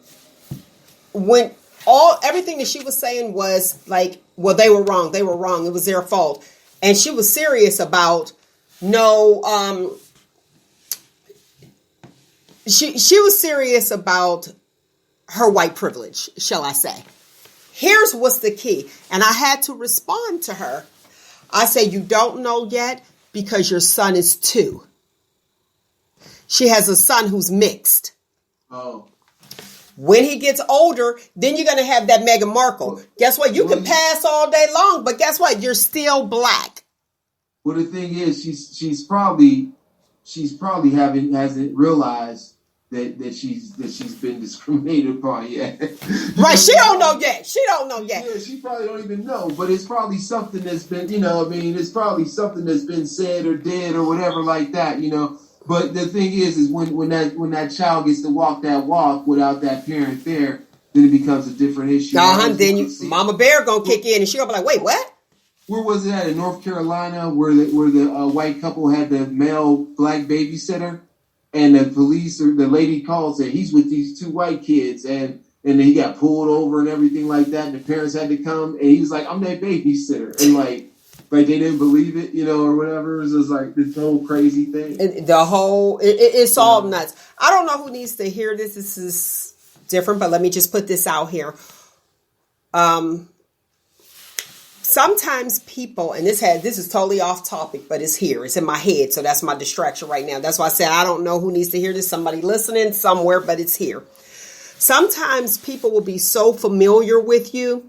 When everything that she was saying was like, well, they were wrong. It was their fault. And she was serious about she was serious about her white privilege, shall I say. Here's what's the key. And I had to respond to her. I said, you don't know yet because your son is 2. She has a son who's mixed. Oh. When he gets older, then you're going to have that Meghan Markle. Guess what? You can pass all day long, but guess what? You're still black. Well, the thing is, she's probably hasn't realized that she's been discriminated upon yet. Right? She don't know yet. Yeah, she probably don't even know. But it's probably something that's been, it's probably something that's been said or did or whatever like that, But the thing is when that child gets to walk that walk without that parent there, then it becomes a different issue. Then Mama Bear gonna kick in and she'll be like, wait, what? Where was it at? In North Carolina, where the white couple had the male black babysitter, and the police or the lady called, said he's with these 2 white kids, and then he got pulled over and everything like that, and the parents had to come, and he was like, I'm their babysitter, and like they didn't believe it, or whatever. It was like this whole crazy thing. It's all nuts. I don't know who needs to hear this. This is different, but let me just put this out here. Sometimes people, and this is totally off topic, but it's here. It's in my head, so that's my distraction right now. That's why I said I don't know who needs to hear this. Somebody listening somewhere, but it's here. Sometimes people will be so familiar with you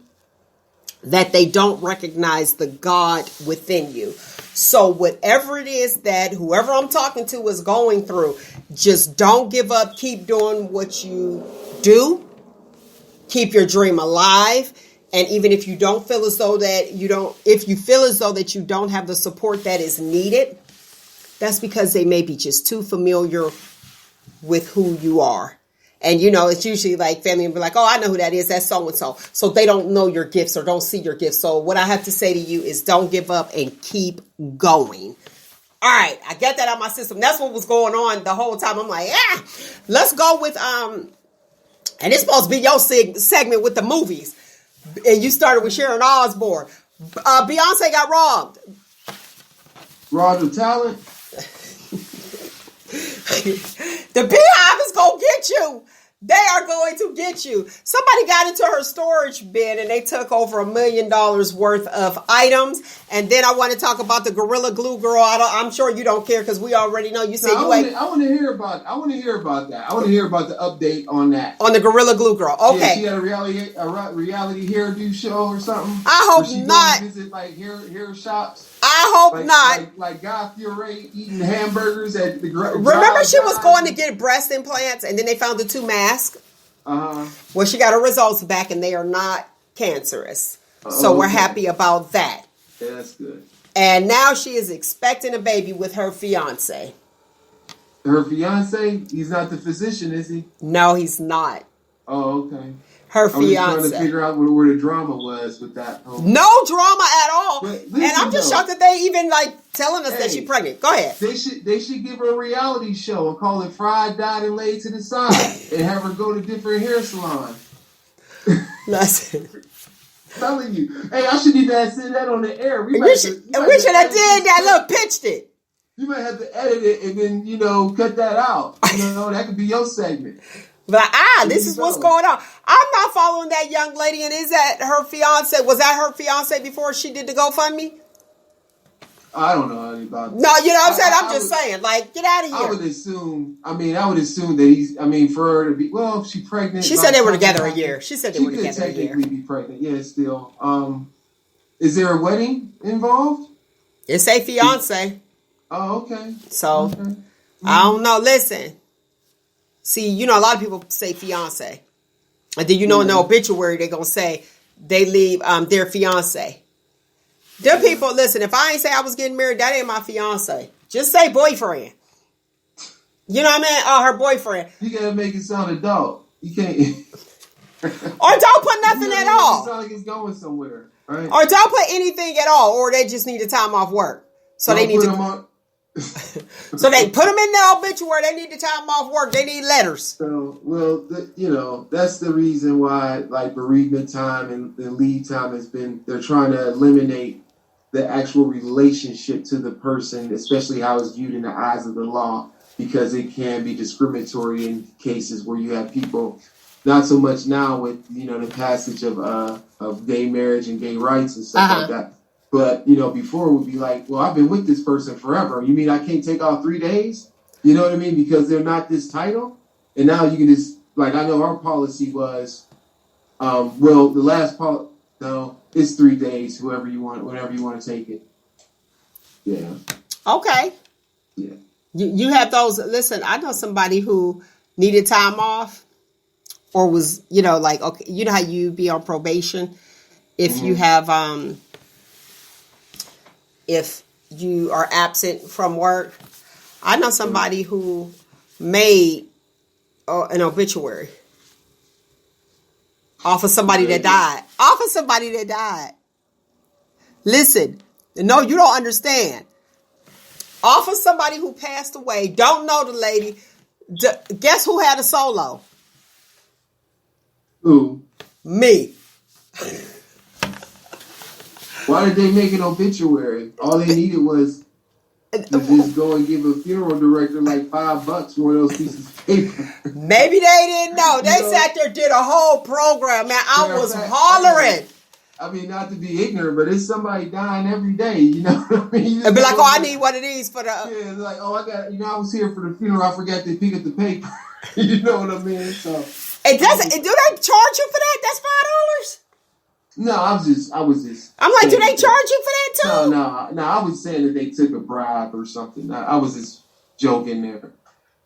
that they don't recognize the God within you. So whatever it is that whoever I'm talking to is going through, just don't give up. Keep doing what you do. Keep your dream alive. And even if you don't feel as though if you feel as though that you don't have the support that is needed, that's because they may be just too familiar with who you are. And, it's usually like family will be like, oh, I know who that is. That's so-and-so. So they don't know your gifts or don't see your gifts. So what I have to say to you is don't give up and keep going. All right, I get that out of my system. That's what was going on the whole time. I'm like, let's go with and it's supposed to be your segment with the movies. And you started with Sharon Osbourne. Beyonce got robbed. Robbed of talent. The Beehive is gonna get you. They are going to get you. Somebody got into her storage bin and they took over $1 million worth of items. And then I want to talk about the Gorilla Glue girl. I'm sure you don't care because we already know. You said I want to hear about that. I want to hear about the update on that. On the Gorilla Glue girl. Okay. Yeah, she had a reality hairdo show or something. I hope not. Visit like hair shops. I hope not. Like Guy Fieri eating hamburgers at the. Remember, she was going to get breast implants, and then they found the 2 masks. Well, she got her results back, and they are not cancerous. So we're happy about that. Yeah, that's good. And now she is expecting a baby with her fiance. Her fiance? He's not the physician, is he? No, he's not. Oh, okay. Her fiance. I was trying to figure out where the drama was with that. No drama at all. Listen, and I'm just shocked that they even telling us that she's pregnant. Go ahead. They should give her a reality show and call it Fried, Died, and Laid to the Side and have her go to different hair salons. Listen. Telling you. Hey, I shouldn't even have said that on the air. We should have did that. Look, pitched it. You might have to edit it and then, cut that out. That could be your segment. But this is what's going on. I'm not following that young lady. And is that her fiance? Was that her fiance before she did the GoFundMe? I don't know anything about that. No, you know what I'm saying? I'm just saying, get out of here. I would assume that he's, for her to be, well, if she's pregnant. She said they were together a year. She said they were together a year. She could technically be pregnant. Yeah, still. Is there a wedding involved? It's a fiance. Oh, okay. So, okay. I don't know. Listen. See, a lot of people say fiance. And then, in the obituary, they're going to say they leave their fiance. Them people, listen, if I ain't say I was getting married, that ain't my fiance. Just say boyfriend. You know what I mean? Or her boyfriend. You got to make it sound adult. You can't. Or don't put nothing at all. It sound like it's going somewhere, right? Or don't put anything at all. Or they just need a time off work. So they need to... So they put them in the obituary. They need the time off work. They need letters. So, that's the reason why, bereavement time and leave time they're trying to eliminate the actual relationship to the person, especially how it's viewed in the eyes of the law, because it can be discriminatory in cases where you have people, not so much now with, the passage of gay marriage and gay rights and stuff like that. But, before it would be like, well, I've been with this person forever. You mean I can't take off 3 days? You know what I mean? Because they're not this title. And now you can just, I know our policy was, the last policy, no, it's 3 days, whenever you want to take it. Yeah. Okay. Yeah. You have those, listen, I know somebody who needed time off or was, okay, you know how you be on probation? If you have, if you are absent from work. I know somebody who made an obituary off of somebody that died. Off of somebody that died. Listen, no, you don't understand. Off of somebody who passed away. Don't know the lady. Guess who had a solo? Who? Me. Why did they make an obituary? All they needed was to just go and give a funeral director $5 for one of those pieces of paper. Maybe they didn't know. They sat there, did a whole program, man. I was hollering. I mean, not to be ignorant, but it's somebody dying every day. You know what I mean? It'd be like, I need one of these for the... Yeah, like, I got, I was here for the funeral. I forgot to pick up the paper. You know what I mean? So... Do they charge you for that? That's $5? No, I was just. I'm like, do they charge you for that too? No. I was saying that they took a bribe or something. I was just joking there.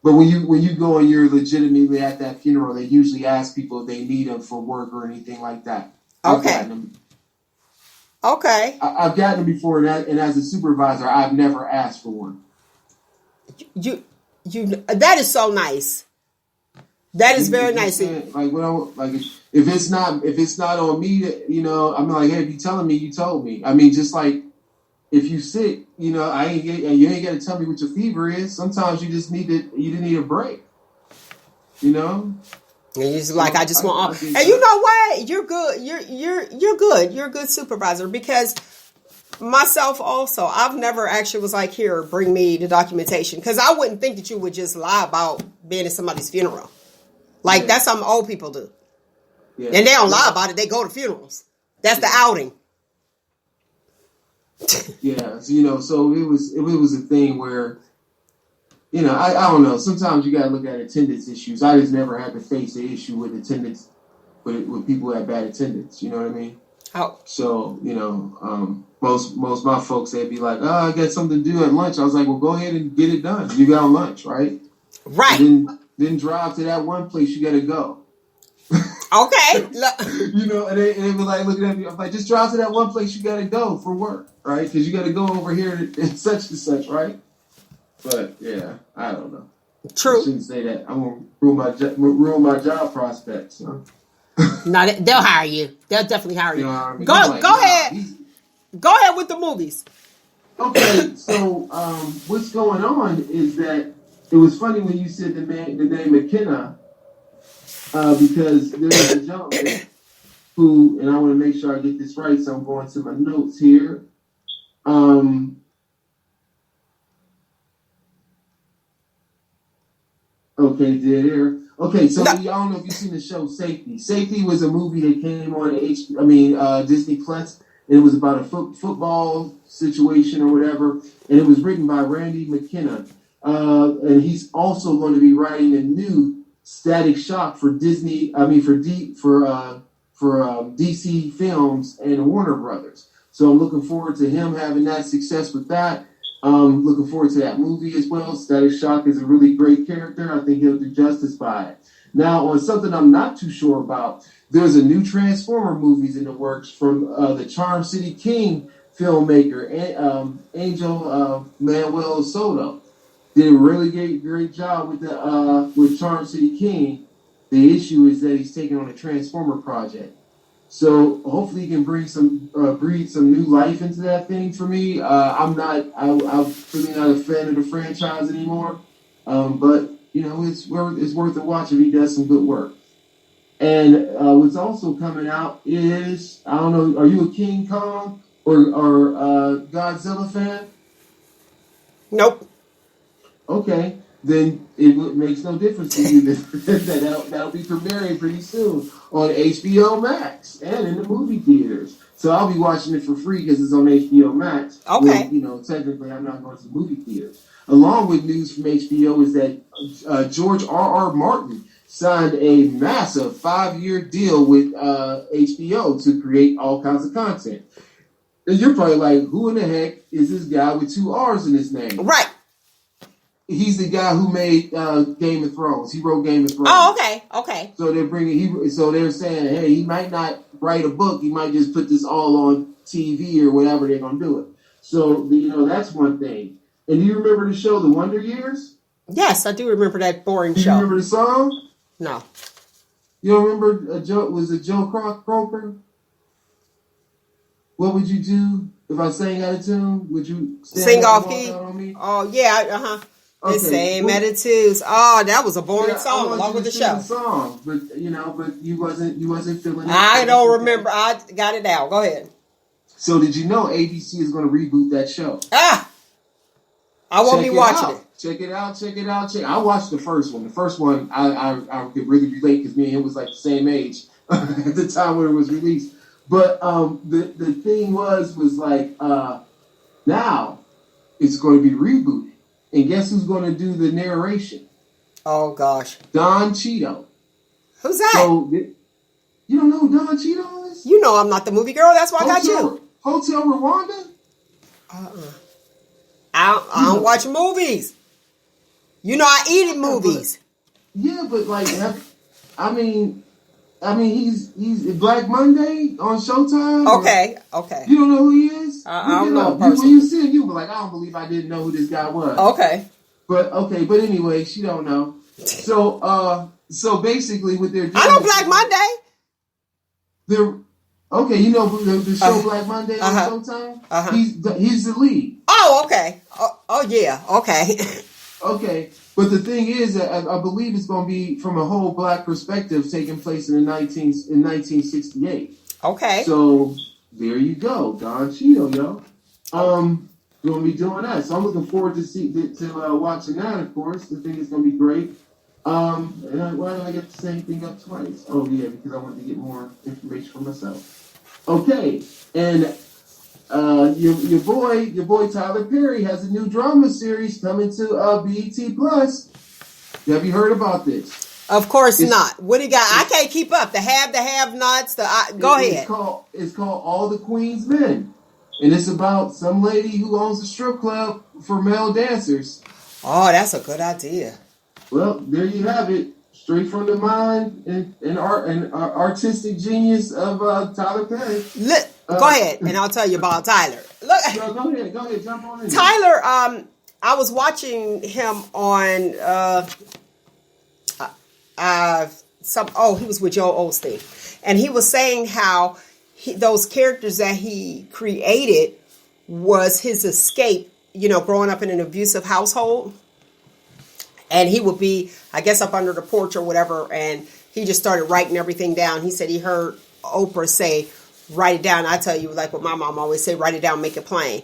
But when you go and you're legitimately at that funeral, they usually ask people if they need them for work or anything like that. Okay. I've gotten them before, and as a supervisor, I've never asked for one. You that is so nice. That is very nice. If it's not on me, I'm like, hey, if you telling me, you told me. I mean, just like if you sick, you ain't got to tell me what your fever is. Sometimes you just need a break. You know. And you're just like, I just want. And you know what? You're good. You're good. You're a good supervisor because myself also, I've never actually was like, here, bring me the documentation, because I wouldn't think that you would just lie about being at somebody's funeral. Like that's something old people do. Yeah. And they don't lie about it. They go to funerals. That's the outing. Yeah, so it was a thing where, I don't know. Sometimes you gotta look at attendance issues. I just never had to face the issue with attendance with people who had bad attendance. You know what I mean? Oh. So most of my folks, they'd be like, "Oh, I got something to do at lunch." I was like, "Well, go ahead and get it done. You got lunch, right?" Right. And then drive to that one place you gotta go. Okay. And they be like looking at me. I'm like, just drive to that one place you gotta go for work, right? Because you gotta go over here and such and such, right? But yeah, I don't know. True. I shouldn't say that. I'm gonna ruin my job prospects. Huh? No, they'll hire you. They'll definitely hire you. I mean? Go ahead. Go ahead with the movies. Okay, so what's going on is that it was funny when you said the name McKenna, because there was a gentleman who, and I want to make sure I get this right, so I'm going to my notes here. Okay, there. Okay, so I don't know if you've seen the show Safety. Safety was a movie that came on Disney Plus, and it was about a football situation or whatever, and it was written by Randy McKenna, and he's also going to be writing a new Static Shock for Disney. For DC Films and Warner Brothers. So I'm looking forward to him having that success with that. Looking forward to that movie as well. Static Shock is a really great character. I think he'll do justice by it. Now, on something I'm not too sure about, there's a new Transformer movies in the works from the Charm City King filmmaker, Angel Manuel Soto. Did a really great job with Charm City King. The issue is that he's taking on a Transformer project. So hopefully he can bring breathe some new life into that thing for me. I'm really not a fan of the franchise anymore. But it's worth a watch if he does some good work. And what's also coming out is, I don't know, are you a King Kong or Godzilla fan? Nope. Okay. Then it makes no difference to you that'll be premiering pretty soon on HBO Max and in the movie theaters. So I'll be watching it for free because it's on HBO Max. Okay. Where, technically I'm not going to the movie theaters. Along with news from HBO is that George R.R. Martin signed a massive 5-year deal with HBO to create all kinds of content. And you're probably like, who in the heck is this guy with 2 R's in his name? Right. He's the guy who made Game of Thrones. He wrote Game of Thrones. Oh, okay. So they're saying, hey, he might not write a book. He might just put this all on TV or whatever they're gonna do it. So that's one thing. And do you remember the show The Wonder Years? Yes, I do remember that boring show. Do you remember the song? No. You don't remember was it Joe Croker? What would you do if I sang out of tune? Would you sing off key? On me? Oh yeah, Okay. The same attitudes. Oh, that was a boring song along with the show. The song, but you wasn't feeling it. I don't remember. I got it now. Go ahead. So did you know ABC is going to reboot that show? I won't be watching it. Check it out. I watched the first one. The first one I could really relate because me and him was like the same age at the time when it was released. But the thing was like now it's going to be rebooted. And guess who's going to do the narration? Oh, gosh. Don Cheadle. Who's that? So, you don't know who Don Cheadle is? You know I'm not the movie girl. That's why I got you. Hotel Rwanda? I don't watch movies. I eat in movies. But he's Black Monday on Showtime. Okay. You don't know who he is? I don't know. When you see him, you be like, I don't believe I didn't know who this guy was. Okay. But anyway, she don't know. So basically, what they're doing. I know Black Monday. Okay, you know the show Black Monday on Showtime? He's the lead. Oh, okay. Oh yeah. Okay. Okay, but the thing is that I believe it's going to be from a whole black perspective, taking place in 1968. Okay. So there you go, Don Cheeto, yo. Going to be doing that. So I'm looking forward to watching that. Of course, I think it's going to be great. And why did I get the same thing up twice? Oh yeah, because I wanted to get more information for myself. Okay, and your boy Tyler Perry has a new drama series coming to BET Plus. Have you heard about this? Of course not. What do you got? I can't keep up. The have-nots. Go ahead. It's called All the Queen's Men, and it's about some lady who owns a strip club for male dancers. Oh, that's a good idea. Well, there you have it. Straight from the mind and artistic genius of Tyler Perry. Go ahead, and I'll tell you about Tyler. Look, go ahead, jump on in. Tyler, I was watching him on he was with Joel Osteen, and he was saying how those characters that he created was his escape, growing up in an abusive household. And he would be, I guess, up under the porch or whatever, and he just started writing everything down. He said he heard Oprah say, write it down. I tell you, like what my mom always said, write it down, make it plain.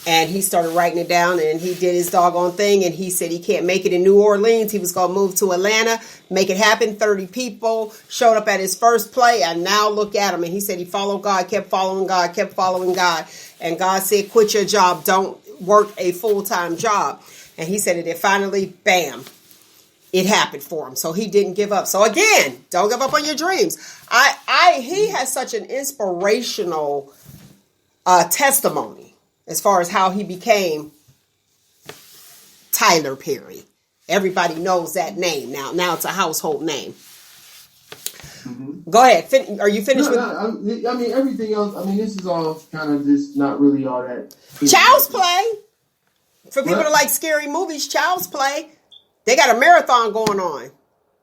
And he started writing it down, and he did his doggone thing, and he said he can't make it in New Orleans. He was going to move to Atlanta, make it happen. 30 people showed up at his first play, and now look at him. And he said he followed God, kept following God, kept following God. And God said, quit your job, don't work a full-time job. And he said it finally, bam, it happened for him. So he didn't give up. So again, don't give up on your dreams. He has such an inspirational testimony as far as how he became Tyler Perry. Everybody knows that name now. Now it's a household name. Mm-hmm. Go ahead. Are you finished with? I mean, everything else. I mean, this is all kind of just not really all that. Child's Play. For people that like scary movies, Child's Play. They got a marathon going on.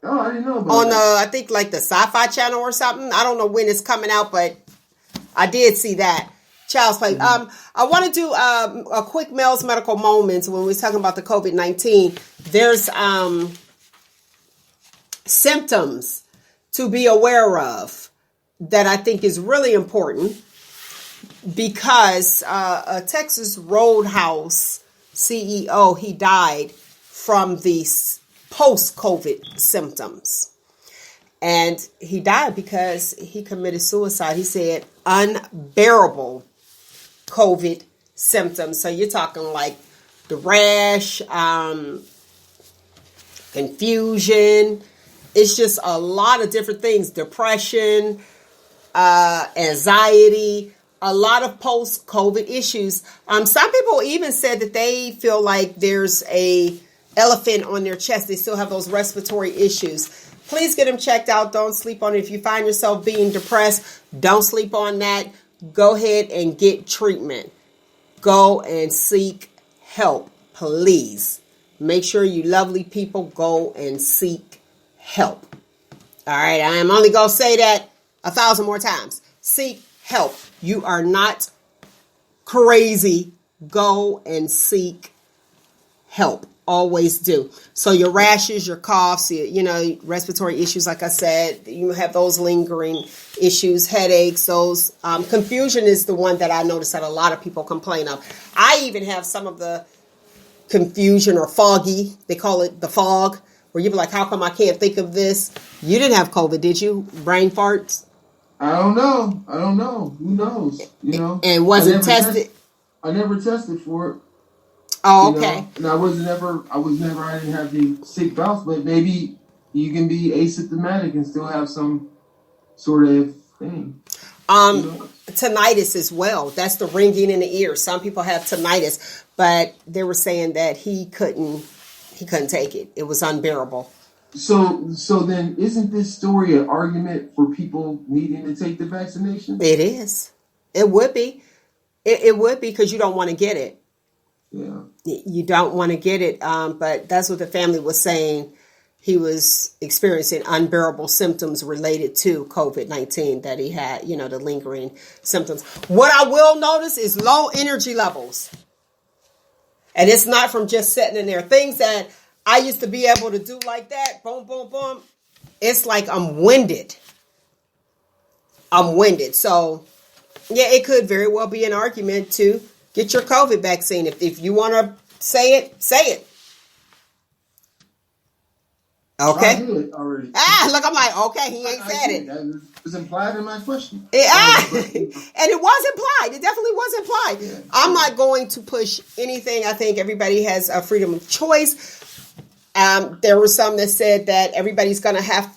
Oh, I didn't know about that. I think like the Sci-Fi Channel or something. I don't know when it's coming out, but I did see that. Child's Play. Mm-hmm. I want to do a quick Mel's Medical Moments when we're talking about the COVID-19. There's symptoms to be aware of that I think is really important because a Texas Roadhouse CEO, he died from these post-COVID symptoms. And he died because he committed suicide. He said unbearable COVID symptoms. So you're talking like the rash, confusion. It's just a lot of different things. Depression, anxiety, a lot of post-COVID issues. Some people even said that they feel like there's a elephant on their chest. They still have those respiratory issues. Please get them checked out. Don't sleep on it. If you find yourself being depressed, don't sleep on that. Go ahead and get treatment. Go and seek help, please. Make sure you lovely people go and seek help. All right, I am only going to say that 1,000 more times. Seek help. You are not crazy. Go and seek help. Always do. So your rashes, your coughs, respiratory issues, like I said, you have those lingering issues, headaches, those confusion is the one that I notice that a lot of people complain of. I even have some of the confusion or foggy. They call it the fog, where you be like, how come I can't think of this? You didn't have COVID, did you? Brain farts? I don't know. Who knows? And wasn't tested? I never tested for it. Oh, okay. And I didn't have the sick bouts, but maybe you can be asymptomatic and still have some sort of thing. Tinnitus as well. That's the ringing in the ear. Some people have tinnitus, but they were saying that he couldn't take it. It was unbearable. So then isn't this story an argument for people needing to take the vaccination? It is. It would be. It would be because you don't want to get it. Yeah. You don't want to get it, but that's what the family was saying. he was experiencing unbearable symptoms related to COVID-19 that he had, the lingering symptoms. What I will notice is low energy levels. And it's not from just sitting in there. Things that I used to be able to do like that, boom, boom, boom. It's like I'm winded. So, yeah, it could very well be an argument to get your COVID vaccine. If you want to say it, say it. Okay. I knew it already. Look, I'm like, okay, he ain't said it. That was implied in my question. And it was implied. It definitely was implied. Yeah. I'm not going to push anything. I think everybody has a freedom of choice. There were some that said that everybody's going to have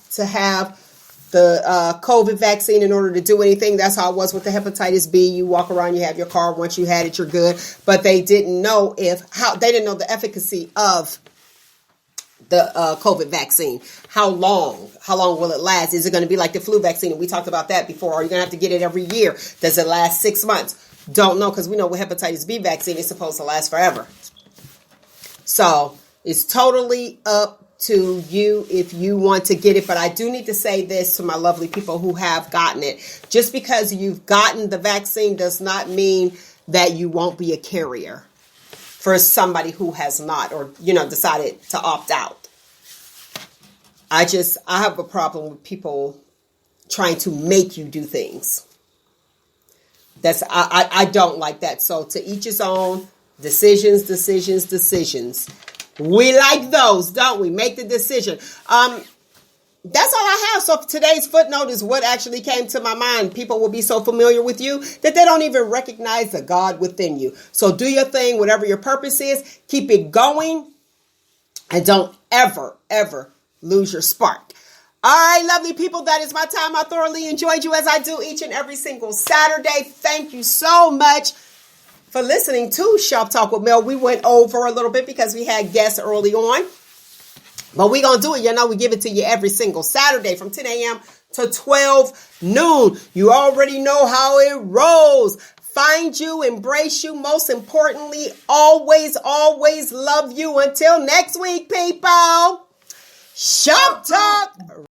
the COVID vaccine in order to do anything. That's how it was with the hepatitis B. You walk around, you have your card. Once you had it, you're good. But they didn't know the efficacy of the COVID vaccine. How long will it last? Is it going to be like the flu vaccine? And we talked about that before. Are you going to have to get it every year? Does it last 6 months? Don't know, because we know with hepatitis B vaccine, it's supposed to last forever. So it's totally up to you if you want to get it. But I do need to say this to my lovely people who have gotten it. Just because you've gotten the vaccine does not mean that you won't be a carrier for somebody who has not, or, decided to opt out. I have a problem with people trying to make you do things. I don't like that. So to each his own. Decisions. We like those, don't we? Make the decision. That's all I have. So today's footnote is what actually came to my mind. People will be so familiar with you that they don't even recognize the God within you. So do your thing, whatever your purpose is. Keep it going. And don't ever, ever lose your spark. All right, lovely people, that is my time. I thoroughly enjoyed you as I do each and every single Saturday. Thank you so much for listening to Shop Talk with Mel. We went over a little bit because we had guests early on. But we're going to do it. We give it to you every single Saturday from 10 a.m. to 12 noon. You already know how it rolls. Find you, embrace you. Most importantly, always, always love you. Until next week, people. Shop Talk.